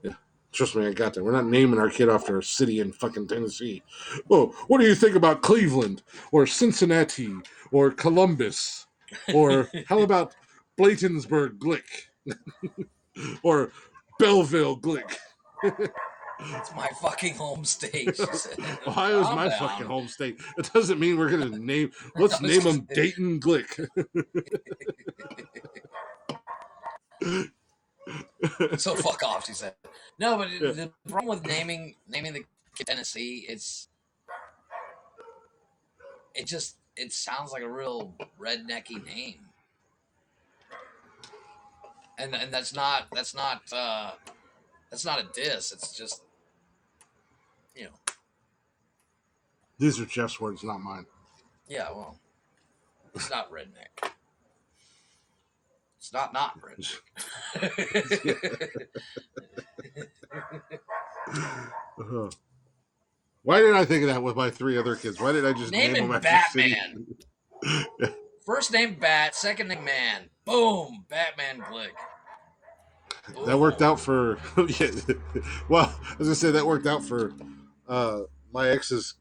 Yeah. Trust me, I got that. We're not naming our kid after a city in fucking Tennessee. Oh, what do you think about Cleveland or Cincinnati or Columbus? Or how about Bladensburg Glick? Or Belleville Glick? It's my fucking home state, she said. Ohio's Calm my down. fucking home state. It doesn't mean we're gonna name. Let's name them Dayton Glick. So fuck off, she said. No, but Yeah. the problem with naming the kid Tennessee, it sounds like a real rednecky name, and that's not a diss. It's just, you know, These are Jeff's words, not mine. yeah. Well, it's not redneck. It's not redneck. Why didn't I think of that with my three other kids? Why did I just name them after Batman. City? First name Bat, second name Man. Boom, Batman Glick. Ooh. That worked out for. Yeah, well, as I said, that worked out for my ex's.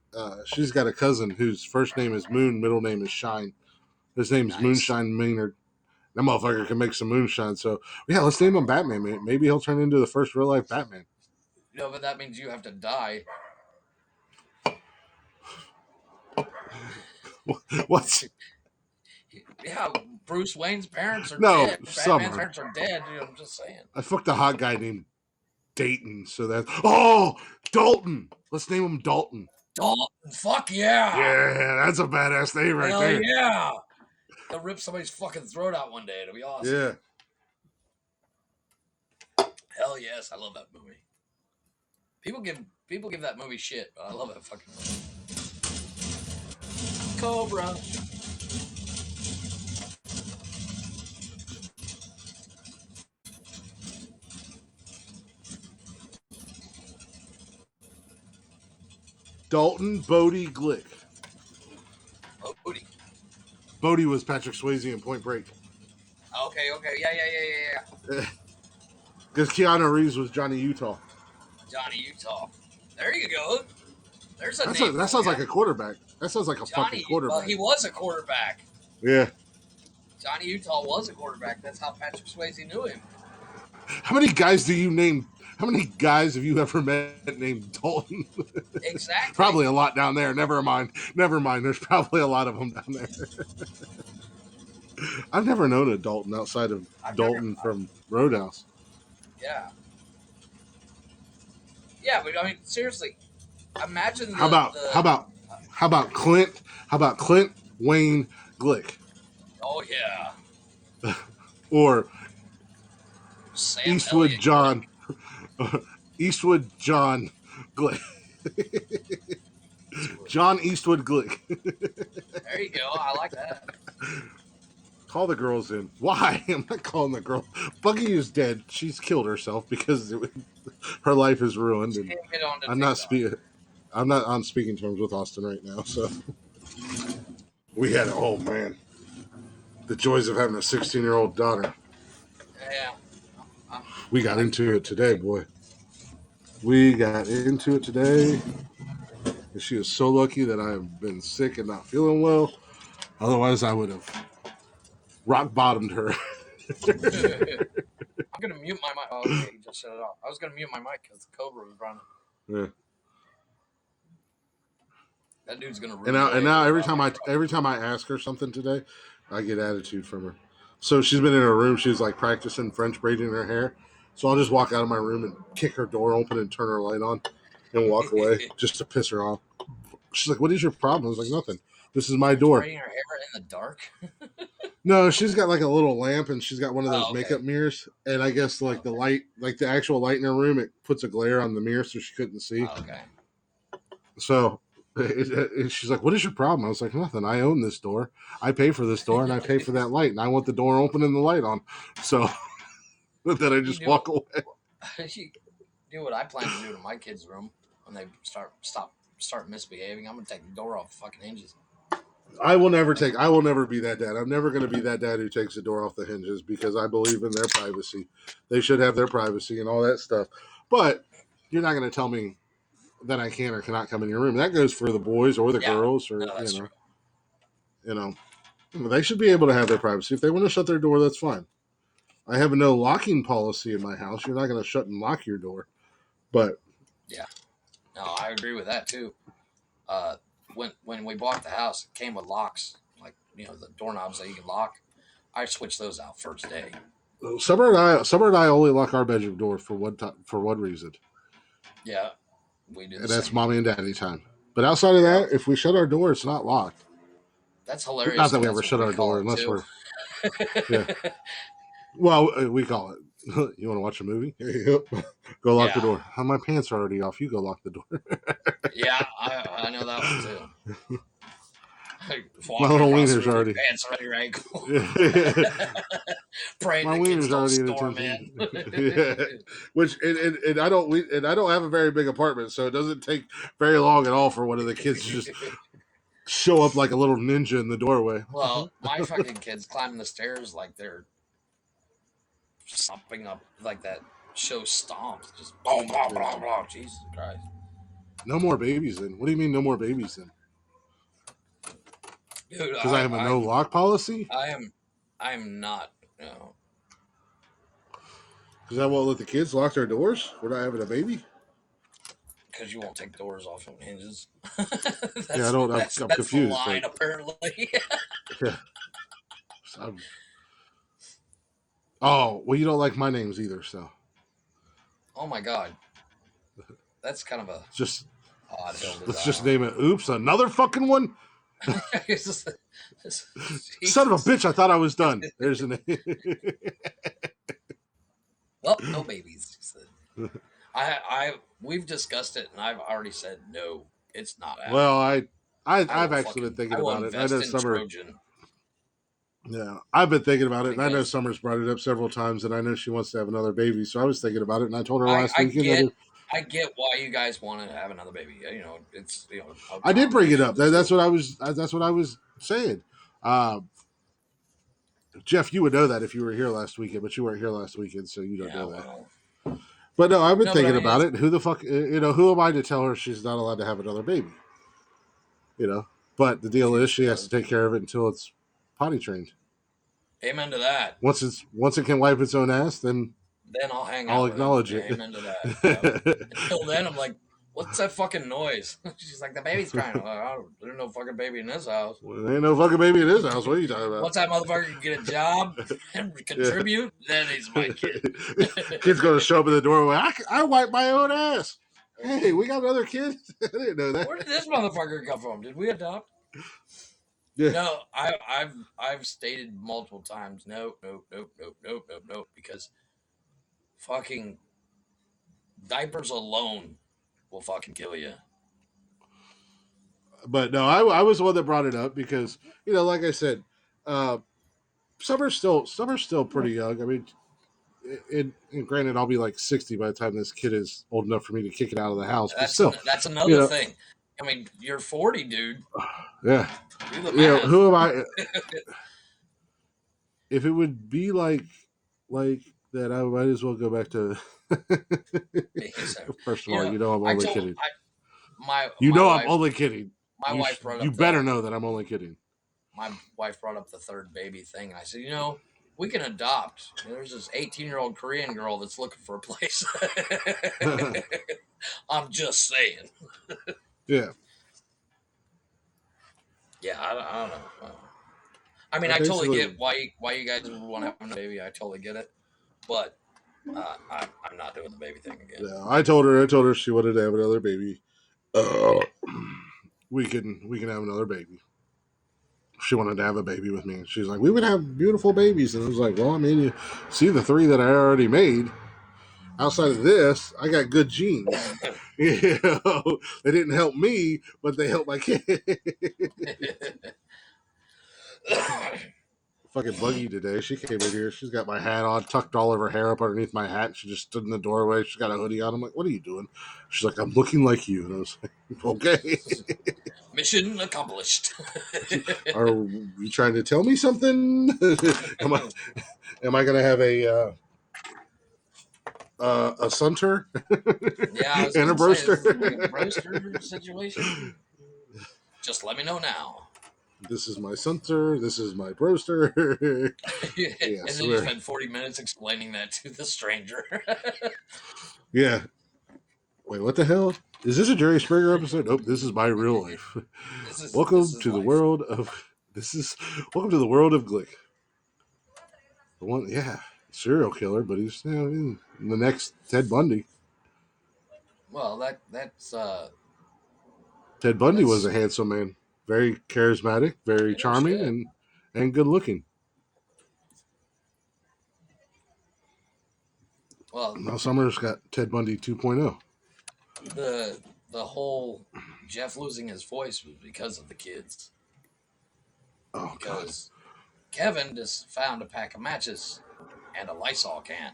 She's got a cousin whose first name is Moon, middle name is Shine. His name's Nice. Moonshine Maynard. That motherfucker can make some moonshine. So yeah, let's name him Batman. Maybe he'll turn into the first real life Batman. No, but that means you have to die. What's? Yeah, Bruce Wayne's parents are No, dead. Summer. Batman's parents are dead. Dude, I'm just saying. I fucked a hot guy named Dayton. So that. Dalton. Let's name him Dalton. Dalton. Fuck yeah. Yeah, that's a badass name right Hell there. yeah. He'll rip somebody's fucking throat out one day. It'll be awesome. Yeah. Hell yes, I love that movie. People give that movie shit, but I love that fucking movie. Cobra. Dalton Bodie Glick. Bodie. Bodie was Patrick Swayze in Point Break. Okay. Yeah. Because Keanu Reeves was Johnny Utah. Johnny Utah. There you go. There's a That name. sounds like a quarterback. That sounds like a Johnny, fucking quarterback. Well, he was a quarterback. Yeah. Johnny Utah was a quarterback. That's how Patrick Swayze knew him. How many guys have you ever met named Dalton? Exactly. Probably a lot down there. Never mind. There's probably a lot of them down there. I've never known a Dalton outside of Dalton from Roadhouse. Yeah. Yeah, but I mean, seriously, imagine. How about Clint? How about Clint Wayne Glick? Oh yeah. Or Sam Eastwood Elliott. John. Eastwood John Glick. John Eastwood Glick. There you go. I like that. Call the girls in. Why? I'm not calling the girl. Buggy is dead. She's killed herself because her life is ruined. And I'm not on speaking terms with Austin right now. So we had the joys of having a 16-year-old daughter. Yeah. We got into it today, boy. We got into it today. And she is so lucky that I have been sick and not feeling well. Otherwise, I would have rock bottomed her. I'm gonna mute my mic. Oh, okay, you just shut it off. I was gonna mute my mic because the Cobra was running. Yeah. That dude's gonna. And now every time I ask her something today, I get attitude from her. So she's been in her room. She's like practicing French braiding her hair. So I'll just walk out of my room and kick her door open and turn her light on and walk away just to piss her off. She's like, "What is your problem?" I was like, "Nothing. This is my door." Braiding her hair in the dark. No, she's got like a little lamp, and she's got one of those okay. makeup mirrors. And I guess like the light, like the actual light in her room, it puts a glare on the mirror, so she couldn't see. Okay. So she's like, "What is your problem?" I was like, "Nothing. I own this door. I pay for this door, and I pay for that light, and I want the door open and the light on." So then I just walk away. You do what I plan to do to my kids' room when they start misbehaving. I'm gonna take the door off the fucking hinges. I will never be that dad. I'm never going to be that dad who takes the door off the hinges because I believe in their privacy. They should have their privacy and all that stuff. But you're not going to tell me that I can or cannot come in your room. That goes for the boys or the girls, or true. They should be able to have their privacy. If they want to shut their door, that's fine. I have a no locking policy in my house. You're not going to shut and lock your door. But yeah, no, I agree with that too. When we bought the house, it came with locks, like the doorknobs that you can lock. I switched those out first day. Summer and I only lock our bedroom door for one reason. Yeah, we do. And that's mommy and daddy time. But outside of that, if we shut our door, it's not locked. That's hilarious. Not that we ever shut our door unless we're. Yeah. Well, we call it. You want to watch a movie? Yep. Go lock the door. My pants are already off. You go lock the door. Yeah, I know that one too. My little wiener's already. Pants around your ankle. My wiener's already in attention. Which and I don't have a very big apartment, so it doesn't take very long at all for one of the kids to just show up like a little ninja in the doorway. Well, my fucking kids climbing the stairs like they're stomping up like that show Stomp. Just blah, blah, blah, blah. Jesus Christ. No more babies in. What do you mean no more babies in? Dude, because I have a no lock policy? I am not. Because I won't let the kids lock their doors? We're not having a baby? Because you won't take doors off from hinges. I'm confused. That's the line, apparently. Yeah. Oh, well, you don't like my names either, so. Oh my God. That's kind of a odd hill to let's just name it. Oops, another fucking one? Son of a bitch, I thought I was done. There's a name. Well, no babies. We've discussed it, and I've already said no. It's not happening. Well, I've actually been thinking about it. I know Summer. Trojan. Yeah, I've been thinking about it, and I know Summer's brought it up several times, and I know she wants to have another baby. So I was thinking about it, and I told her last weekend. I get why you guys want to have another baby. It's I did bring it up. That's what I was saying. Jeff, you would know that if you were here last weekend, but you weren't here last weekend, so you don't know that. Well. But no, I've been thinking about it. Who the fuck, who am I to tell her she's not allowed to have another baby? But the deal is she has to take care of it until it's potty trained. Amen to that. Once it can wipe its own ass, then I'll hang out. I'll acknowledge it. Amen to that. Yep. Until then, I'm like, what's that fucking noise? She's like, the baby's crying. There's no fucking baby in this house. Well, there ain't no fucking baby in this house. What are you talking about? Once that motherfucker can get a job and contribute, then he's my kid. Kid's going to show up in the doorway. I wipe my own ass. Hey, we got another kid? I didn't know that. Where did this motherfucker come from? Did we adopt? Yeah. No, I've stated multiple times, nope, because fucking diapers alone will fucking kill you. But no, I was the one that brought it up because, like I said, Summer's still pretty young. I mean, and granted, I'll be like 60 by the time this kid is old enough for me to kick it out of the house. That's another thing. I mean, you're 40, dude. Yeah. Who am I? If it would be like that, I might as well go back to. First of all, I'm only kidding. I'm only kidding. My wife brought up. You better know that I'm only kidding. My wife brought up the third baby thing, and I said, we can adopt. There's this 18-year-old Korean girl that's looking for a place. I'm just saying. Yeah. Yeah, I don't know. I mean, I totally get why you guys want to have a baby. I totally get it, but I'm not doing the baby thing again. Yeah, I told her she wanted to have another baby. We can have another baby. she wanted to have a baby with me. She's like, we would have beautiful babies. And I was like, well, I mean, you see the 3 that I already made. Outside of this, I got good genes. You know, they didn't help me, but they helped my kid. Fucking Buggy today. She came in here. She's got my hat on, tucked all of her hair up underneath my hat. She just stood in the doorway. She's got a hoodie on. I'm like, what are you doing? She's like, I'm looking like you. And I was like, okay. Mission accomplished. Are you trying to tell me something? am I going to have a sunter? Yeah, I was and a going to say, broaster? is this like a broaster situation? Just let me know now. This is my sunter. This is my broaster. And Yes, then you spend 40 minutes explaining that to the stranger. Yeah. Wait, what the hell? Is this a Jerry Springer episode? Nope, this is my real life. Welcome to the world of Glick. The one, yeah, serial killer, but he's the next Ted Bundy. Well, that's Ted Bundy was a handsome man, very charismatic, very charming, and good looking. Well, now Summers got Ted Bundy 2.0. The whole Jeff losing his voice was because of the kids. Oh, because God. Kevin just found a pack of matches and a Lysol can.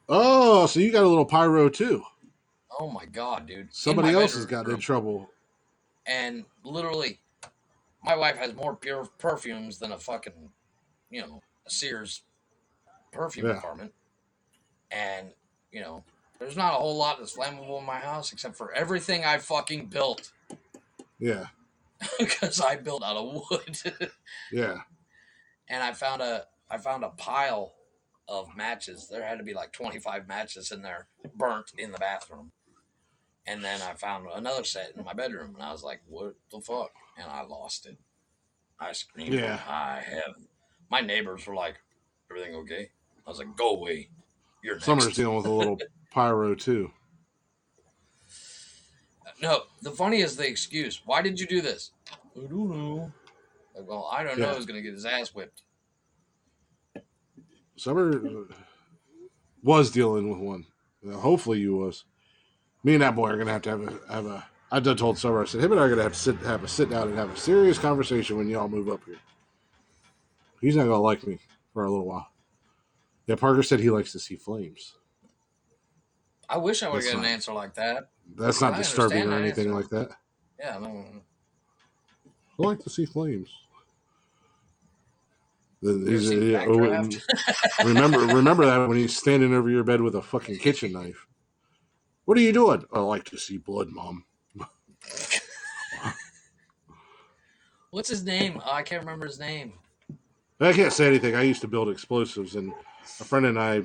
Oh, so you got a little pyro too. Oh my God, dude. Somebody else has gotten in trouble. And literally, my wife has more pure perfumes than a fucking, a Sears perfume department. And, there's not a whole lot that's flammable in my house except for everything I fucking built. Yeah. Because I built out of wood. Yeah. And I found a pile of matches. There had to be like 25 matches in there burnt in the bathroom. And then I found another set in my bedroom, and I was like, what the fuck? And I lost it. I screamed from high heaven. My neighbors were like, everything okay? I was like, go away. You're next. Summer's dealing with a little pyro, too. No, the funny is the excuse. Why did you do this? I don't know. Like, well, I don't know. He's going to get his ass whipped. Summer was dealing with one. Hopefully you was. Me and that boy are going to have a I done told Summer, I said, him and I are going to have a sit down and have a serious conversation when y'all move up here. He's not going to like me for a little while. Yeah, Parker said he likes to see flames. I wish I would get an answer like that. That's not disturbing or anything like that. Yeah, no. I like to see flames. Remember that when he's standing over your bed with a fucking kitchen knife. What are you doing? I like to see blood, Mom. What's his name? Oh, I can't remember his name. I can't say anything. I used to build explosives, and a friend and I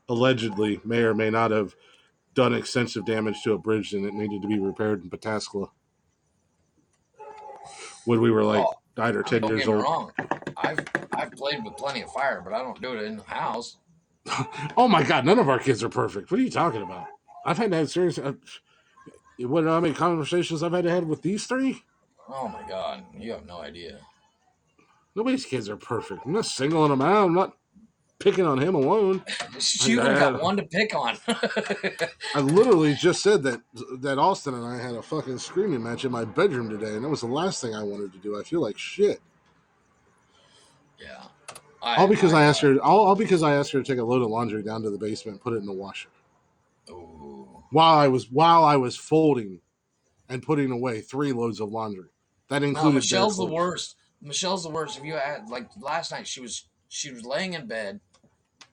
allegedly may or may not have done extensive damage to a bridge, and it needed to be repaired in Pataskala. When we were like 9 or 10 years old. Wrong. I've played with plenty of fire, but I don't do it in the house. Oh my God, none of our kids are perfect. What are you talking about? I've had to have serious. What how many conversations I've had to have with these 3? Oh my God, you have no idea. Nobody's kids are perfect. I'm not singling them out. I'm not picking on him alone. You got one to pick on. I literally just said that Austin and I had a fucking screaming match in my bedroom today, and that was the last thing I wanted to do. I feel like shit. Yeah. All because I asked her to take a load of laundry down to the basement and put it in the washer. Ooh. While I was folding and putting away 3 loads of laundry. That included Michelle's the worst. Michelle's the worst. If you had, like last night, she was laying in bed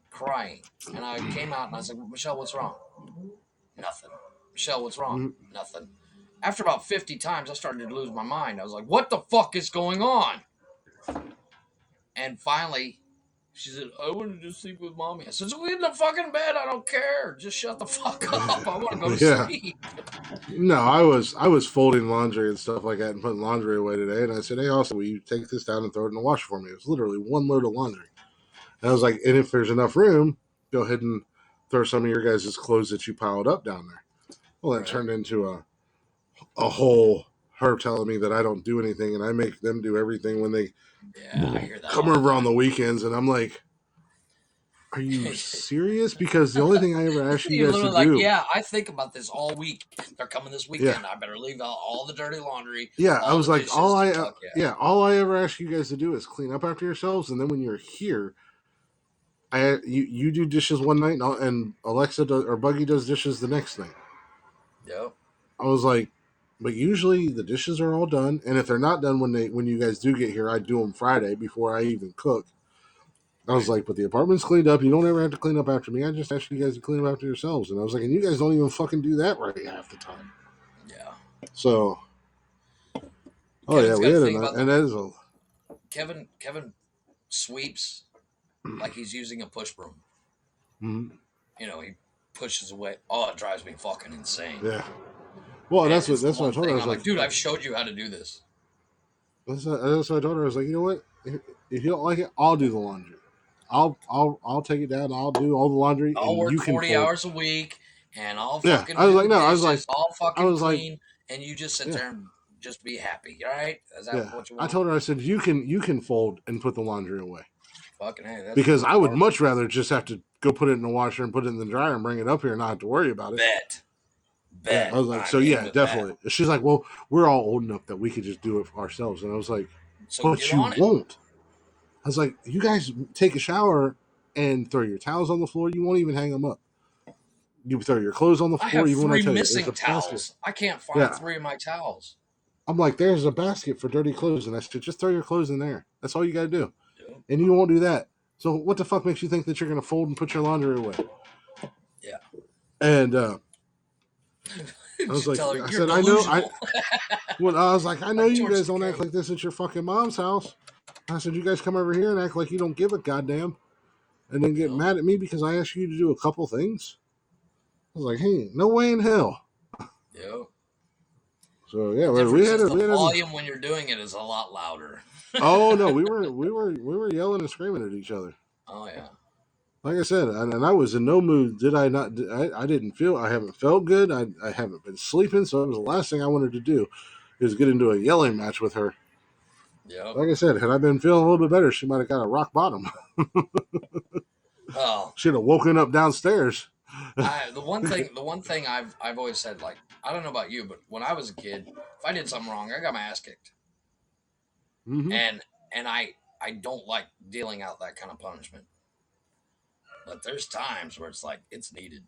crying, and I came out and I was like, Michelle, what's wrong? Nothing. Michelle, what's wrong? Nothing. After about 50 times, I started to lose my mind. I was like, what the fuck is going on? And finally, she said, I wanted to sleep with Mommy. I said, so in the fucking bed. I don't care. Just shut the fuck up. I want to go to sleep. No, I was folding laundry and stuff like that and putting laundry away today. And I said, hey, also, will you take this down and throw it in the washer for me? It was literally 1 load of laundry. And I was like, and if there's enough room, go ahead and throw some of your guys' clothes that you piled up down there. Well, that turned into a whole her telling me that I don't do anything and I make them do everything when they I hear that come all the over on time. the weekends, and I'm like, are you serious? Because the only thing I ever ask you You're guys to literally like, do, yeah, I think about this all week. They're coming this yeah, weekend. I better leave out all the dirty laundry, yeah, I all was the like, dishes. Fuck yeah. all I ever ask you guys to do is clean up after yourselves, and then when you're here, you do dishes one night, and Alexa does, or Buggy does dishes the next night. Yep. I was like, but usually the dishes are all done, and if they're not done when you guys do get here, I do them Friday before I even cook. I was like, but the apartment's cleaned up. You don't ever have to clean up after me. I just ask you guys to clean up after yourselves. And I was like, and you guys don't even fucking do that right half the time. Yeah. So, oh yeah, Kevin's we got a had a thing night, about and that is a. Kevin sweeps like he's using a push broom. Mhm. He pushes away. Oh, it drives me fucking insane. Yeah. Well, And it's the that's what I one told her. I thing was I'm like, like, dude, I've showed you how to do this. that's what I told her. I was like, you know what? If you don't like it, I'll do the laundry. I'll take it down. I'll do all the laundry, I'll and work you can 40 fold. hours a week and I'll Yeah. fucking I was do like, the no. dishes. I'll I fucking was like, clean. And you just sit yeah. there and just be happy. All right? Is that Yeah, what you I want? told her. I said you can fold and put the laundry away Fucking hey, that's because I would part much rather just have to go put it in the washer and put it in the dryer and bring it up here and not have to worry about it. bet. Yeah, I Bet. was like, so I'm in yeah, with that. definitely. She's like, well, we're all old enough that we could just do it ourselves, and I was like, So but get you on it. won't. I was like, you guys take a shower and throw your towels on the floor. You won't even hang them up. You throw your clothes on the I floor. have Even when I 3 tell you, there's missing a basket. towels. I can't find Yeah, 3 of my towels. I'm like, there's a basket for dirty clothes, and I said, just throw your clothes in there. That's all you got to do. Yep. And you won't do that. So what the fuck makes you think that you're going to fold and put your laundry away? Yeah. And I was Just like, tell her I you're said, I know, delusional. I was like, I know Like you George guys don't act Takei. like this at your fucking mom's house. I said, you guys come over here and act like you don't give a goddamn, and then get Yep. mad at me because I asked you to do a couple things. I was like, hey, no way in hell. Yep. So yeah, The we difference had is a, the we had a, volume when you're doing it is a lot louder. oh no, we were yelling and screaming at each other. Oh yeah. Like I said, and I was in no mood. Did I not? I didn't feel. I haven't felt good. I haven't been sleeping. So it was the last thing I wanted to do is get into a yelling match with her. Yep. Like I said, had I been feeling a little bit better, she might have got a rock bottom. Well, She'd have woken up downstairs. the one thing I've always said, like, I don't know about you, but when I was a kid, if I did something wrong, I got my ass kicked, Mm-hmm. and I don't like dealing out that kind of punishment. But there's times where it's like it's needed.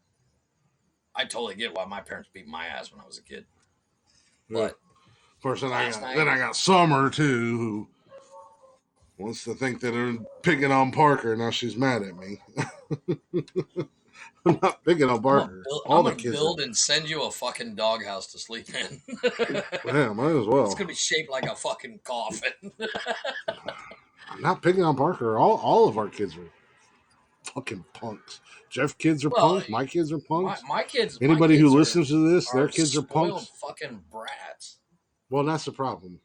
I totally get why my parents beat my ass when I was a kid. Yeah. But Of course, last night, then I got Summer too, who wants to think that I'm picking on Parker. Now she's mad at me. I'm not picking on Parker. All I'm the gonna kids are. build and send you a fucking doghouse to sleep in. Yeah, might as It's well. gonna be shaped like a fucking coffin. I'm not picking on Parker. All of our kids are fucking punks. Jeff kids are Well, punks. My kids are my punks. my kids my Anybody who kids listens to this, their are kids are spoiled punks. fucking brats. Well, that's the problem.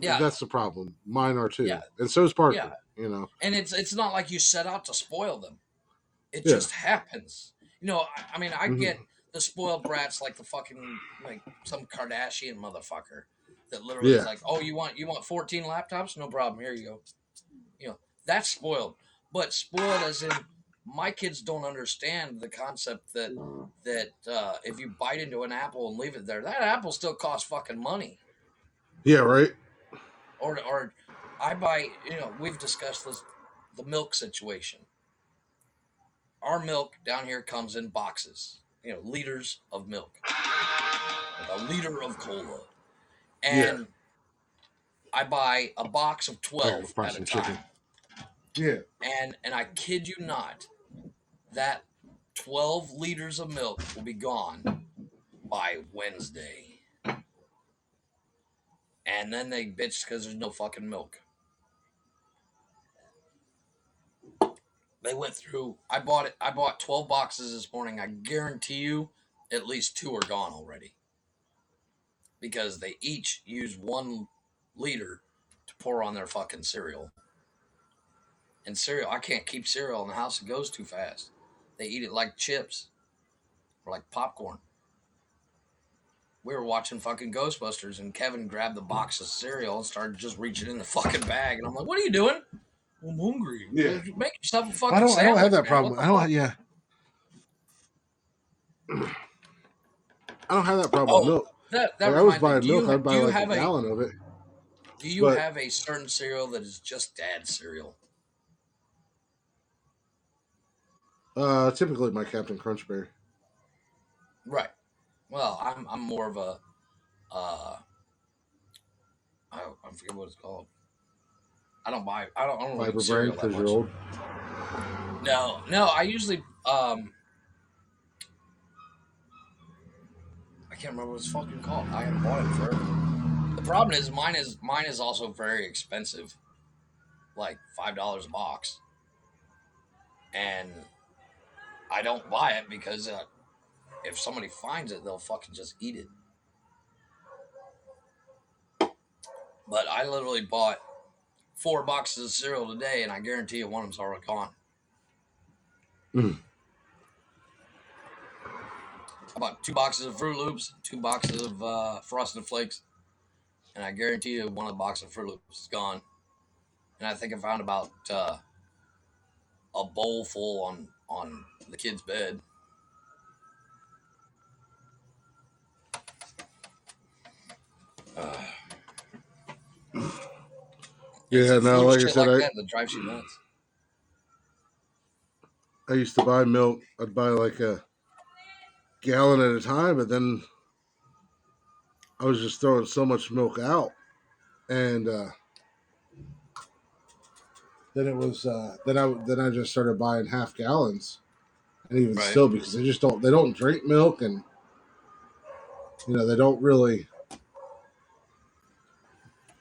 Yeah, That's the problem. Mine are yeah, too, and so is yeah. Parker. You know. And it's not like you set out to spoil them. It Yeah. just happens. I mean, I Mm-hmm. get the spoiled brats like the fucking like some Kardashian motherfucker that literally is Yeah. like, oh, you want 14 laptops? No problem. Here you go. That's spoiled. But spoiled as in my kids don't understand the concept that if you bite into an apple and leave it there, that apple still costs fucking money. Yeah. Right. Or I buy. We've discussed this, the milk situation. Our milk down here comes in boxes. Liters of milk, like a liter of cola, Yeah. and I buy a box of I gotta 12 buy at a some chicken. time. Yeah. And I kid you not, that 12 liters of milk will be gone by Wednesday. And then they bitch because there's no fucking milk. They went through, I bought 12 boxes this morning. I guarantee you at least 2 are gone already. Because they each use 1 liter to pour on their fucking cereal. And cereal, I can't keep cereal in the house. It goes too fast. They eat it like chips or like popcorn. we were watching fucking Ghostbusters, and Kevin grabbed the box of cereal and started just reaching in the fucking bag, and I'm like, "What are you doing?" I'm hungry. Yeah. Make yourself a fucking I don't sandwich, have that man. problem. What the I don't. fuck? Yeah. I don't have that problem with Oh, milk. that Like I was reminds me. buying milk, I'd Do buy you like a have a gallon of it. do you But have a certain cereal that is just dad's cereal? typically my Captain Crunch Berry. Right. Well, I'm more of a I forget what it's called. I don't really eat Fiber Brain cereal that because you're much. old. No, I usually I can't remember what it's fucking called. I haven't bought it in forever. The problem is mine is also very expensive, like $5 a box, and I don't buy it because if somebody finds it, they'll fucking just eat it. But I literally bought 4 boxes of cereal today, and I guarantee you one of them's already gone. Mm. I bought 2 boxes of Fruit Loops, 2 boxes of Frosted Flakes, and I guarantee you one of the boxes of Fruit Loops is gone. And I think I found about a bowl full on the kid's bed. Yeah, It's no, little like I shit said, like that that drives you nuts. I used to buy milk. I'd buy like a gallon at a time, but then I was just throwing so much milk out, and then it was then I just started buying half gallons, and even Right. still because they don't drink milk, and they don't really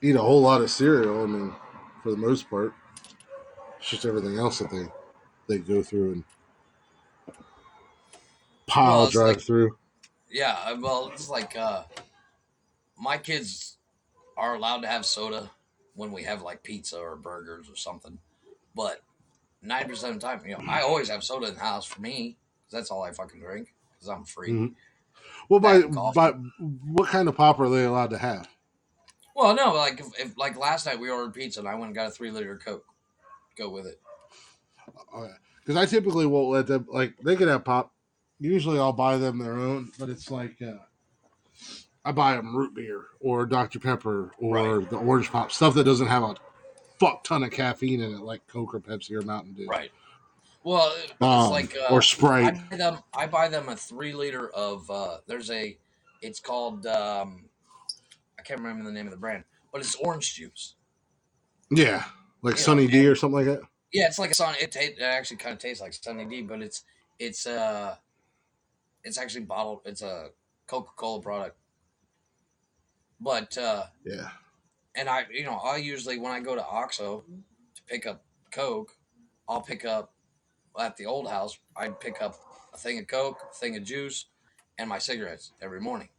eat a whole lot of cereal. I mean, for the most part, it's just everything else that they go through and Well, pile it's like drive through. yeah. Well, it's like my kids are allowed to have soda when we have like pizza or burgers or something, but 90% of the time, I always have soda in the house for me because that's all I fucking drink because I'm free. Mm-hmm. Well, That by and coffee. what kind of pop are they allowed to have? Well, no, like if like last night we ordered pizza and I went and got a 3 liter Coke, go with it. Because I typically won't let them they can have pop. Usually, I'll buy them their own, but it's like I buy them root beer or Dr Pepper Right, or the orange pop stuff that doesn't have a fuck ton of caffeine in it, like Coke or Pepsi or Mountain Dew, right. Well, it's like or Sprite. I buy them a 3 liter of it's called I can't remember the name of the brand, but it's orange juice. Yeah, like Sunny D or And something like that. yeah, it's like a Sun. It actually kind of tastes like Sunny D, but it's uh it's actually bottled. It's a Coca-Cola product. But Yeah. and I usually when I go to OXXO to pick up Coke, I'll pick up at the old house. I'd pick up a thing of Coke, a thing of juice, and my cigarettes every morning.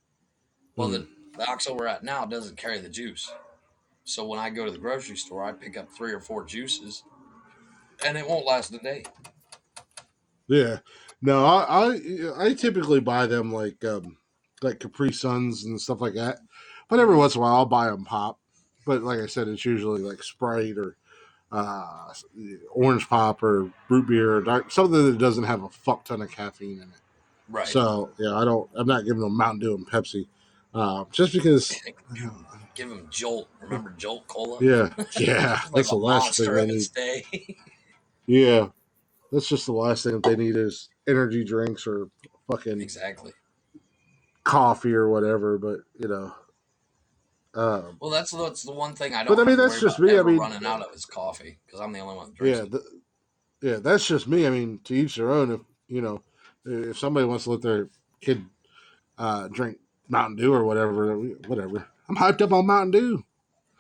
Well, Mm. the OXXO we're at now doesn't carry the juice, so when I go to the grocery store, I pick up 3 or 4 juices, and it won't last a day. Yeah. No, I typically buy them like Capri Suns and stuff like that. But every Mm-hmm. once in a while, I'll buy them pop. But like I said, it's usually like Sprite or uh, orange pop or root beer or something that doesn't have a fuck ton of caffeine in it. Right. So yeah, I'm not giving them Mountain Dew and Pepsi, just because. Give them Jolt. Remember Jolt Cola? Yeah, yeah, It's like that's a the last thing monster they of need. its day. Yeah, that's just the last thing that they need is energy drinks or fucking Exactly. coffee or whatever. But Well, that's the one thing I but don't I mean have to that's worry just about me. I ever mean, running out of is coffee because I'm the only one that drinks yeah, it. yeah, that's just me. I mean, to each their own. If if somebody wants to let their kid drink Mountain Dew or whatever, whatever. I'm hyped up on Mountain Dew.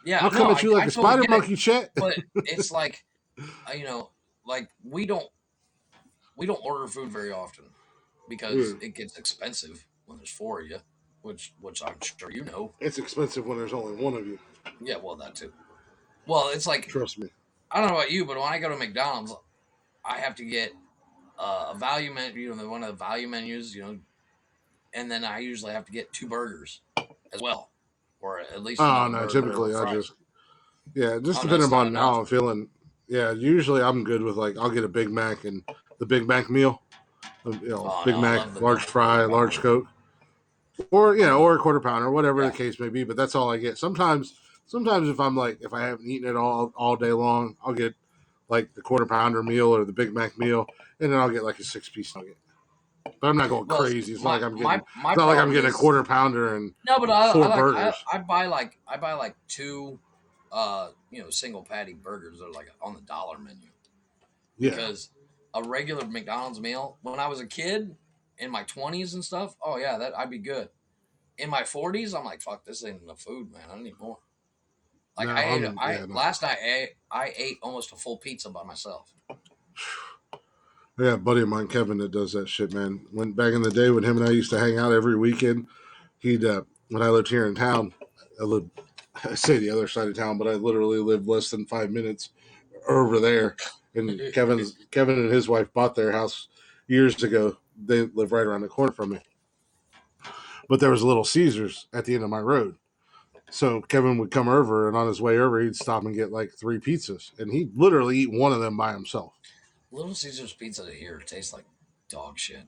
Yeah, I'll no, come at you like I a totally spider get it, monkey, Chet. but it's like like we don't order food very often because Mm. it gets expensive when there's 4 of you, which I'm sure you know. It's expensive when there's only one of you. Yeah, well that too. Well, it's like Trust me. I don't know about you, but when I go to McDonald's, I have to get a value menu, one of the value menus, and then I usually have to get 2 burgers as well, or at least Oh another no, burger or typically I fries. just just Oh no, depending it's not upon enough. how I'm feeling. Yeah, usually I'm good with like I'll get a Big Mac and the Big Mac meal. Oh Big no, I Mac, love the large Big fry, Mac large meal. Coke, or I love or a quarter pounder, whatever the yeah. case may be. But that's all I get. Sometimes if I'm like if I haven't eaten it all day long, I'll get like the quarter pounder meal or the Big Mac meal, and then I'll get like a 6-piece nugget. But I'm not going Well, crazy. It's not my like I'm getting. my my It's not like I'm problem getting a is quarter pounder and no, but I four like burgers. I buy like 2 single patty burgers that are like on the dollar menu Yeah. because a regular McDonald's meal when I was a kid in my 20s and stuff, oh yeah, that I'd be good. In my 40s, I'm like, fuck, this ain't enough food, man. I need more. Like No, I last night I ate almost a full pizza by myself. Yeah, a buddy of mine, Kevin, that does that shit, man. When back in the day when him and I used to hang out every weekend, he'd when I lived here in town, I lived I say the other side of town, but I literally lived less than 5 minutes over there. And Kevin and his wife bought their house years ago. They live right around the corner from me. But there was a Little Caesars at the end of my road. So Kevin would come over, and on his way over, he'd stop and get like 3 pizzas, and he'd literally eat one of them by himself. Little Caesars pizza here tastes like dog shit.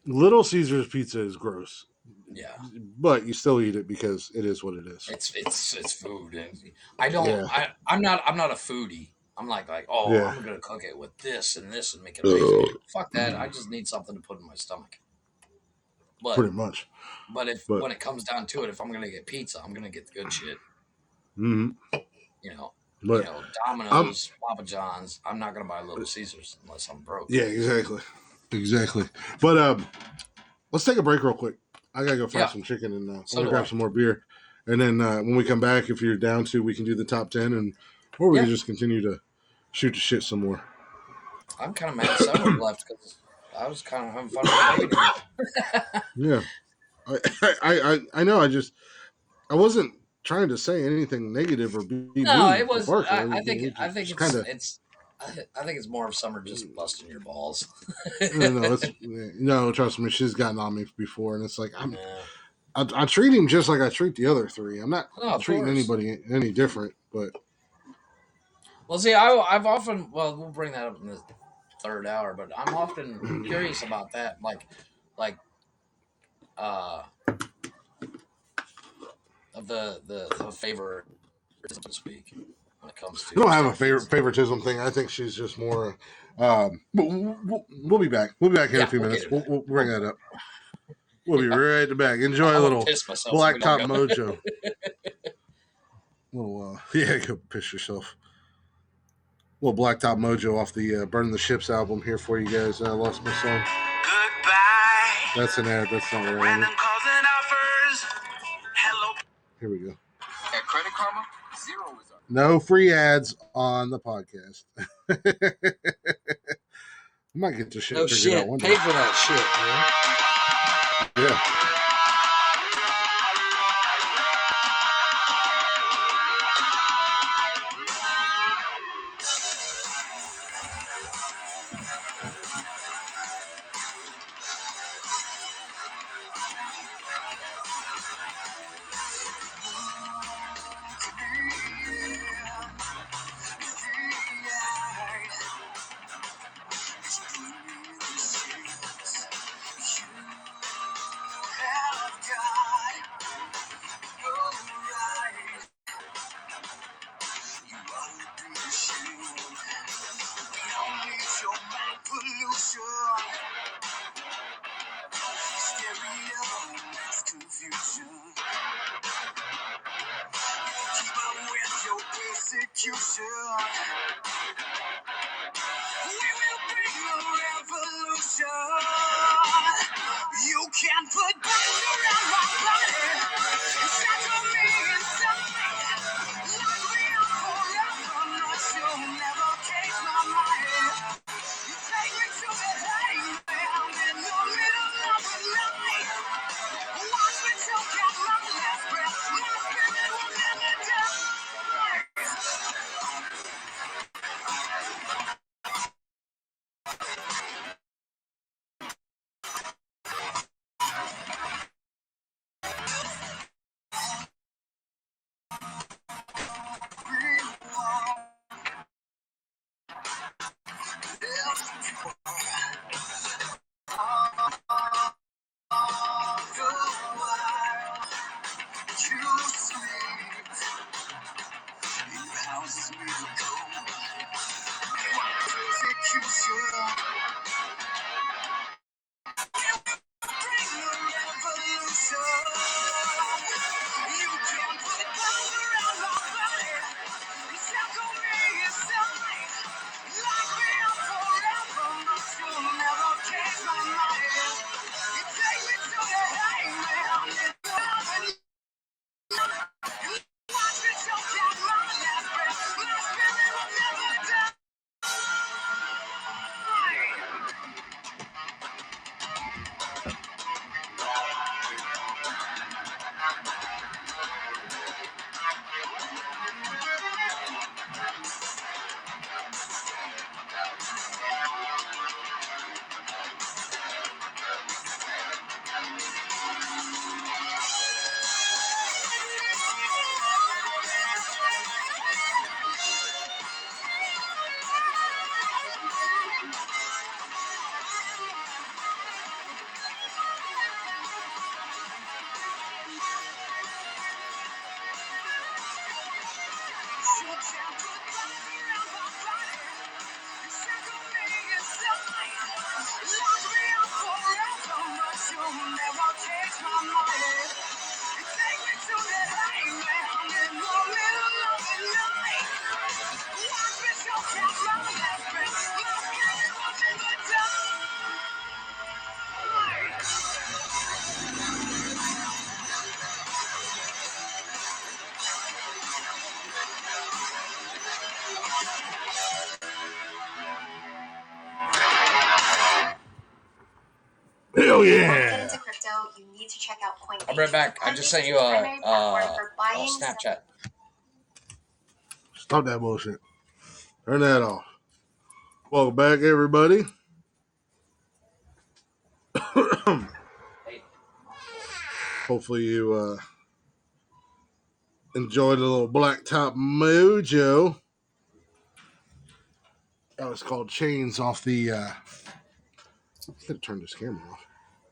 Little Caesars pizza is gross, Yeah. but you still eat it because it is what it is. It's food, and I don't. Yeah, I'm not a foodie. I'm like oh, yeah, I'm gonna cook it with this and this and make it amazing. Fuck that. I just need something to put in my stomach. But pretty much. if But when it comes down to it, if I'm gonna get pizza, I'm gonna get the good shit. mm, You know, but I'm Domino's, Papa John's. I'm not gonna buy Little Caesars unless I'm broke. yeah, exactly. But let's take a break real quick. I gotta go fry Yeah, some chicken, and I'm so gonna do grab I. some more beer, and then when we come back, if you're down to, we can do the top 10, and or we can Yeah, just continue to shoot the shit some more. I'm kind of mad Summer left because I was kind of having fun with negative. Yeah, I know. I wasn't trying to say anything negative or be No, mean it to was. Parker. I think Just kind of it's. I think it's more of Summer just busting your balls. no. It's no. Trust me, she's gotten on me before, and it's like Yeah. I treat him just like I treat the other three. I'm not No, of treating course. anybody any different, but Well, see, I've often. Well, we'll bring that up in the third hour, but I'm often curious about that. Like, uh, of the favor, so to speak, when it comes I don't to have a certain things. favoritism thing. I think she's just more. But we'll be back. We'll be back here in a Yeah, few we'll get minutes. into We'll that. bring that up. We'll be Yeah, right back. Enjoy a I'm gonna little piss myself if we don't Blacktop go. Mojo. Little yeah, go piss yourself. Little Blacktop Mojo off the Burn the Ships album here for you guys. I lost my song. Goodbye. That's an ad. That's not what I wanted. Random calls and offers. Hello. Here we go. At Credit Karma, 0 is up. No free ads on the podcast. I might get this shit No figured out shit. one Pay day. for that shit, man. Yeah. Hell Get yeah! into crypto, you need to check out Coinbase. I'll be right back. I just sent you a Snapchat. Stop that bullshit. Turn that off. Welcome back, everybody. Hopefully you enjoyed a little Blacktop Mojo. That was called Chains off the I gotta turn this camera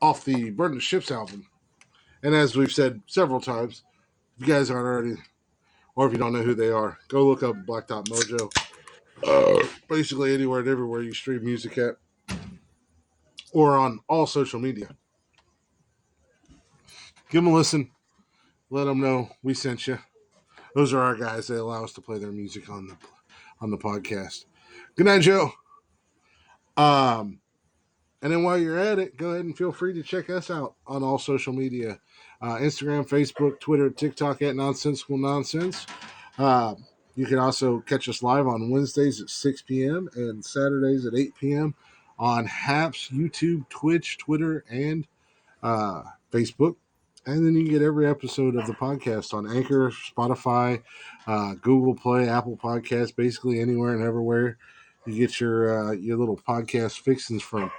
off the Burn the Ships album. And as we've said several times, if you guys aren't already, or if you don't know who they are, go look up Blacktop Mojo. Basically anywhere and everywhere you stream music at, or on all social media. Give them a listen. Let them know we sent you. Those are our guys. They allow us to play their music on the podcast. Good night, Joe. And then while you're at it, go ahead and feel free to check us out on all social media. Instagram, Facebook, Twitter, TikTok at Nonsensical Nonsense. You can also catch us live on Wednesdays at 6 p.m. and Saturdays at 8 p.m. on Haps, YouTube, Twitch, Twitter, and Facebook. And then you can get every episode of the podcast on Anchor, Spotify, Google Play, Apple Podcasts, basically anywhere and everywhere you get your little podcast fixings from.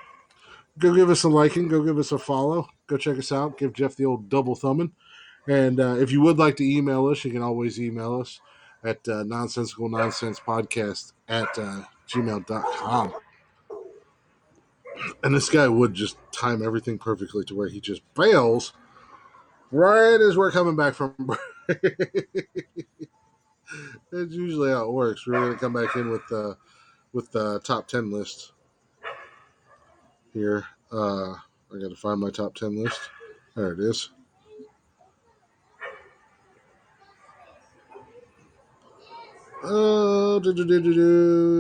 Go give us a liking. Go give us a follow. Go check us out. Give Jeff the old double thumbing. And if you would like to email us, you can always email us at nonsensicalnonsenspodcast at gmail.com. And this guy would just time everything perfectly to where he just bails right as we're coming back from break. That's usually how it works. We're going to come back in with the top 10 list here. I got to find my top 10 list. There it is.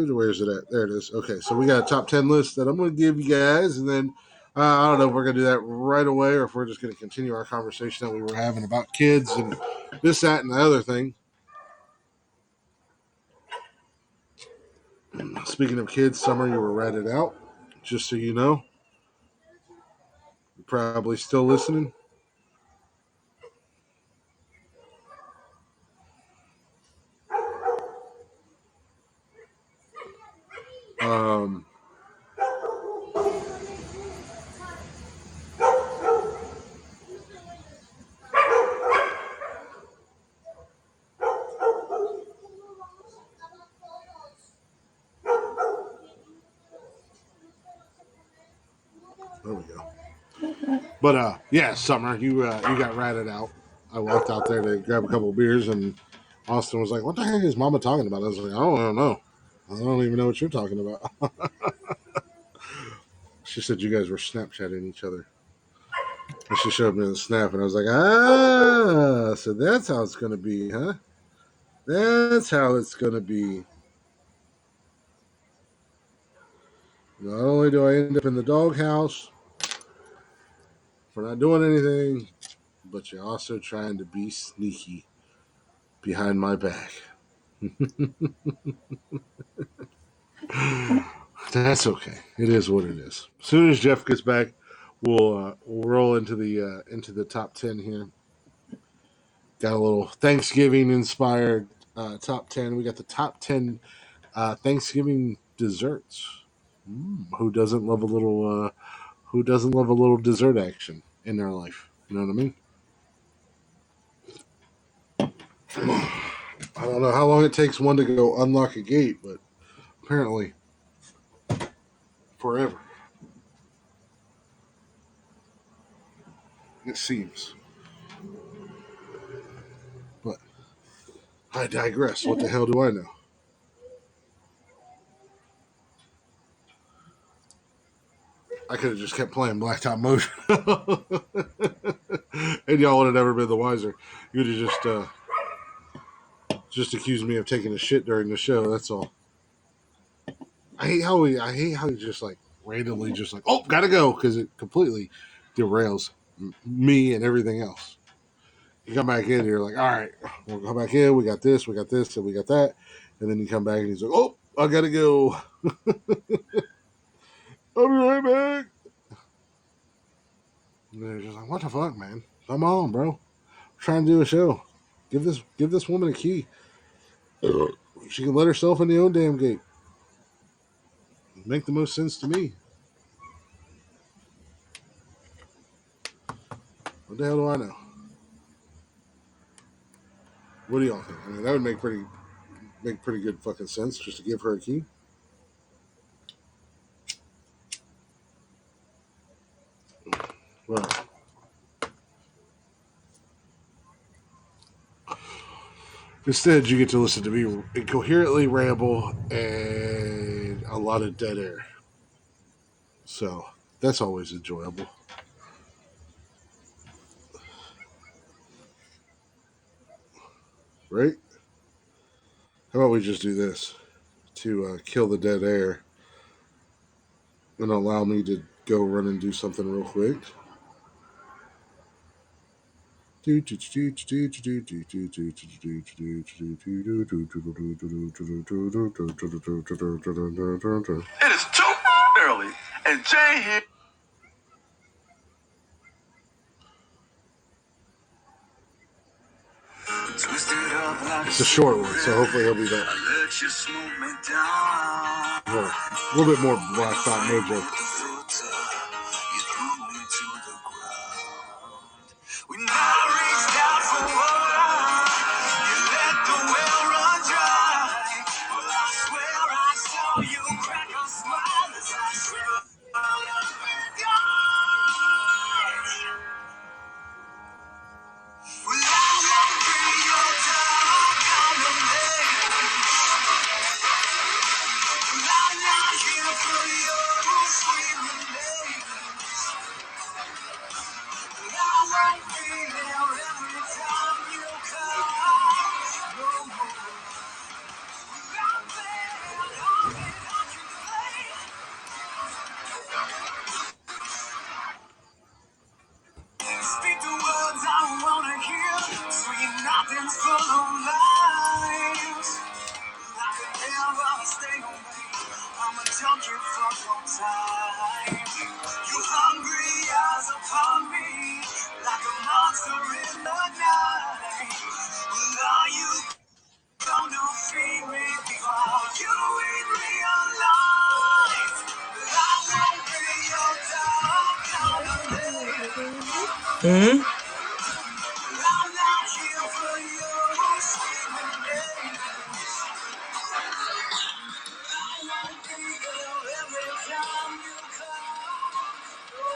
Where's it at? There it is. Okay, so we got a top 10 list that I'm going to give you guys, and then I don't know if we're going to do that right away or if we're just going to continue our conversation that we were having about kids and this, that, and the other thing. Speaking of kids, Summer, you were ratted out, just so you know. You're probably still listening. There we go. But yeah, Summer, you got ratted out. I walked out there to grab a couple of beers, and Austin was like, "What the heck is Mama talking about?" I was like, "I don't know. I don't even know what you're talking about." She said you guys were Snapchatting each other. And she showed me the snap, and I was like, "Ah, so that's how it's gonna be, huh? That's how it's gonna be." Not only do I end up in the doghouse for not doing anything, but you're also trying to be sneaky behind my back. That's okay. It is what it is. As soon as Jeff gets back, we'll roll into the top 10 here. Got a little Thanksgiving inspired top 10. We got the top 10 Thanksgiving desserts. Who doesn't love a little who doesn't love a little dessert action in their life? You know what I mean? I don't know how long it takes one to go unlock a gate, but apparently forever. It seems. But I digress. What the hell do I know? I could have just kept playing Blacktop Motion, and y'all would have never been the wiser. You'd have just accused me of taking a shit during the show. That's all. I hate how he just like randomly just like, oh, gotta go, because it completely derails me and everything else. You come back in, you're like, all right, we'll come back in. We got this, and we got that, and then you come back and he's like, oh, I gotta go. I'll be right back. And they're just like, what the fuck, man? Come on, bro. I'm trying to do a show. Give this woman a key. She can let herself in the own damn gate. Make the most sense to me. What the hell do I know? What do y'all think? I mean, that would make pretty good fucking sense just to give her a key. Well, instead, you get to listen to me incoherently ramble and a lot of dead air. So that's always enjoyable. Right? How about we just do this to kill the dead air and allow me to go run and do something real quick? It is 2 early, and Jay here. It's a short one, so hopefully he'll be back. Well, a little bit more Black Thought Mojo. When I reached out for water, you let the well run dry. Well, I swear I saw you crack a smile as I shrugged up and gone. Well, I won't be your dog well, I'm not here for your sweet remains. Well, I won't be there every time you come. No more. Speak the words I wanna hear. Sweet nothing's full of lies. I could never stay away. I'm a junkie for your time. You hungry eyes upon me, like a monster in the night. Well, are you gonna feed me before you eat me alive? I won't be your dog, I'm not here for your sweet remains. I won't be there every time you come.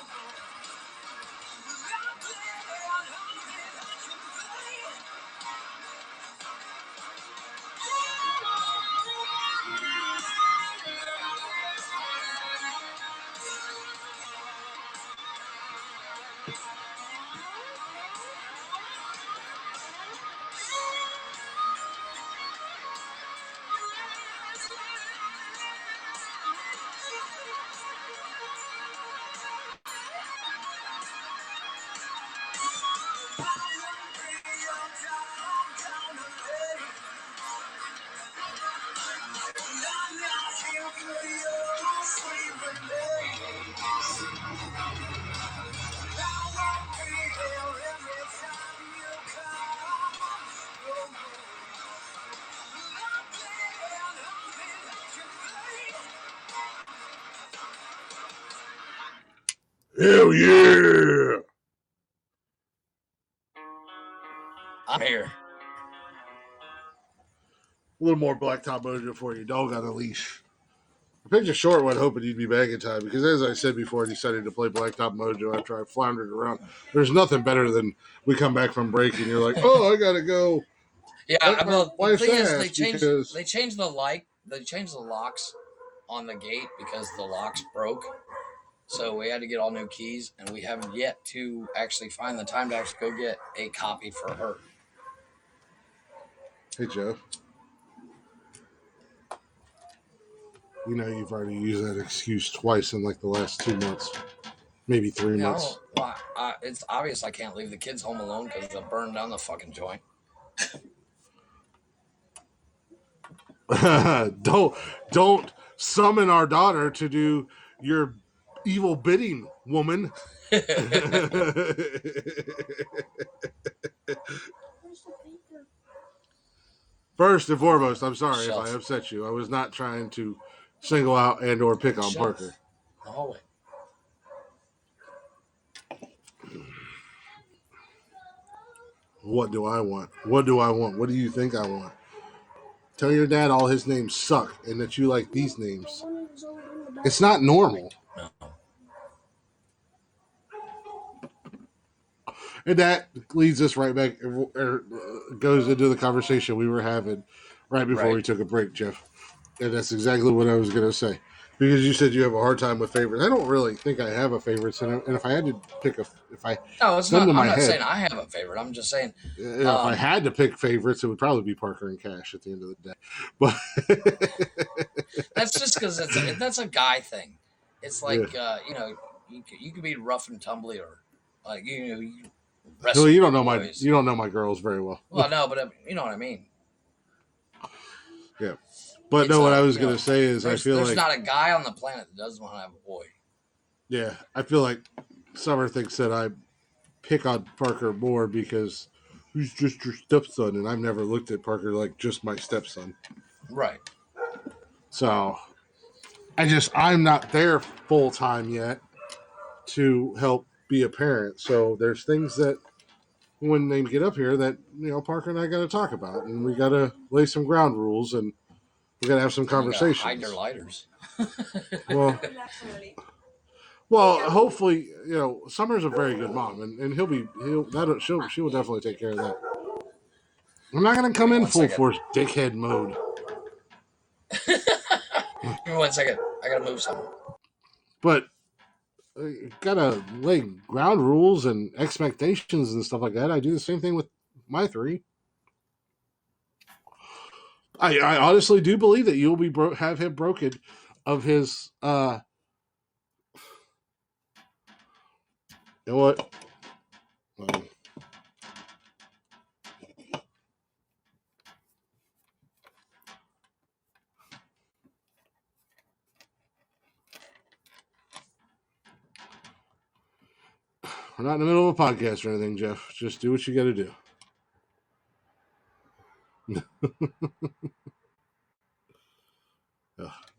Hell yeah! I'm here. A little more Blacktop Mojo for you. Dog on a leash. I picked a short one hoping you'd be back in time because, as I said before, I decided to play Blacktop Mojo after I floundered around. There's nothing better than we come back from break and you're like, oh, I got to go Yeah, wipe my well, the wife's thing is, ass because... they changed the locks on the gate because the locks broke. So we had to get all new keys, and we haven't yet to actually find the time to actually go get a copy for her. Hey, Joe. You know you've already used that excuse twice in like the last 2 months. Maybe 3 months. Well, it's obvious I can't leave the kids home alone because they'll burn down the fucking joint. Don't summon our daughter to do your evil bidding, woman. First and foremost, I'm sorry if I upset you. I was not trying to single out and or pick on Parker. The hallway. What do I want? What do I want? What do you think I want? Tell your dad all his names suck and that you like these names. It's not normal. No. And that leads us right back, or goes into the conversation we were having right before we took a break, Jeff. And that's exactly what I was going to say. Because you said you have a hard time with favorites. I don't really think I have a favorite. And if I had to pick I'm not saying I have a favorite. I'm just saying. If I had to pick favorites, it would probably be Parker and Cash at the end of the day. But that's just because that's a guy thing. It's like, you could be rough and tumbly or like, you well, you don't know my girls very well. Well, no, but you know what I mean. Yeah. But no, what I was going to say is I feel there's like... not a guy on the planet that doesn't want to have a boy. Yeah, I feel like Summer thinks that I pick on Parker more because he's just your stepson, and I've never looked at Parker like just my stepson. Right. So, I'm not there full time yet to help be a parent. So there's things that when they get up here that, Parker and I got to talk about, and we got to lay some ground rules, and we got to have some conversations. Hide their lighters. Well, hopefully, Summer's a very good mom, and she will definitely take care of that. I'm not going to come in full force dickhead mode. Give me 1 second. I got to move something. But gotta lay ground rules and expectations and stuff like that. I do the same thing with my three. I honestly do believe that you'll be have him broken of his. You know what? We're not in the middle of a podcast or anything, Jeff. Just do what you got to do.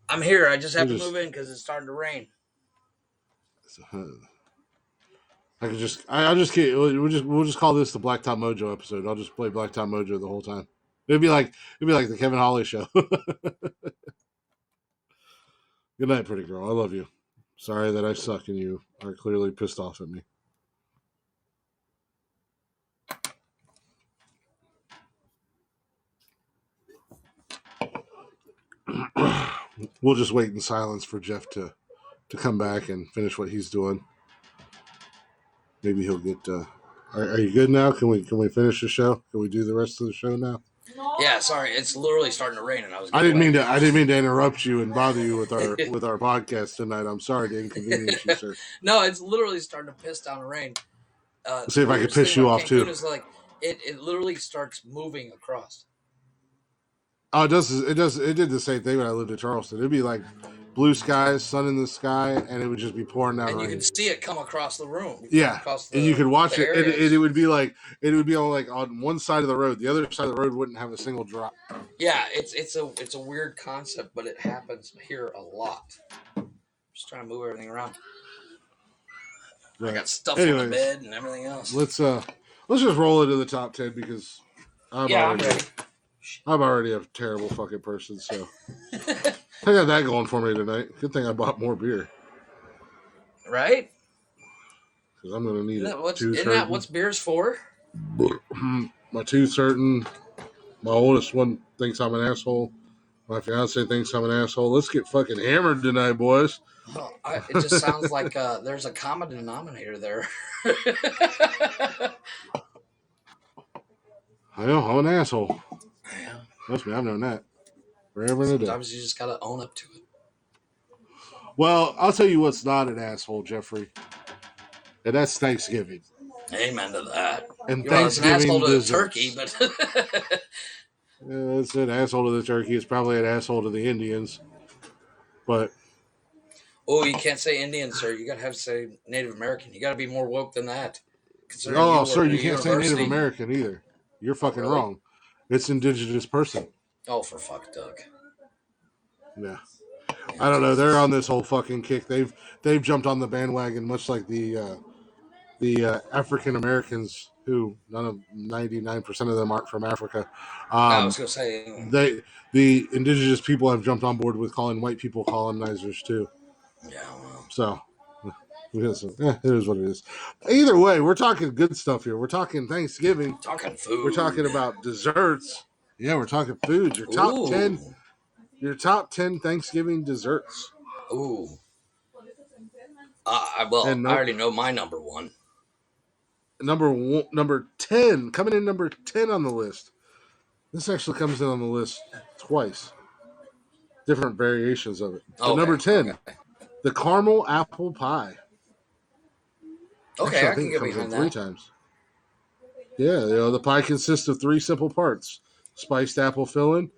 I'm here. I just have to move in because it's starting to rain. We'll just call this the Blacktop Mojo episode. I'll just play Blacktop Mojo the whole time. It'd be like the Kevin Hawley show. Good night, pretty girl. I love you. Sorry that I suck and you are clearly pissed off at me. We'll just wait in silence for Jeff to come back and finish what he's doing. Maybe he'll get. Are you good now? Can we finish the show? Can we do the rest of the show now? Yeah, sorry, it's literally starting to rain, and I was. I Getting didn't wet. I didn't mean to interrupt you and bother you with our podcast tonight. I'm sorry to inconvenience you, sir. No, it's literally starting to piss down the rain. Let's see if I can piss thing you about off Cancun too. is like it literally starts moving across. Oh, it does. It does. It did the same thing when I lived in Charleston. It'd be like blue skies, sun in the sky, and it would just be pouring down And rain. you can see it come across the room. Yeah, across and you could watch the it. It would be like it would be on like on one side of the road. The other side of the road wouldn't have a single drop. Yeah, it's a weird concept, but it happens here a lot. Just trying to move everything around. Right. I got stuff on the bed and everything else. Let's just roll into the top 10 because I'm ready. already a terrible fucking person. So I got that going for me tonight. Good thing I bought more beer. Right? Because I'm gonna need Isn't that what's beer's for? My two certain. My oldest one thinks I'm an asshole. My fiance thinks I'm an asshole. Let's get fucking hammered tonight, boys. Oh, it just sounds like there's a common denominator there. I know, I'm an asshole. Yeah. Trust me, I've known that forever and a day. Sometimes you just gotta own up to it. Well, I'll tell you what's not an asshole, Jeffrey. And that's Thanksgiving. Amen to that. And Thanksgiving it's an asshole to the desserts. turkey, but it's an asshole to the turkey. It's probably an asshole to the Indians. But you can't say Indian, sir. You gotta have to say Native American. You gotta be more woke than that. Oh, sir, you can't say Native American either. You're fucking wrong. It's indigenous person. Oh, for fuck, Doug. Yeah. I don't know. They're on this whole fucking kick. They've jumped on the bandwagon, much like the African Americans, who 99% of them aren't from Africa. I was gonna say the indigenous people have jumped on board with calling white people colonizers too. Yeah. Well. So. It is what it is. Either way, we're talking good stuff here. We're talking Thanksgiving. Talking food. We're talking about desserts. Yeah, we're talking food. Your top 10 Thanksgiving desserts. Ooh. I already know my number one. Number 10, coming in number 10 on the list. This actually comes in on the list twice. Different variations of it. But number 10, the caramel apple pie. Okay, actually, I can get behind that. 3 times. Yeah, the pie consists of 3 simple parts: spiced apple filling,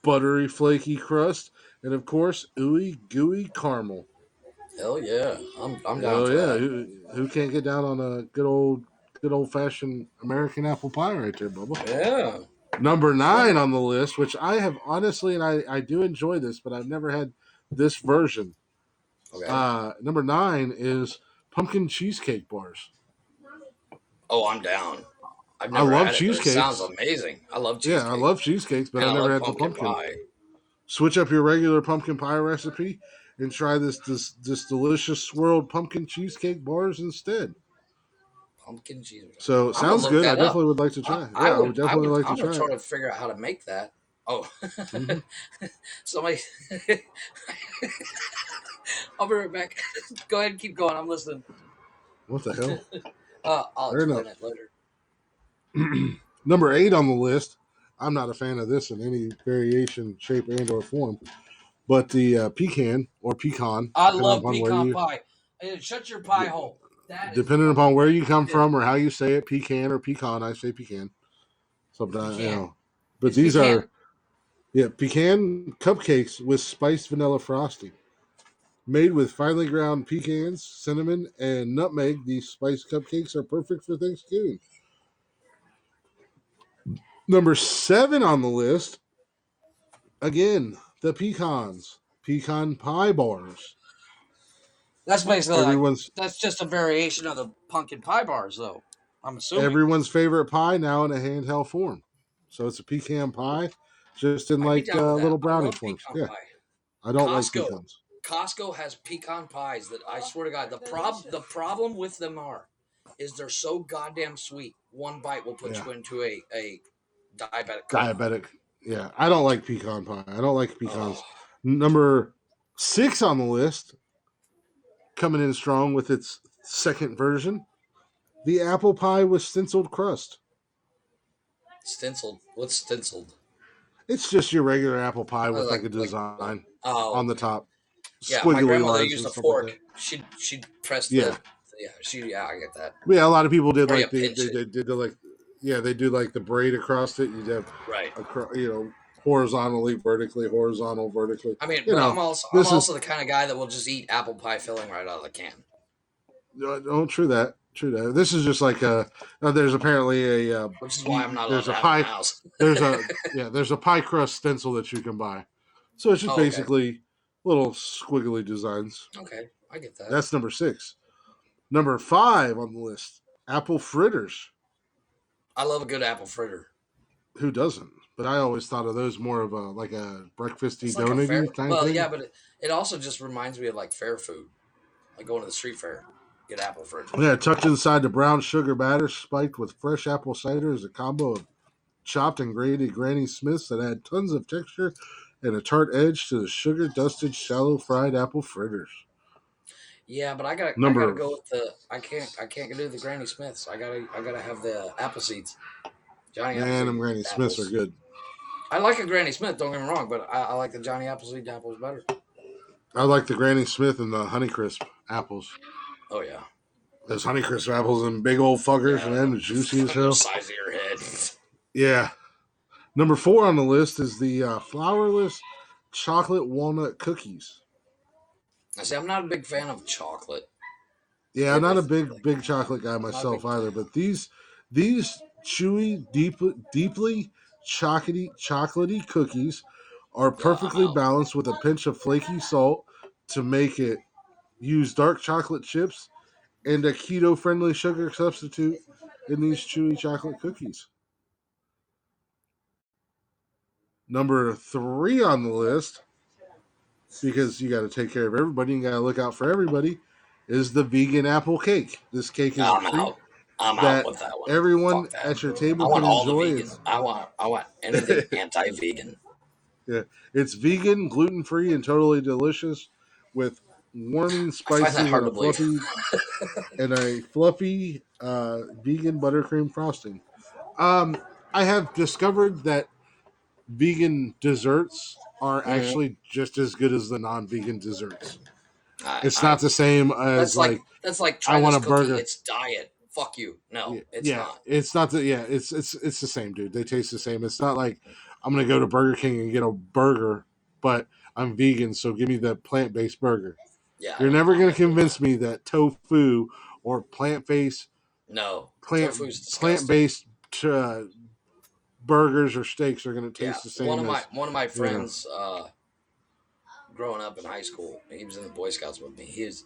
buttery flaky crust, and of course, ooey gooey caramel. Hell yeah, I'm down for that. Who can't get down on a good old fashioned American apple pie right there, Bubba? Yeah. Number 9 on the list, which I have honestly, and I do enjoy this, but I've never had this version. Okay. Number 9 is pumpkin cheesecake bars. Oh, I'm down. I love cheesecakes. It sounds amazing. I love cheesecakes. Yeah, I love cheesecakes, but I never had the pumpkin pie. Switch up your regular pumpkin pie recipe and try this delicious swirled pumpkin cheesecake bars instead. Pumpkin cheesecake. So sounds good. I definitely would like to try. I would definitely like to try. I'm trying to figure out how to make that. Oh, somebody. I'll be right back. Go ahead and keep going. I'm listening. What the hell? I'll explain it later. Number 8 on the list. I'm not a fan of this in any variation, shape, and or form. But the pecan or pecan. I love pecan pie. Shut your pie hole. Depending upon where you come from or how you say it, pecan or pecan, I say pecan. Sometimes, But these are pecan cupcakes with spiced vanilla frosting. Made with finely ground pecans, cinnamon, and nutmeg, these spiced cupcakes are perfect for Thanksgiving. Number 7 on the list, again, the pecans. Pecan pie bars. That's basically that's just a variation of the pumpkin pie bars, though. I'm assuming. Everyone's favorite pie now in a handheld form. So it's a pecan pie, just in like little brownie forms. Yeah. Pie. I don't like pecans. Costco has pecan pies that I swear to God, the problem with them is they're so goddamn sweet. One bite will put you into a diabetic coma. Diabetic. Yeah. I don't like pecan pie. I don't like pecans. Number 6 on the list, coming in strong with its second version, The apple pie with stenciled crust. Stenciled. What's stenciled? It's just your regular apple pie with like a Like design oh, on the okay. top, Yeah, my squiggly grandmother lines used and a stuff like that. fork. She'd press Yeah, yeah, I get that. yeah. A lot of people did Or you like pinch they it. did the like, yeah, they do like the braid across it. You'd have Right. horizontally, vertically, horizontal, vertically. I mean, but I'm This is also the kind of guy that will just eat apple pie filling right out of the can. no, true that. True that. This is just like there's apparently a Which is why I'm not allowed there's to a have it in pie my house. there's a pie crust stencil that you can buy. So it's just Oh, okay. basically little squiggly designs. Okay, I get that. That's number 6. Number 5 on the list, apple fritters. I love a good apple fritter. Who doesn't? But I always thought of those more of a breakfasty It's like a fair. donut kind of Well, thing. yeah, but it also just reminds me of like fair food, like going to the street fair, get apple fritters. Yeah, tucked inside the brown sugar batter, spiked with fresh apple cider, is a combo of chopped and grated Granny Smiths that add tons of texture and a tart edge to the sugar dusted shallow fried apple fritters. Yeah, but I gotta Number go with the. I can't do the Granny Smiths. I gotta have the apple seeds. Johnny Man, them Appleseed Granny Smiths apples. are good. I like a Granny Smith. Don't get me wrong, but I like the Johnny Appleseed apples better. I like the Granny Smith and the Honeycrisp apples. Oh yeah, Those Honeycrisp apples and big old fuckers, yeah, man, juicy as the hell. size of your head. Yeah. Number 4 on the list is the flourless chocolate walnut cookies. I see. I'm not a big fan of chocolate. Yeah, I'm not a Like, big chocolate guy I'm not a myself big either, fan. but these chewy, deeply chocolatey cookies are Yeah, I'm perfectly out. balanced with a pinch of flaky salt to make it. Use dark chocolate chips and a keto-friendly sugar substitute in these chewy chocolate cookies. Number 3 on the list, because you got to take care of everybody and got to look out for everybody, is the vegan apple cake. This cake is a I'm treat out. I'm out that with that one. everyone Fuck that. at your I table want can all the enjoy. vegan. I want anything anti-vegan. Yeah, it's vegan, gluten-free, and totally delicious, with warming I find that spices hard to believe. and a fluffy vegan buttercream frosting. I have discovered that vegan desserts are actually just as good as the non-vegan desserts. It's not the same as that's like I try want this a cookie. burger. It's diet. Fuck you. No, it's Yeah, not. it's not the yeah. It's the same, dude. They taste the same. It's not like I'm gonna go to Burger King and get a burger, but I'm vegan, so give me the plant-based burger. Yeah, You're never gonna convince me that tofu or plant-based no. plant Tofu's disgusting. plant-based burgers or steaks are gonna Yeah, taste the same. one of my friends growing up in high school, he was in the Boy Scouts with me. His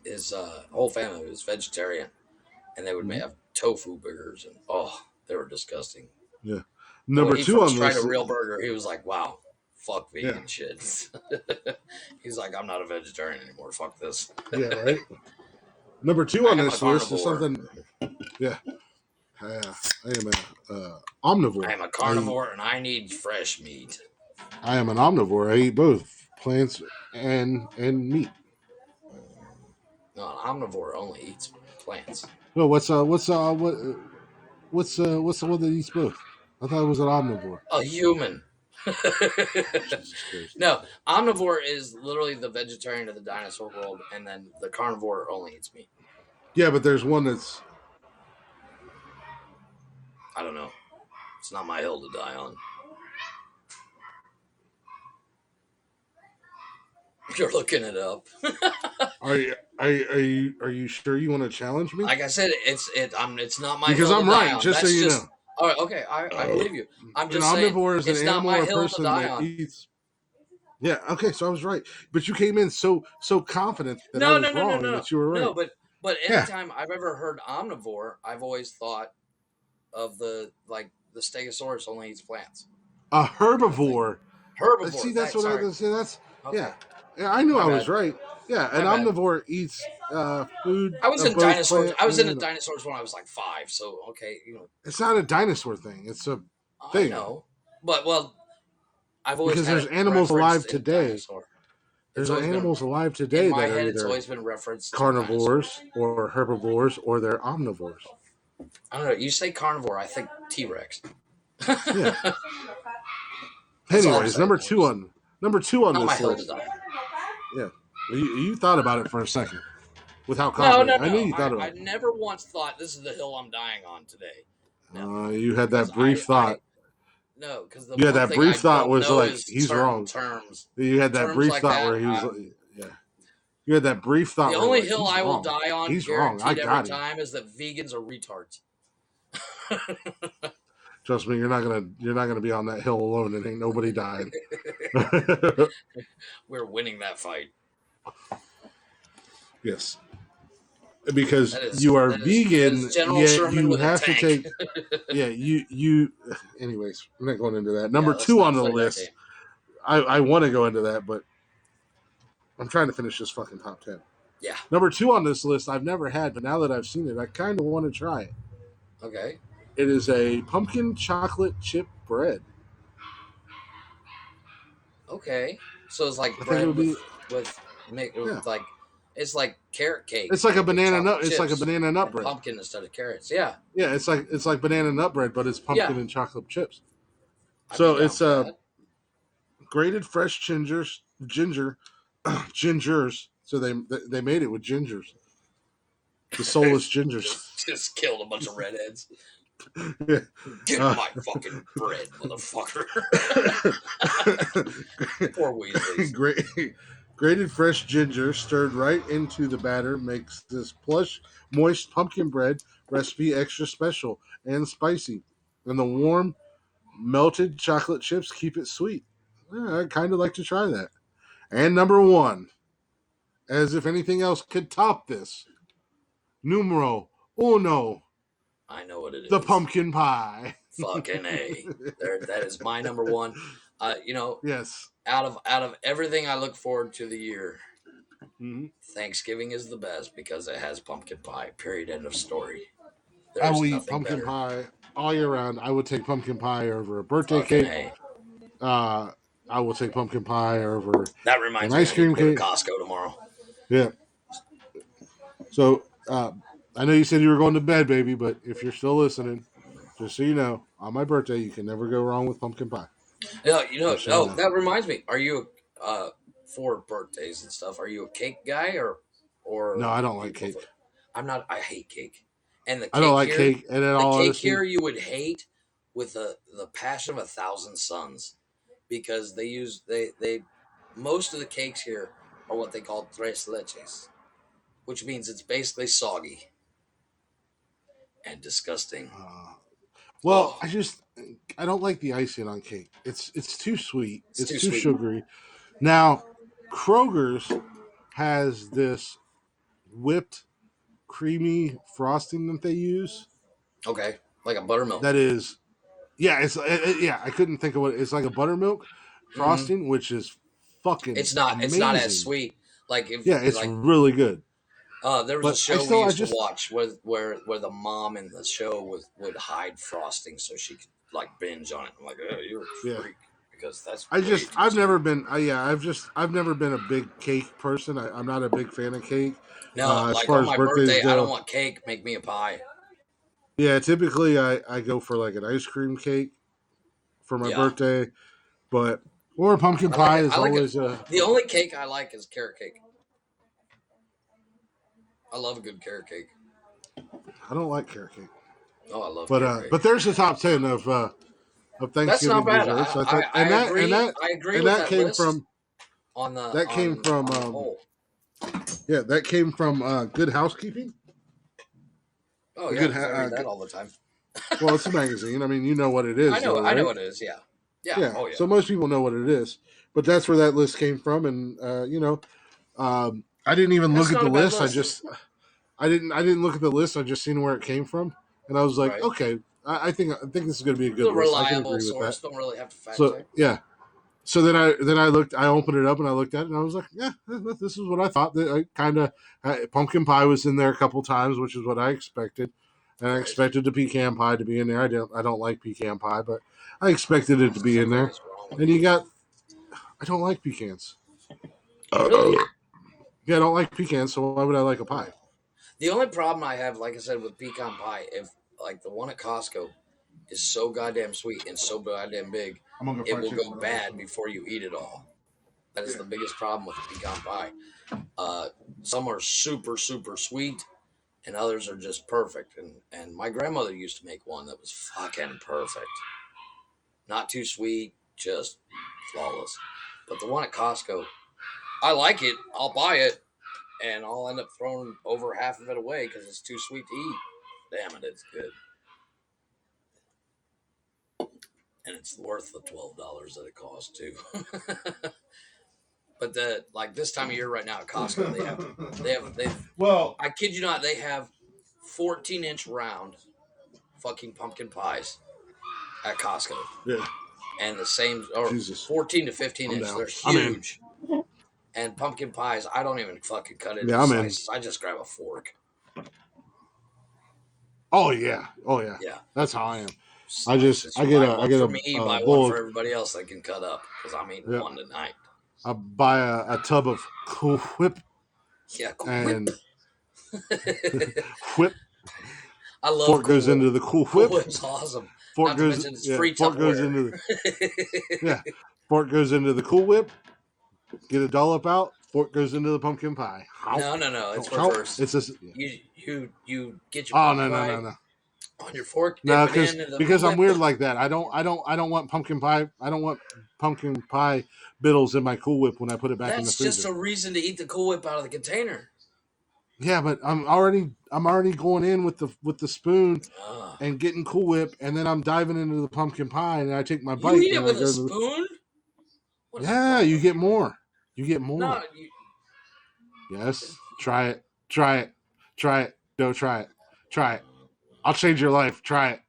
whole family was vegetarian, and they would have tofu burgers, and they were disgusting. Yeah. And Number when he 2 first on tried this. a real burger, he was like, "Wow, fuck vegan shit." He's like, "I'm not a vegetarian anymore. Fuck this." Yeah, right. Number 2 on this list is something. Yeah. I am an omnivore. I am a carnivore, and I need fresh meat. I am an omnivore. I eat both plants and meat. No, an omnivore only eats plants. No, what's the one that eats both? I thought it was an omnivore. A human. Jesus Christ. No, omnivore is literally the vegetarian of the dinosaur world, and then the carnivore only eats meat. Yeah, but there's one that's. I don't know. It's not my hill to die on. You're looking it up. Are you sure you want to challenge me? Like I said, it's not my because hill I'm to die right. on. Just That's so you know. All right, okay, I believe you. I'm just an saying omnivore is it's an not animal my or hill to person die that on. eats. Yeah. Okay. So I was right, but you came in so confident that I No, was wrong and that you were right. No, but anytime I've ever heard omnivore, I've always thought of the Stegosaurus only eats plants. A herbivore. Herbivore. See, that's what I see. That's okay. Yeah. I knew My I was bad. right. Yeah, an My bad. omnivore eats food. I was of in both dinosaurs. plant I was and into animal. dinosaurs when I was like 5. So okay, It's not a dinosaur thing. It's a I thing. know, but I've always because had there's it animals alive referenced in today. dinosaur. There's It's always been- animals alive today In my that are head, it's either always been referenced to carnivores dinosaurs. or herbivores or they're omnivores. I don't know. You say carnivore, I think T-Rex. Yeah. That's all I'm Anyways, saying. number two on Not my this hill to list. die. Yeah, you thought about it for a second with how No, no, confident. I knew no. you thought I about it. never once thought this is the hill I'm dying on today. No, You had because that brief thought. no, because the You had one that thing I brief thought don't was know like is he's certain wrong. terms. You had that Terms brief like thought that. where he was. Yeah. You had that brief thought The where only like hill he's I will wrong. die on, He's wrong. I guaranteed every got him. time, is that vegans are retards. Trust me, you're not gonna be on that hill alone, and ain't nobody dying. We're winning that fight. Yes, because That is you are that vegan, is General yet Sherman you with a have to tank. take. Yeah, you. Anyways, we're not going into that. Yeah, Number let's 2 on not the play that list. game. I want to go into that, but I'm trying to finish this fucking top 10. Yeah. Number 2 on this list, I've never had, but now that I've seen it, I kind of want to try it. Okay. It is a pumpkin chocolate chip bread. Okay. So it's like I think it bread would be with yeah. like it's like carrot cake. It's like a with banana chocolate nut. It's like a chips banana nut and bread. pumpkin instead of carrots. Yeah. Yeah, it's like banana nut bread, but it's pumpkin Yeah. and chocolate chips. I'd be So down it's for that. grated fresh gingers. So they made it with gingers, the soulless gingers. Just killed a bunch of redheads. Yeah. Get my fucking bread, motherfucker. Poor Weasleys. Grated fresh ginger stirred right into the batter makes this plush, moist pumpkin bread recipe extra special and spicy. And the warm, melted chocolate chips keep it sweet. Yeah, I'd kind of like to try that. And number 1, as if anything else could top this, numero uno, I know what it the is. pumpkin pie. Fucking A. That is my number one. Yes. Out of everything I look forward to the year, Mm-hmm. Thanksgiving is the best because it has pumpkin pie. Period. End of story. I There's will eat nothing pumpkin better. pie all year round. I would take pumpkin pie over a birthday Fucking cake. A. I will take pumpkin pie over That an reminds me, ice I need cream to go to cake. Costco tomorrow. Yeah. So I know you said you were going to bed, baby, but if you're still listening, just so you know, on my birthday, you can never go wrong with pumpkin pie. Just so you know. That reminds me. Are you for birthdays and stuff? Are you a cake guy No, or I don't do you like cake. prefer? I'm not. I hate cake. And I don't like cake. And in all honesty, you would hate with the passion of 1,000 suns, because they most of the cakes here are what they call tres leches, which means it's basically soggy and disgusting. well, Oh, I don't like the icing on cake. It's too sweet. it's It's too too sweet. sugary. Now, Kroger's has this whipped creamy frosting that they use. Okay, like a buttermilk. That is, yeah, yeah. I couldn't think of what it's like a buttermilk frosting, which is fucking. It's not. Amazing. It's not as sweet. Like if yeah, it's like really good. there was But a show we I used to just watch where the mom in the show would hide frosting so she could like binge on it. I'm like, oh, you're a freak, because that's I've never been I've never been a big cake person. I'm not a big fan of cake. No, As like far on as my birthdays birthday, I don't go, want cake. Make me a pie. yeah, typically I go for like an ice cream cake for my Yeah, birthday, but or a pumpkin I like pie it. is I like it. always a. The only cake I like is carrot cake. I love a good carrot cake. I don't like carrot cake, Oh, I love carrot cake. but there's the top 10 of That's not Thanksgiving bad. desserts. I thought, I agree. I agree with that that came list from on the that came from on the poll. yeah, that came from Good Housekeeping. Oh A yeah, good 'cause I read that all the time. well, it's a magazine. I mean, you know what it is. I know. Though, I know right? what it is. Yeah. Yeah. Yeah. Oh yeah. So most people know what it is, but that's where that list came from, and I didn't even That's look at not the a bad list. I didn't look at the list. I just seen where it came from, and I was like, Right. okay, I think this is going to be a It's good a list. I can reliable agree with source. that. Don't really have to fact So check. yeah. So then I looked. I opened it up and I looked at it, and I was like, yeah, this is what I thought. That I kind of pumpkin pie was in there a couple times, which is what I expected. And I expected the pecan pie to be in there. I don't like pecan pie, but I expected it to be in there. And you got, I don't like pecans. Really? Yeah, I don't like pecans, so why would I like a pie? The only problem I have, like I said, with pecan pie, like the one at Costco is so goddamn sweet and so goddamn big, I'm gonna go it fried will chicken go with bad all before you eat it all. That is Yeah. the biggest problem with pecan pie. Some are super, super sweet, and others are just perfect. And my grandmother used to make one that was fucking perfect. Not too sweet, just flawless. But the one at Costco, I like it. I'll buy it, and I'll end up throwing over half of it away because it's too sweet to eat. Damn it, it's good. And it's worth the $12 that it costs too. But like this time of year right now at Costco, they Well, I kid you not, they have 14-inch round fucking pumpkin pies at Costco. yeah. And the same, or Jesus. 14 to 15 I'm inch. down. They're I'm in. huge. And pumpkin pies, I don't even fucking cut it into Yeah, I'm in. slices. I just grab a fork. Oh yeah. Oh yeah. Yeah. That's how I am. Slices. I You get buy a one for me, buy one bowl. for everybody else that can cut up because I'm eating Yep. one tonight. I buy a tub of Cool Whip Yeah, whip. and whip. I love Fork Cool goes Whip. into the Cool Cool Whip. Whip's awesome. Fork Not to goes mention it's free Fork goes Tupperware. into the Fork goes into the Cool Whip. Get a dollop out. Fork goes into the pumpkin pie. No. It's How? reversed. It's just You get your oh pumpkin pie no. on your fork, No, dip it in, and the because Cool I'm Whip. weird like that. I don't want pumpkin pie. I don't want pumpkin pie biddles in my Cool Whip when I put it back in the That's just freezer. a reason to eat the Cool Whip out of the container. Yeah, but I'm already going in with the spoon Ugh. and getting Cool Whip, and then I'm diving into the pumpkin pie, and I take my You bite, eat it and I with a go to the, spoon? What is yeah. wrong You with get you? more. You get No, more. you, Yes. Try it. Try it. Try it. Don't try it. Try it. I'll change your life. Try it.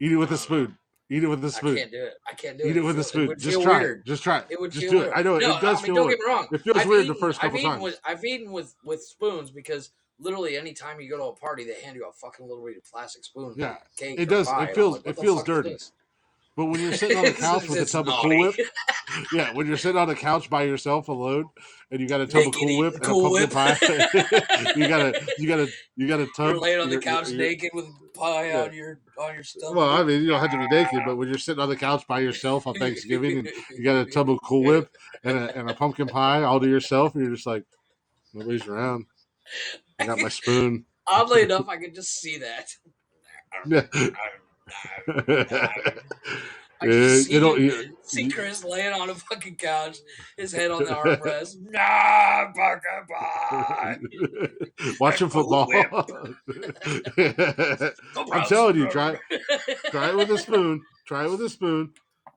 Eat it with a spoon. Eat it with a I spoon. can't do it. I can't do Eat it. it with a It spoon. would Just feel try it. weird. Just try it. It would Just feel do it. weird. I know No, it does I mean, feel don't weird. get me wrong. It feels weird the first couple times. I've eaten with spoons because literally anytime you go to a party, they hand you a fucking little bitty plastic spoon for Yeah, cake it or does. pie, and I'm like, what It the feels fuck is dirty. this? But when you're sitting on the couch with a It's tub of Cool naughty. Whip, yeah, when you're sitting on the couch by yourself alone and you got a tub of Naked Cool eating Whip the and a Cool pumpkin Whip. pie, you got a You're tub. laying on the couch naked with pie Yeah. on your stomach. Well, I mean, you don't have to be naked, but when you're sitting on the couch by yourself on Thanksgiving and you got a tub of Cool Whip and a pumpkin pie all to yourself, and you're just like, nobody's around. I got my spoon. Oddly enough, I can just see that. Yeah. I can just see You, Chris laying on a fucking couch, his head on the armrest. Nah, fucking pie. watching Cool football. Whip. Go I'm browse telling some you, road. try it with a spoon. Try it with a spoon.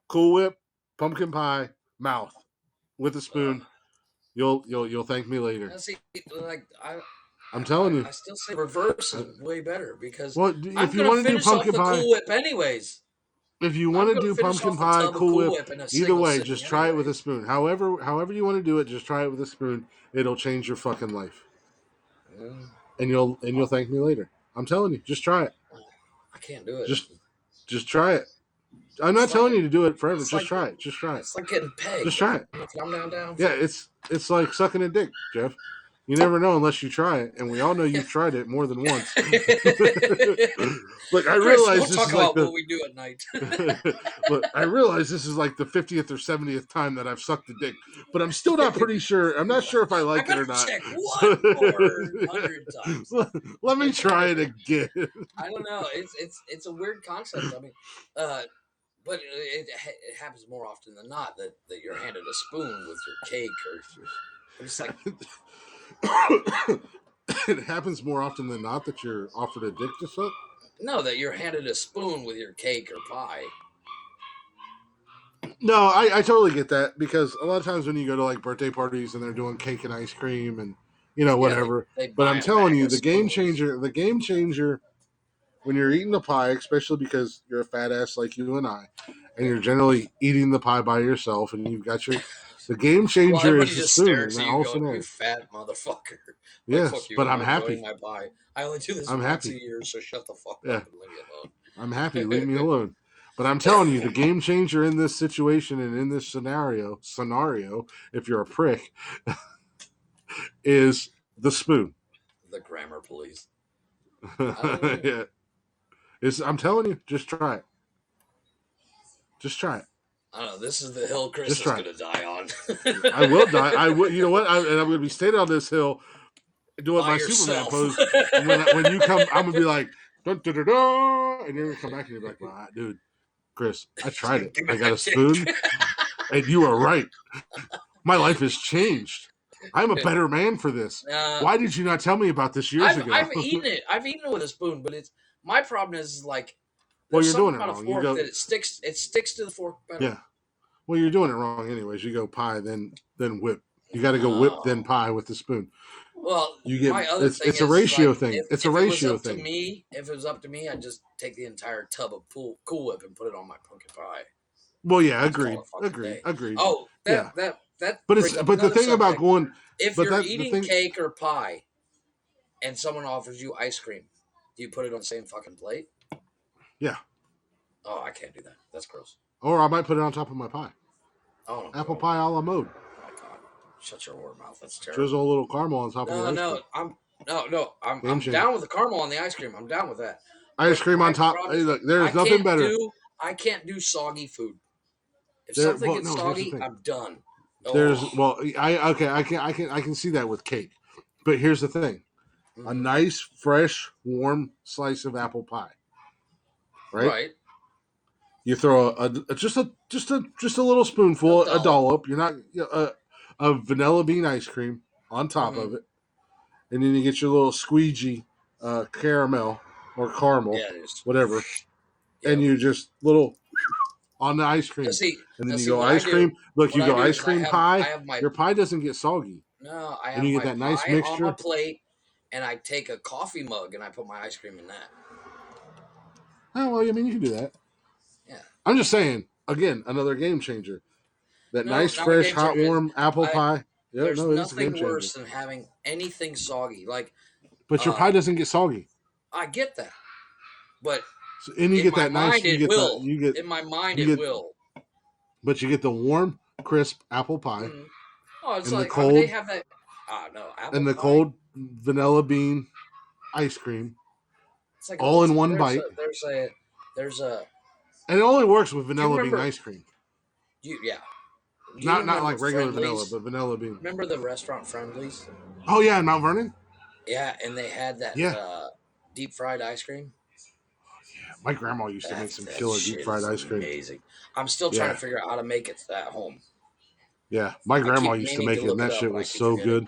Cool Whip, pumpkin pie, mouth with a spoon. You'll thank me later. See, like I'm telling you. I still say reverse is way better because Well, I'm if you gonna want to do finish off pumpkin the pie, Cool Whip anyways. if you want I'm to gonna do finish pumpkin off the pie, tub of Cool Cool Whip, Whip in a either single way, sitting just try it with a anyways. spoon. However you want to do it, just try it with a spoon. It'll change your fucking life, and you'll thank me later. I'm telling you, just try it. I can't do it. Just try it. I'm not It's like telling you to do it forever. it's Just like try it. Just try it. it's like getting pegged. Just try it. I'm down Yeah, for it. it's like sucking a dick, Jeff. You never know unless you try it, and we all know you've tried it more than once. Look, I Chris, realize don't this talk is like about what we do at night. look, I realize this is like the 50th or 70th time that I've sucked a dick, but I'm still not pretty sure. I'm not sure if I like it or gotta not. check one more 100 times. Let me try it again. I don't know. It's a weird concept. I mean, but it happens more often than not that you're handed a spoon with your cake or it's like It happens more often than not that you're offered a dick to suck. no, that you're handed a spoon with your cake or pie. No, I totally get that because a lot of times when you go to like birthday parties and they're doing cake and ice cream and whatever. They But buy I'm a telling bag you, of spoons. the game changer when you're eating the pie, especially because you're a fat ass like you and I, and you're generally eating the pie by yourself, and you've got the game Well, changer everybody is the just spoon in stares that at you whole going, "You scenario. fat motherfucker!" Like fuck Yes, you. but I'm I'm enjoying happy. my pie. I only do this I'm once a happy. year, so shut the fuck Yeah, up and leave me alone. I'm happy. Leave me alone. But I'm telling you, the game changer in this situation and in this scenario, if you're a prick, is the spoon. The grammar police. Yeah. I'm telling you, just try it. Just try it. I don't know. This is the hill Chris Just is try going to die on. I will die. I will. You know what? And I'm going to be standing on this hill doing By my yourself. Superman pose. And when you come, I'm going to be like, dun, dun, dun, dun, and you're going to come back and you're like, well, dude, Chris, I tried it. Give me I got a that spoon, dick. and you were right. My life has changed. I'm a better man for this. Why did you not tell me about this years ago? I've eaten it. I've eaten it with a spoon, but it's my problem is like Well, there's you're something doing it about a wrong. fork You go, that it sticks to the fork better. yeah. Well, you're doing it wrong anyways. You go pie, then whip. You got to go whip, then pie with the spoon. Well, You get my other thing it's is a ratio like, thing. It's a if ratio it was up thing. To me, if it was up to me, I'd just take the entire tub of Cool Whip and put it on my pumpkin pie. Well, yeah, agreed. Oh, that. But the thing about going, if you're eating cake or pie, and someone offers you ice cream, do you put it on the same fucking plate? Yeah. Oh, I can't do that. That's gross. Or I might put it on top of my pie. Oh, no, apple pie a la mode. Oh my god! Shut your whore mouth. That's terrible. Drizzle a little caramel on top of the ice cream. I'm down with the caramel on the ice cream. I'm down with that. Ice cream on top. Hey, look, there's nothing better. I can't do soggy food. If something gets soggy, I'm done. I can see that with cake. But here's the thing. Mm-hmm. A nice, fresh, warm slice of apple pie. Right? You throw just a little spoonful, a dollop. You're not a vanilla bean ice cream on top of it. And then you get your little squeegee caramel or caramel, whatever. Yeah. And you just little on the ice cream. And then you go ice cream. Look, you go ice cream pie. Your pie doesn't get soggy. No, I have and you get my that nice pie mixture on my plate, and I take a coffee mug and I put my ice cream in that. Oh, well, I mean, you can do that. Yeah. I'm just saying, again, another game changer. That nice, fresh, hot, warm apple pie. Yeah, there's nothing worse than having anything soggy. But your pie doesn't get soggy. I get that. But and you get that nice. In my mind, it will. But you get the warm, crisp apple pie. Mm-hmm. Oh, it's like they have that. Apple and the pie. Cold vanilla bean ice cream. It's like all in one bite. There's a. And it only works with vanilla bean ice cream. Not like regular vanilla, but vanilla bean. Remember the restaurant Friendlies? Oh yeah, in Mount Vernon. Yeah, and they had that deep fried ice cream. Yeah, my grandma used to make some killer deep fried ice cream. Amazing. I'm still trying to figure out how to make it at home. Yeah, my grandma used to make it, and that shit was so good.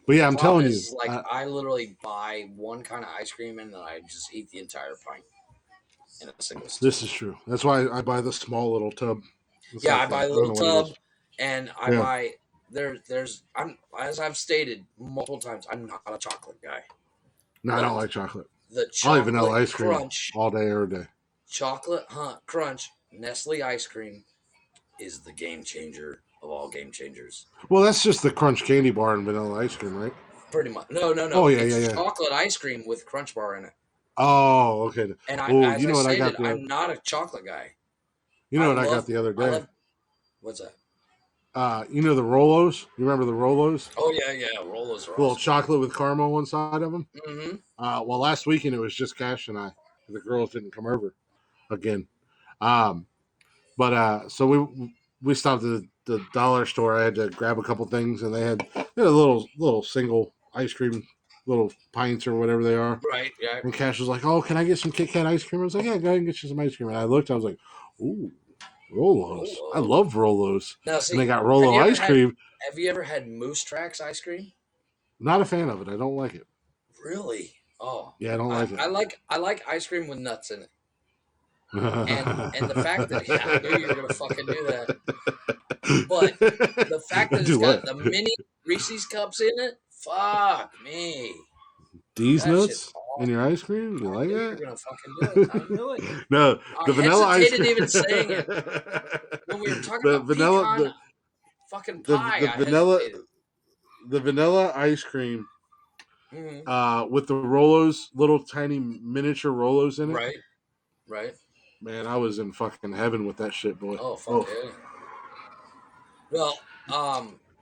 But yeah, I'm telling you, I literally buy one kind of ice cream and then I just eat the entire pint in a single stick. This is true. That's why I buy the small little tub. I buy a little tub, and I buy as I've stated multiple times, I'm not a chocolate guy. No, I don't like chocolate. The chocolate vanilla ice cream crunch, all day, every day. Chocolate crunch Nestle ice cream is the game changer of all game changers. Well, that's just the crunch candy bar and vanilla ice cream, right? Pretty much. No. Oh yeah. Chocolate ice cream with crunch bar in it. Oh, okay. And I'm not a chocolate guy. You know what I got the other day? What's that? You know the Rolos? You remember the Rolos? Oh yeah, Rolos. Little chocolate with caramel on one side of them. Mm-hmm. Well, last weekend it was just Cash and I. The girls didn't come over again. So we stopped at the dollar store. I had to grab a couple things, and they had a little single ice cream, little pints or whatever they are. Right. Yeah. And Cash was like, "Oh, can I get some Kit Kat ice cream?" I was like, "Yeah, go ahead and get you some ice cream." And I looked, I was like, "Ooh, Rolos! I love Rolos." Now, see, and they got Rolo ice cream. Have you ever had Moose Tracks ice cream? Not a fan of it. I don't like it. Really? Oh. Yeah, I don't like it. I like ice cream with nuts in it. and the fact that I knew you were gonna fucking do that. But the fact that it's got the mini Reese's cups in it, fuck me. These nuts in your ice cream? You like that? You're gonna fucking do it. I knew it. No, the vanilla ice cream. I hesitated even saying it when we were talking about vanilla fucking pie. The vanilla ice cream, with the Rolos, little tiny miniature Rolos in it. Right. Man, I was in fucking heaven with that shit, boy. Oh, fuck yeah. Well,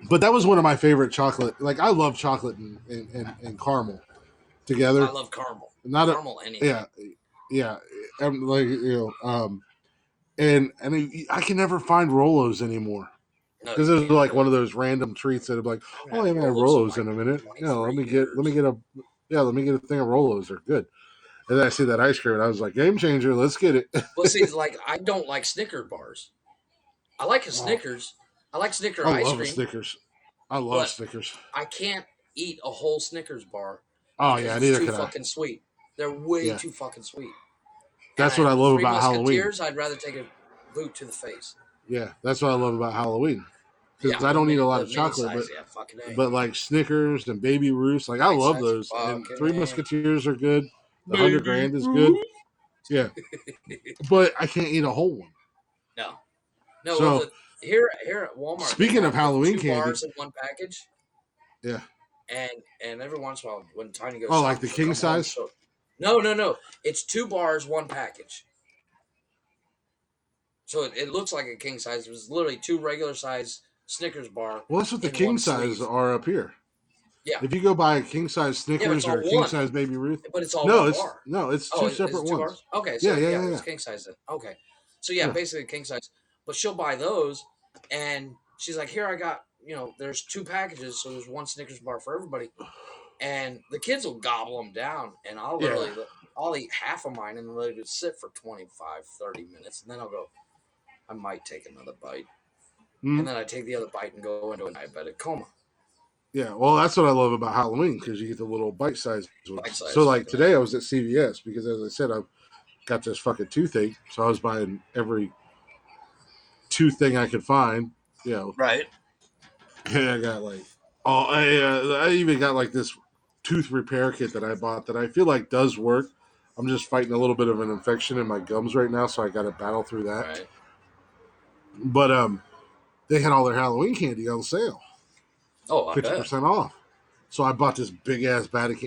but that was one of my favorite chocolate. Like, I love chocolate and caramel together. I love caramel. Caramel anything. Yeah. and I can never find Rolos anymore. No, Because you there's can't like do one it. of those random treats that are like, I haven't oh, I had haven't had Rolos in Rolos like in a minute. Yeah, 23 years. let me get a thing of Rolos. They're good. And then I see that ice cream, and I was like, game changer. Let's get it. Well, see, like I don't like Snicker bars. I like a Oh, Snickers. I like Snicker I ice love a cream, Snickers. I love but Snickers. I can't eat a whole Snickers bar Oh because yeah, it's neither too can I. fucking sweet. They're way Yeah, too fucking sweet. And that's what I love Three about Halloween. Musketeers, I'd rather take a boot to the face. Yeah, that's what I love about Halloween. Because Yeah, I don't eat a lot of the mini chocolate, size, yeah, fucking a. but like Snickers and Baby Ruths, like I Bite love size, those. And fucking Three a. Musketeers are good. The 100 grand is good. Baby. Yeah, but I can't eat a whole one. No, no. Well, So here at Walmart, they speaking of have the Halloween two candy, bars in one package, yeah. and every once in a while, when Tiny goes Oh, like the shopping, she'll king come home. size. No. It's two bars, one package. So it looks like a king size. It was literally two regular size Snickers bar Well, that's what the in king one size sleeve. are up here. Yeah, If you go buy a king size yeah, but it's Snickers or all a king one. size Baby Ruth, But it's all no, one it's bar. no, it's Oh, two is separate it two ones. bars? Okay, Yeah, so yeah, yeah, yeah, it yeah. was king size then. Okay, so yeah, Yeah. basically king size. But she'll buy those, and she's like, "Here, I got there's two packages, so there's one Snickers bar for everybody." And the kids will gobble them down, and Yeah. I'll eat half of mine and then let it sit for 25, 30 minutes, and then I'll go. I might take another bite, and Mm. then I take the other bite and go into a diabetic coma. Yeah, well, that's what I love about Halloween because you get the little bite-sized Bite ones. So, size, like fucking today, A. I was at CVS because, as I said, I've got this fucking toothache, so I was buying every tooth thing I could find. You know, Right. and I got like, I even got like this tooth repair kit that I bought that I feel like does work. I'm just fighting a little bit of an infection in my gums right now, so I got to battle through that. Right. But they had all their Halloween candy on sale, Oh, I bet. 50% off. So I bought this big ass bag of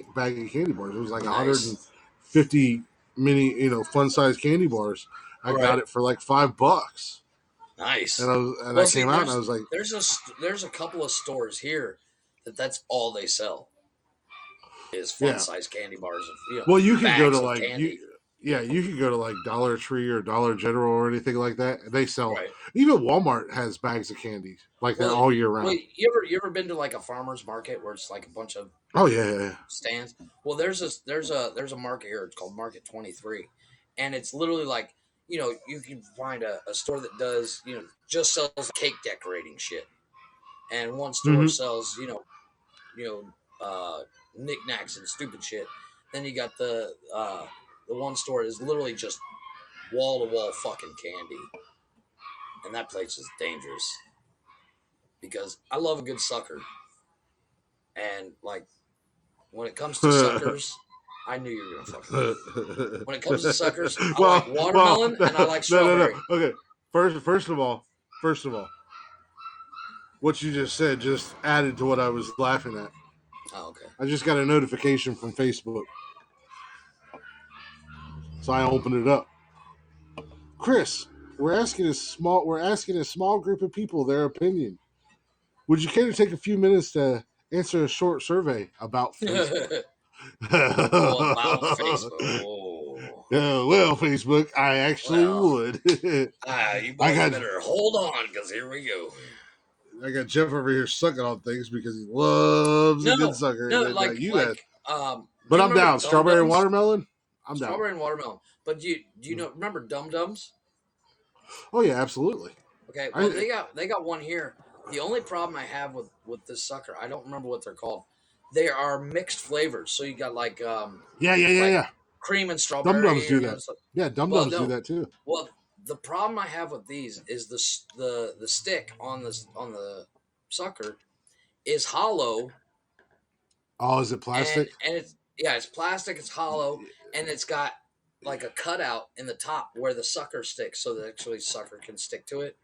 candy bars. It was like Nice. 150 mini, fun size candy bars. I got Right. it for like $5, Nice. and Well, I see, came out and I was like, there's a couple of stores here that's all they sell is fun yeah. size candy bars of Well, you could go to bags of like candy. you could go to like Dollar Tree or Dollar General or anything like that. They sell. Right. Even Walmart has bags of candy like that Well, all year well, round. you ever been to like a farmer's market where it's like a bunch of Oh yeah. stands? Well, there's a market here. It's called Market 23, and it's literally like you can find a store that does just sells cake decorating shit, and one store Mm-hmm. sells you know knickknacks and stupid shit. Then you got the one store is literally just wall to wall fucking candy, and that place is dangerous because I love a good sucker, and like when it comes to suckers, I knew you were gonna fucking do it. When it comes to suckers, I like watermelon and I like strawberry. No. Okay, first of all, what you just said just added to what I was laughing at. Oh, okay. I just got a notification from Facebook, so I opened it up. Chris, we're asking a small group of people their opinion. Would you care to take a few minutes to answer a short survey about Facebook? Oh, about Facebook. Oh. Well, Facebook, I actually Well, would. you I boys got better hold on because here we go. Jeff over here sucking on things because he loves a good No, sucker. no, And then like you like ask, do but you I'm remember down. Dum Strawberry and Dums? watermelon. I'm down. Strawberry and watermelon. But do you remember Dum Dums? Oh yeah, absolutely. Okay, well they got one here. The only problem I have with this sucker, I don't remember what they're called. They are mixed flavors. So you got like like Yeah. cream and Dum Dums strawberry do and that. stuff. Yeah, Dum Well, Dums do no. that too. Well, the problem I have with these is the stick on the sucker is hollow. Oh, is it plastic? And it's plastic, it's hollow, and it's got like a cutout in the top where the sucker sticks so that actually sucker can stick to it.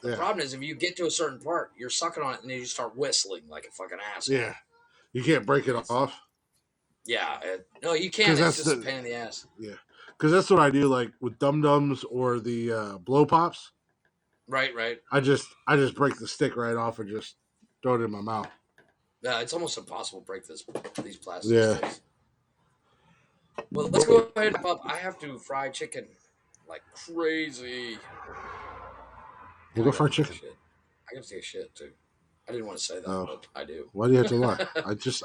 The Yeah. problem is if you get to a certain part, you're sucking on it and then you start whistling like a fucking asshole. Yeah. You can't break it off. Yeah. No, you can. Because It's that's just a pain in the ass. yeah. Because that's what I do, like with Dum Dums or the blow pops. Right. I just break the stick right off and just throw it in my mouth. Yeah, it's almost impossible to break these plastic Yeah. sticks. Well, let's go ahead and wrap up. I have to fry chicken like crazy. We'll go fry chicken. I gotta take a shit too. I didn't want to say that, but I do. Why do you have to lie? I just,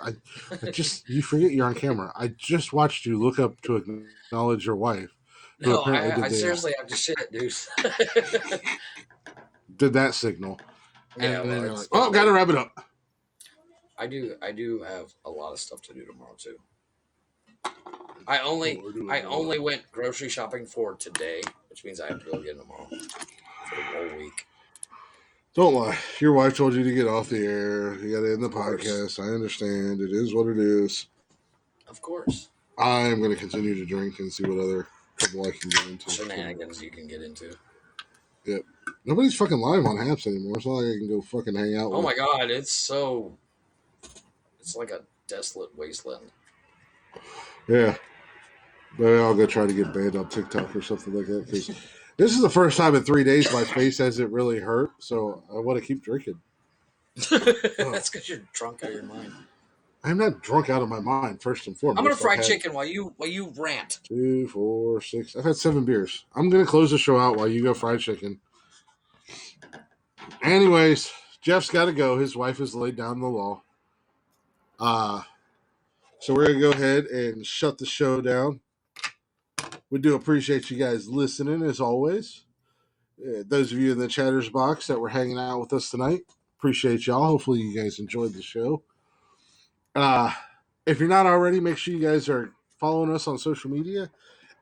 you forget you're on camera. I just watched you look up to acknowledge your wife. No, I seriously have to shit, dude. Did that signal. Yeah, and well, then you're like, oh, gotta wrap it up. I do have a lot of stuff to do tomorrow too. I only went grocery shopping for today, which means I have to go again tomorrow for the whole week. Don't lie. Your wife told you to get off the air. You got to end the podcast. I understand. It is what it is. Of course. I'm going to continue to drink and see what other trouble I can get into. Shenanigans you can get into. Yep. Nobody's fucking live on Haps anymore. It's not like I can go fucking hang out. Oh my god, it's like a desolate wasteland. Yeah. Maybe I'll go try to get banned on TikTok or something like that, because this is the first time in 3 days my face hasn't really hurt, so I want to keep drinking. That's because you're drunk out of your mind. I'm not drunk out of my mind, first and foremost. I'm gonna fry chicken while you rant. 2, 4, 6. I've had 7 beers. I'm gonna close the show out while you go fry chicken. Anyways, Jeff's got to go. His wife has laid down the law. So we're gonna go ahead and shut the show down. We do appreciate you guys listening, as always. Those of you in the chatters box that were hanging out with us tonight, appreciate y'all. Hopefully you guys enjoyed the show. If you're not already, make sure you guys are following us on social media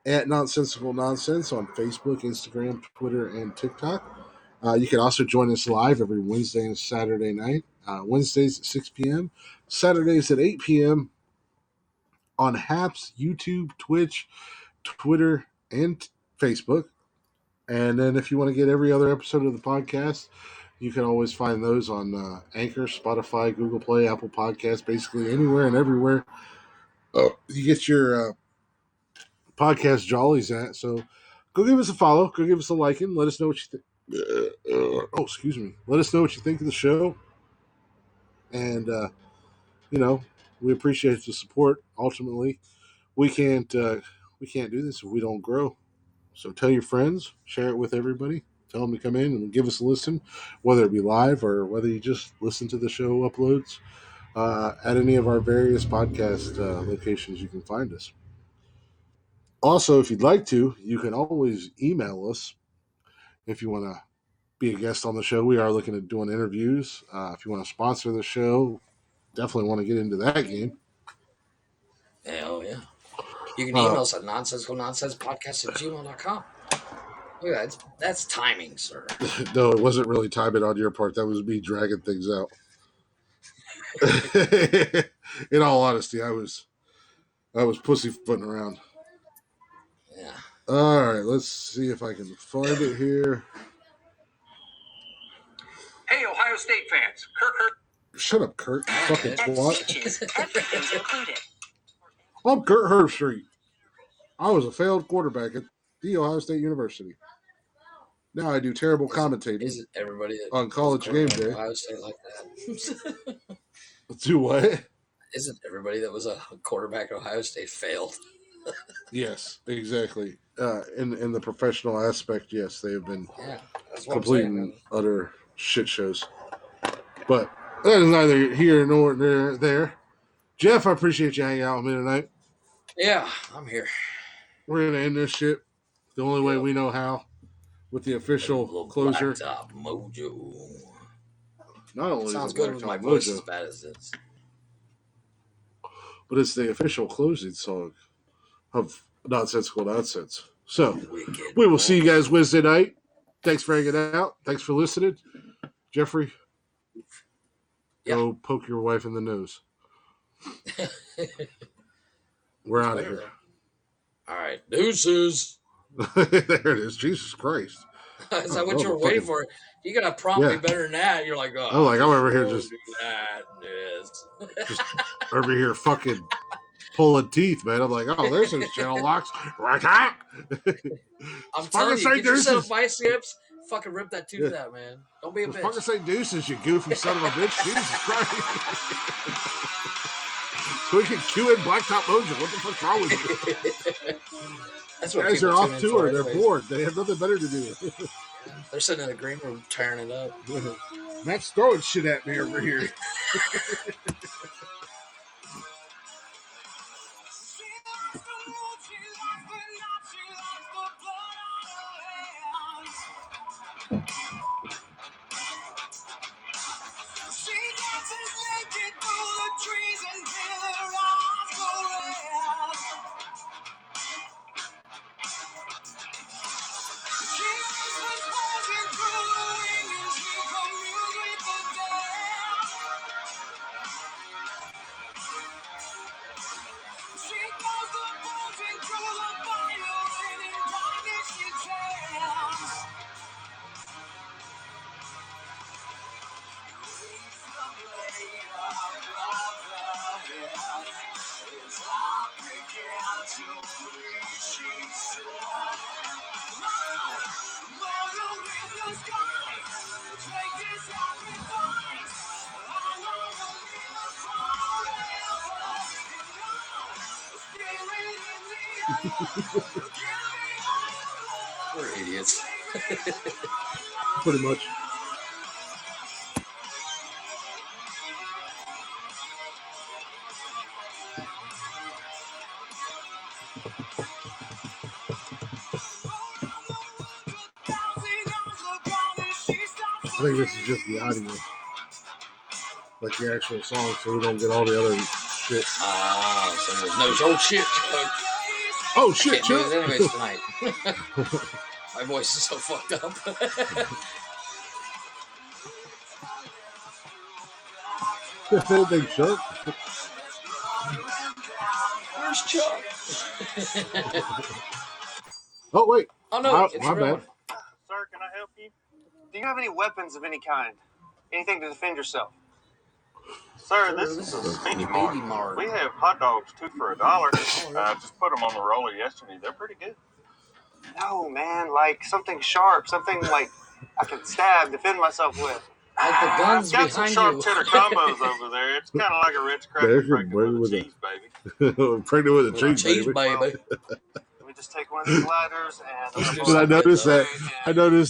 at Nonsensical Nonsense on Facebook, Instagram, Twitter, and TikTok. You can also join us live every Wednesday and Saturday night. Wednesdays at 6 p.m., Saturdays at 8 p.m. on Haps, YouTube, Twitch, Twitter, and Facebook. And then if you want to get every other episode of the podcast, you can always find those on Anchor, Spotify, Google Play, Apple Podcasts, basically anywhere and everywhere you get your podcast jollies at. So go give us a follow. Go give us a like and let us know what you think. Excuse me. Let us know what you think of the show. And, we appreciate the support. Ultimately, we can't do this if we don't grow. So tell your friends, share it with everybody. Tell them to come in and give us a listen, whether it be live or whether you just listen to the show uploads at any of our various podcast locations you can find us. Also, if you'd like to, you can always email us if you want to be a guest on the show. We are looking at doing interviews. If you want to sponsor the show, definitely want to get into that game. Hell yeah. You can email us at nonsensicalnonsensepodcast@gmail.com. Look at that. That's timing, sir. No, it wasn't really timing on your part. That was me dragging things out. In all honesty, I was pussyfooting around. Yeah. All right, let's see if I can find it here. Hey, Ohio State fans. Kirk. Shut up, Kurt. Fucking twat. Everything's included. I'm Kurt Herbstreit. I was a failed quarterback at the Ohio State University. Now I do terrible commentating Isn't everybody on College Game Day. Ohio State like that? Do what? Isn't everybody that was a quarterback at Ohio State failed? Yes, exactly. In the professional aspect, yes, they have been complete and utter shit shows. But that is neither here nor there. Jeff, I appreciate you hanging out with me tonight. Yeah, I'm here. We're going to end this shit the only way we know how, with the official closer. Blacktop Mojo. Not only sounds is it good with my voice as bad as this, but it's the official closing song of Nonsensical Nonsense. So, we will see you guys Wednesday night. Thanks for hanging out. Thanks for listening. Jeffrey, go poke your wife in the nose. We're out of here. All right. Deuces. There it is. Jesus Christ. Is that what you were waiting for? You got to prompt me better than that. You're like, oh. I'm over here just over here fucking pulling teeth, man. I'm like, oh, there's his channel locks. I'm telling you, get yourself biceps. Fucking rip that tooth out, man. Don't be a bitch. Fucking say deuces, you goofy son of a bitch. Jesus Christ. So we can cue in Blacktop Mojo. What the fuck's wrong with you? That's what Guys are people off tune in tour. for They're anyways. bored. They have nothing better to do. They're sitting in the green room tearing it up. Matt's throwing shit at me over here. We're idiots. Pretty much. I think this is just the audio. Like the actual song, so we don't get all the other shit. So there's no old shit. Oh shit, Can't do Chuck. it anyways tonight. My voice is so fucked up. Big Chuck. Where's Chuck? Oh wait. Oh no, it's my a real bad. one. Sir, can I help you? Do you have any weapons of any kind? Anything to defend yourself? Sir, this is a speedy mart. We have hot dogs 2 for $1. Just put them on the roller yesterday. They're pretty good. No, man, like something sharp, something like I can stab, defend myself with. Like the guns I've got some behind sharp you. cheddar combos over there. It's kind of like a Ritz They're cracker pregnant with a cheese, baby. Pregnant with a Cheese, cheese, baby. Let me just take one of these lighters and... But I noticed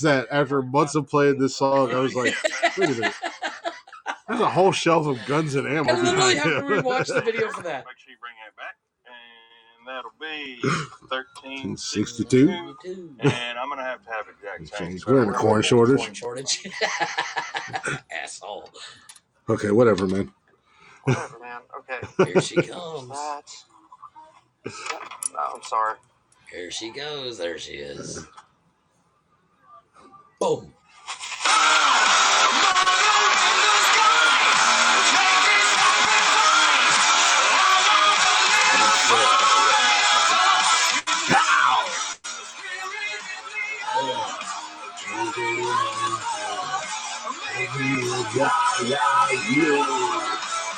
that after months of playing this song, I was like, wait a minute. There's a whole shelf of guns and ammo I literally behind have to him. rewatch the video for that. Make sure you bring that back. And that'll be 1362. And I'm going to have a Jack change. He's wearing a corn shortage. Corn shortage. Asshole. Okay, whatever, man. Whatever, man. Okay. Here she comes. No, I'm sorry. Here she goes. There she is. Boom.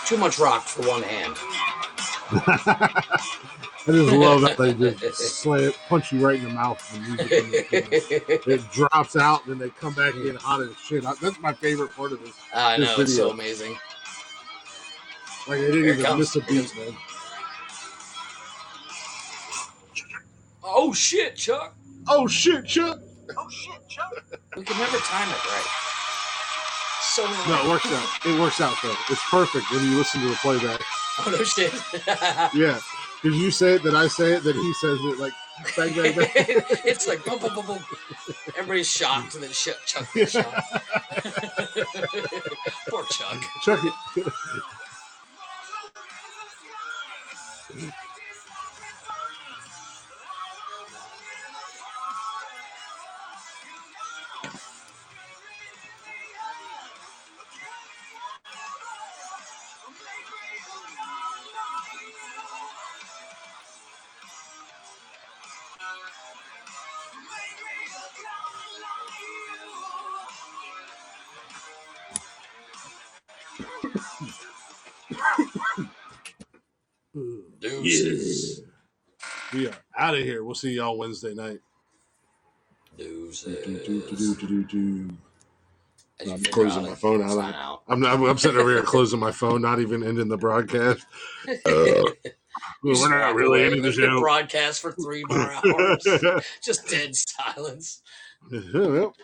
Too much rock for one hand. I just love that they just punch you right in the mouth. It drops out, and then they come back in hot as shit. That's my favorite part of this. I this know, video. it's so amazing. Like, they didn't even miss a beat, man. Oh, shit, Chuck. Oh, shit, Chuck. Oh, shit, Chuck. We can never time it right. So No, it works out. It works out, though. It's perfect when you listen to the playback. Oh, no shit. Yeah. Because you say it, then I say it, then he says it, like, bang, bang, bang. It's like boom, boom, boom, boom. Everybody's shocked, and then Chuck gets shocked. Poor Chuck. Chuck it. Deuces. We are out of here. We'll see y'all Wednesday night. Deuces. Do. As you I'm figure closing out my it, phone sign out. out. I'm sitting over here closing my phone, not even ending the broadcast. You just We're not walk really away. into the Let it show. broadcast for 3 more hours. Just dead silence. Well,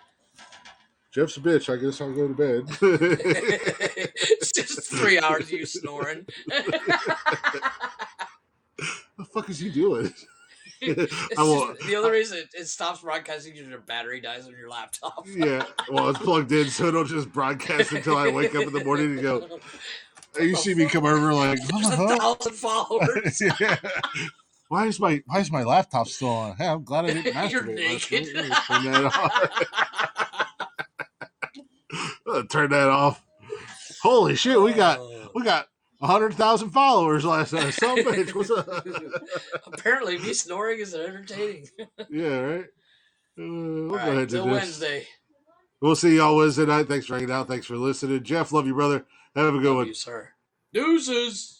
Jeff's a bitch. I guess I'll go to bed. It's just 3 hours of you snoring. The fuck is he doing? The only reason it stops broadcasting is your battery dies on your laptop. Yeah, well, it's plugged in, so it'll just broadcast until I wake up in the morning and go. You see me come over like, there's 1,000 followers. Yeah. Why is my laptop still on? Hey, I'm glad I didn't You're masturbate last naked. night. Turn that off. Turn that off. Holy shit, we got 100,000 followers last night. Some bitch, what's up? Apparently, me snoring is entertaining. Yeah, right. We'll All go ahead till to this. Wednesday. We'll see y'all Wednesday night. Thanks for hanging out. Thanks for listening. Jeff, love you, brother. Have a good one. Love you, sir. Deuces.